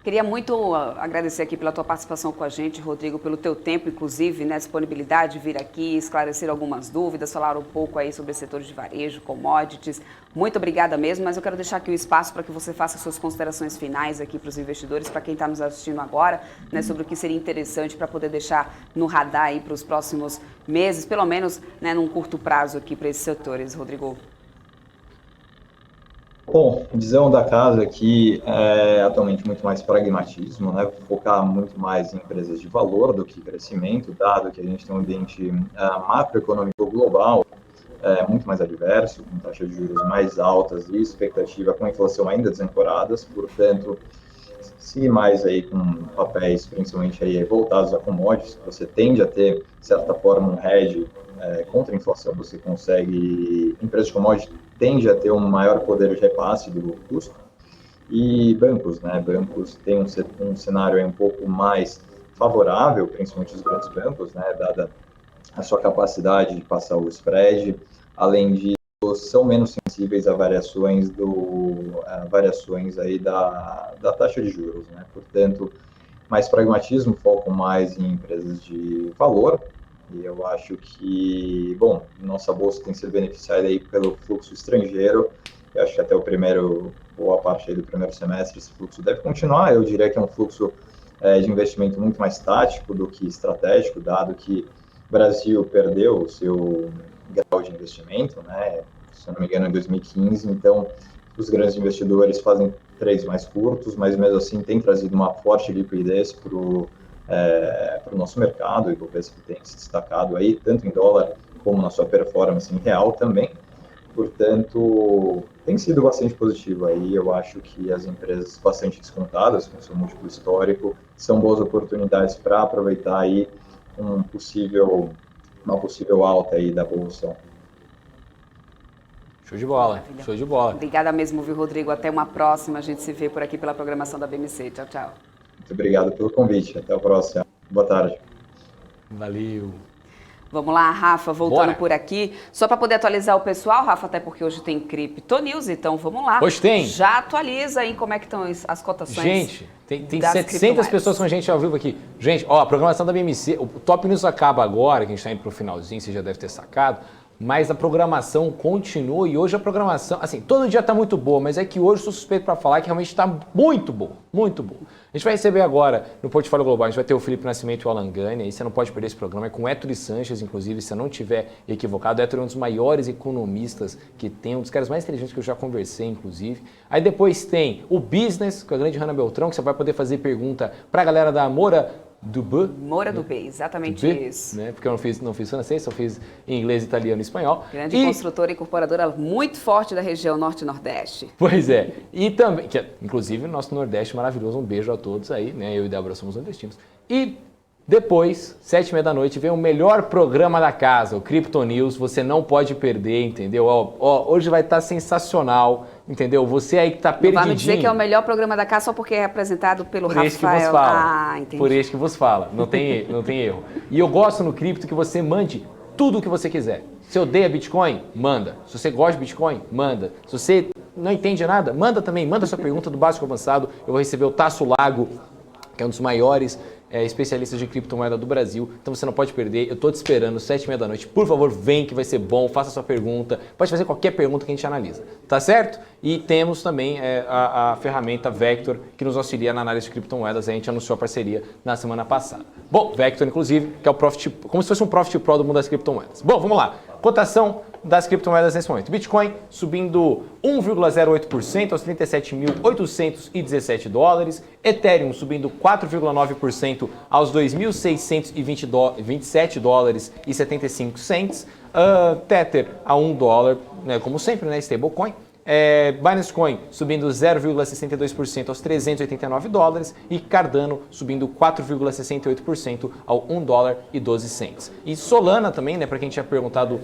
Queria muito agradecer aqui pela tua participação com a gente, Rodrigo, pelo teu tempo, inclusive, né, disponibilidade de vir aqui, esclarecer algumas dúvidas, falar um pouco aí sobre setores de varejo, commodities. Muito obrigada mesmo, mas eu quero deixar aqui o espaço para que você faça suas considerações finais aqui para os investidores, para quem está nos assistindo agora, né, sobre o que seria interessante para poder deixar no radar aí para os próximos meses, pelo menos, né, num curto prazo aqui para esses setores, Rodrigo. Bom, visão da casa aqui é atualmente muito mais pragmatismo, né? Focar muito mais em empresas de valor do que crescimento, dado que a gente tem um ambiente macroeconômico global muito mais adverso, com taxas de juros mais altas e expectativa com inflação ainda desancoradas, portanto, se mais aí com papéis principalmente aí voltados a commodities, você tende a ter, de certa forma, um hedge contra a inflação, você consegue, empresas de commodities tende a ter um maior poder de repasse do custo, e bancos, né, bancos têm um cenário aí um pouco mais favorável, principalmente os grandes bancos, né, dada a sua capacidade de passar o spread, além disso, são menos sensíveis a variações aí da taxa de juros, né, portanto, mais pragmatismo, foco mais em empresas de valor, e eu acho que, bom, nossa bolsa tem sido beneficiada aí pelo fluxo estrangeiro, eu acho que até boa parte aí do primeiro semestre esse fluxo deve continuar, eu diria que é um fluxo de investimento muito mais tático do que estratégico, dado que o Brasil perdeu o seu grau de investimento, né, se eu não me engano, em 2015, então os grandes investidores fazem trades mais curtos, mas mesmo assim tem trazido uma forte liquidez para o nosso mercado, e o Ibovespa tem se destacado aí, tanto em dólar como na sua performance em real também, portanto, tem sido bastante positivo aí, eu acho que as empresas bastante descontadas, com seu múltiplo histórico, são boas oportunidades para aproveitar aí uma possível alta aí da bolsa. Show de bola, maravilha. Show de bola. Obrigada mesmo, viu, Rodrigo? Até uma próxima, a gente se vê por aqui pela programação da BMC. Tchau, tchau. Muito obrigado pelo convite. Até a próxima. Boa tarde. Valeu. Vamos lá, Rafa, voltando Bora. Por aqui. Só para poder atualizar o pessoal, Rafa, até porque hoje tem Crypto News, então vamos lá. Hoje tem. Já atualiza aí como é que estão as cotações. Gente, tem 700 pessoas com a gente ao vivo aqui. Gente, ó, a programação da BMC, o Top News acaba agora, que a gente está indo para o finalzinho, você já deve ter sacado. Mas a programação continua e hoje a programação, assim, todo dia está muito boa, mas é que hoje eu sou suspeito para falar que realmente está muito boa, muito boa. A gente vai receber agora no Portfólio Global, a gente vai ter o Felipe Nascimento e o Alan Gani, aí você não pode perder esse programa, é com o Ettore Sanches, inclusive, se eu não estiver equivocado, o Ettore é um dos maiores economistas que tem, um dos caras mais inteligentes que eu já conversei, inclusive. Aí depois tem o Business, com a grande Hanna Beltrão, que você vai poder fazer pergunta para a galera da Moura Dubé. Moura Dubé, exatamente isso. Né? Porque eu não fiz francês, só fiz em inglês, italiano e espanhol. Grande construtora e incorporadora muito forte da região Norte e Nordeste. Pois é. E também, inclusive, o nosso Nordeste maravilhoso, um beijo a todos aí, né? Eu e Débora somos nordestinos. E depois, 7h30 da noite, vem o melhor programa da casa, o Crypto News. Você não pode perder, entendeu? Hoje vai estar sensacional, entendeu? Você aí que está perdidinho. Não vai me dizer que é o melhor programa da casa só porque é apresentado pelo por Rafael. Este que vos fala. Ah, entendi. Por este que vos fala. Não tem erro. E eu gosto no Cripto que você mande tudo o que você quiser. Se você odeia Bitcoin, manda. Se você gosta de Bitcoin, manda. Se você não entende nada, manda também. Manda sua pergunta do básico ao avançado. Eu vou receber o Tasso Lago, que é um dos maiores especialistas de criptomoeda do Brasil. Então você não pode perder. Eu estou te esperando, 7h30 da noite. Por favor, vem que vai ser bom. Faça sua pergunta. Pode fazer qualquer pergunta que a gente analisa. Tá certo? E temos também a ferramenta Vector, que nos auxilia na análise de criptomoedas. A gente anunciou a parceria na semana passada. Bom, Vector, inclusive, que é o Profit, como se fosse um Profit Pro do mundo das criptomoedas. Bom, vamos lá. Cotação das criptomoedas nesse momento. Bitcoin subindo 1,08% aos 37.817 dólares. Ethereum subindo 4,9% aos 2.627 dólares e 75 cents. Tether a $1, né, como sempre, né, stablecoin. Binance Coin subindo 0,62% aos 389 dólares e Cardano subindo 4,68% ao $1,12. E Solana também, né, para quem tinha perguntado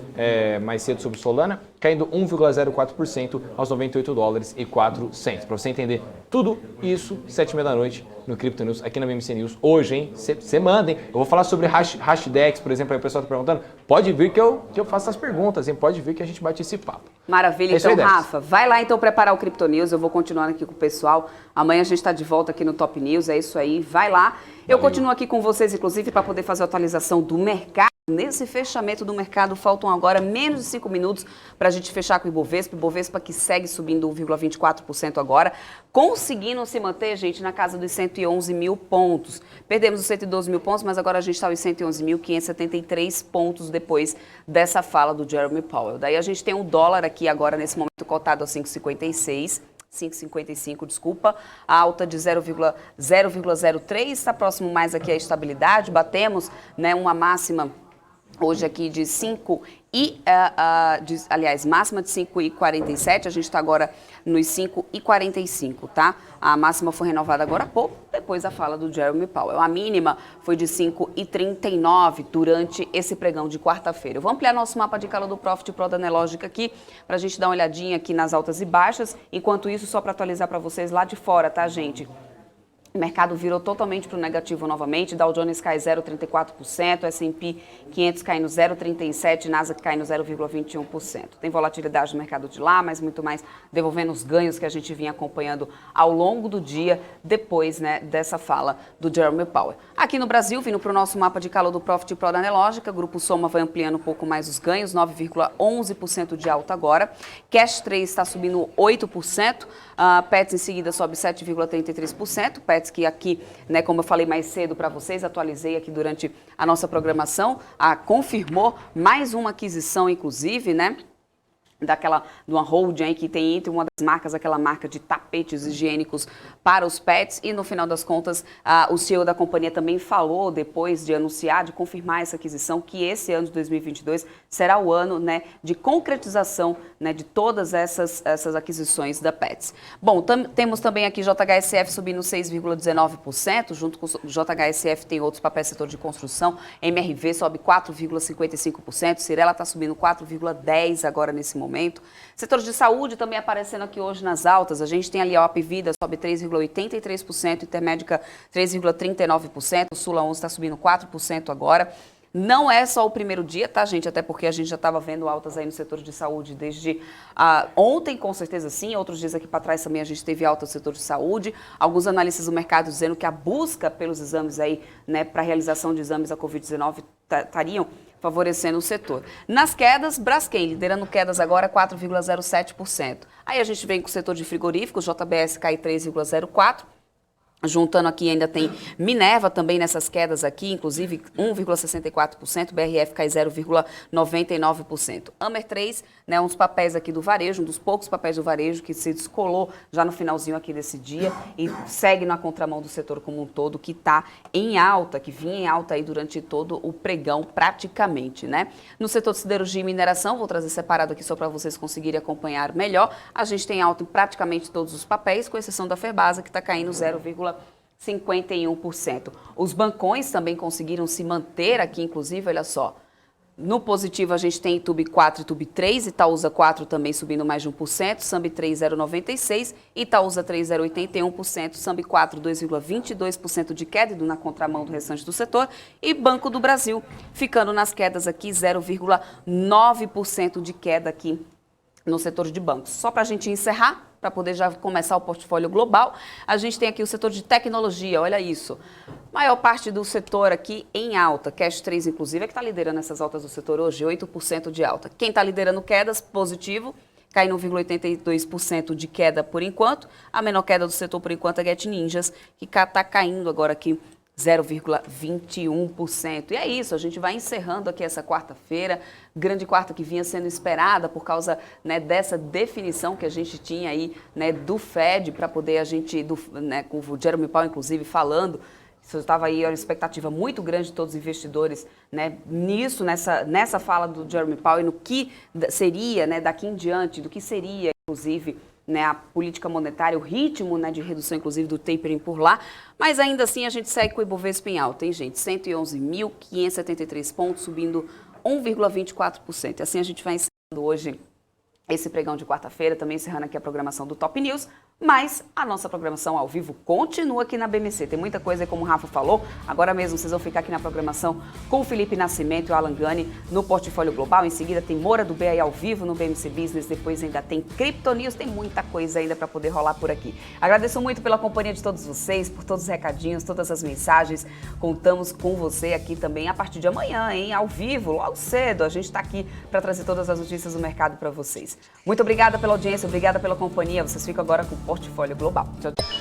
mais cedo sobre Solana, caindo 1,04% aos 98 dólares e 4 cents. Para você entender tudo isso, 7h30 da noite no Crypto News, aqui na BMC News. Hoje, hein? Você manda, hein? Eu vou falar sobre Hashdex, por exemplo, aí o pessoal está perguntando. Pode vir que eu faço as perguntas, hein? Pode vir que a gente bate esse papo. Maravilha, então, Rafa, vai lá então preparar o Crypto News, eu vou continuar aqui com o pessoal. Amanhã a gente está de volta aqui no Top News, é isso aí, vai lá. Eu continuo aqui com vocês, inclusive, para poder fazer a atualização do mercado. Nesse fechamento do mercado, faltam agora menos de 5 minutos para a gente fechar com o Ibovespa. Ibovespa que segue subindo 1,24% agora, conseguindo se manter, gente, na casa dos 111 mil pontos. Perdemos os 112 mil pontos, mas agora a gente está aos 111.573 pontos depois dessa fala do Jeremy Powell. Daí a gente tem o dólar aqui agora, nesse momento, cotado a 5,55, desculpa, a alta de 0,03, está próximo mais aqui à estabilidade, batemos, né, uma máxima hoje aqui de 5 e, máxima de 5,47, a gente está agora nos 5,45, tá? A máxima foi renovada agora há pouco, depois da fala do Jeremy Powell. A mínima foi de 5,39 durante esse pregão de quarta-feira. Eu vou ampliar nosso mapa de calor do Profit Pro da Nelogica aqui, para a gente dar uma olhadinha aqui nas altas e baixas. Enquanto isso, só para atualizar para vocês lá de fora, tá, gente? O mercado virou totalmente para o negativo novamente, Dow Jones cai 0,34%, S&P 500 caindo 0,37%, Nasdaq caindo 0,21%. Tem volatilidade no mercado de lá, mas muito mais devolvendo os ganhos que a gente vinha acompanhando ao longo do dia, depois, né, dessa fala do Jeremy Powell. Aqui no Brasil, vindo para o nosso mapa de calor do Profit Pro da Nelogica, o Grupo Soma vai ampliando um pouco mais os ganhos, 9,11% de alta agora. Cash 3 está subindo 8%, Pets em seguida sobe 7,33%, Pets que aqui, né, como eu falei mais cedo para vocês, atualizei aqui durante a nossa programação, confirmou mais uma aquisição, inclusive, né, de uma holding aí que tem entre uma das marcas, aquela marca de tapetes higiênicos para os pets, e no final das contas o CEO da companhia também falou, depois de anunciar, de confirmar essa aquisição, que esse ano de 2022 será o ano, né, de concretização, né, de todas essas aquisições da Pets. Bom, temos também aqui JHSF subindo 6,19%, junto com o JHSF tem outros papéis setor de construção, MRV sobe 4,55%, Cirela está subindo 4,10% agora nesse momento. Setor de saúde também aparecendo aqui hoje nas altas. A gente tem ali a Apvida sobe 3,83%, Intermédica 3,39%, Sula 11 está subindo 4% agora. Não é só o primeiro dia, tá, gente? Até porque a gente já estava vendo altas aí no setor de saúde desde ontem, com certeza sim. Outros dias aqui para trás também a gente teve alta no setor de saúde. Alguns analistas do mercado dizendo que a busca pelos exames aí, né, para a realização de exames da Covid-19 estariam favorecendo o setor. Nas quedas, Braskem liderando quedas agora 4,07%. Aí a gente vem com o setor de frigoríficos, JBS cai 3,04%. Juntando aqui ainda tem Minerva também nessas quedas aqui, inclusive 1,64%, BRF cai 0,99%. Amer 3, né, uns papéis aqui do varejo, um dos poucos papéis do varejo que se descolou já no finalzinho aqui desse dia e segue na contramão do setor como um todo, que está em alta, que vinha em alta aí durante todo o pregão praticamente, né? No setor de siderurgia e mineração, vou trazer separado aqui só para vocês conseguirem acompanhar melhor, a gente tem alta em praticamente todos os papéis, com exceção da Ferbasa, que está caindo 0,51%. Os bancões também conseguiram se manter aqui, inclusive, olha só, No positivo, a gente tem Itube 4 e Itube 3, Itaúsa 4 também subindo mais de 1%, Sambi 3, 0,96%, Itaúsa 3, 0,81%, Sambi 4, 2,22% de queda, indo na contramão do restante do setor, e Banco do Brasil ficando nas quedas aqui, 0,9% de queda aqui no setor de bancos. Só para a gente encerrar, para poder já começar o portfólio global, a gente tem aqui o setor de tecnologia, olha isso. Maior parte do setor aqui em alta, Cash 3 inclusive é que está liderando essas altas do setor hoje, 8% de alta. Quem está liderando quedas, positivo, caindo 1,82% de queda por enquanto. A menor queda do setor por enquanto é Get Ninjas, que está caindo agora aqui 0,21%. E é isso, a gente vai encerrando aqui essa quarta-feira, grande quarta que vinha sendo esperada por causa, né, dessa definição que a gente tinha aí, né, do Fed, para poder a gente, né, com o Jerome Powell inclusive falando, isso estava aí uma expectativa muito grande de todos os investidores, né, nisso, nessa fala do Jerome Powell, no que seria, né, daqui em diante, do que seria, inclusive, né, a política monetária, o ritmo, né, de redução, inclusive, do tapering por lá. Mas ainda assim a gente segue com o Ibovespa em alta, hein, gente? 111.573 pontos, subindo 1,24%. E assim a gente vai encerrando hoje esse pregão de quarta-feira, também encerrando aqui a programação do Top News, mas a nossa programação ao vivo continua aqui na BMC. Tem muita coisa aí, como o Rafa falou. Agora mesmo vocês vão ficar aqui na programação com o Felipe Nascimento e o Alan Gani no Portfólio Global. Em seguida tem Moura do B aí ao vivo no BMC Business. Depois ainda tem Crypto News. Tem muita coisa ainda para poder rolar por aqui. Agradeço muito pela companhia de todos vocês, por todos os recadinhos, todas as mensagens. Contamos com você aqui também a partir de amanhã, hein? Ao vivo, logo cedo. A gente está aqui para trazer todas as notícias do mercado para vocês. Muito obrigada pela audiência, obrigada pela companhia. Vocês ficam agora com o Portfólio Global. Tchau, tchau.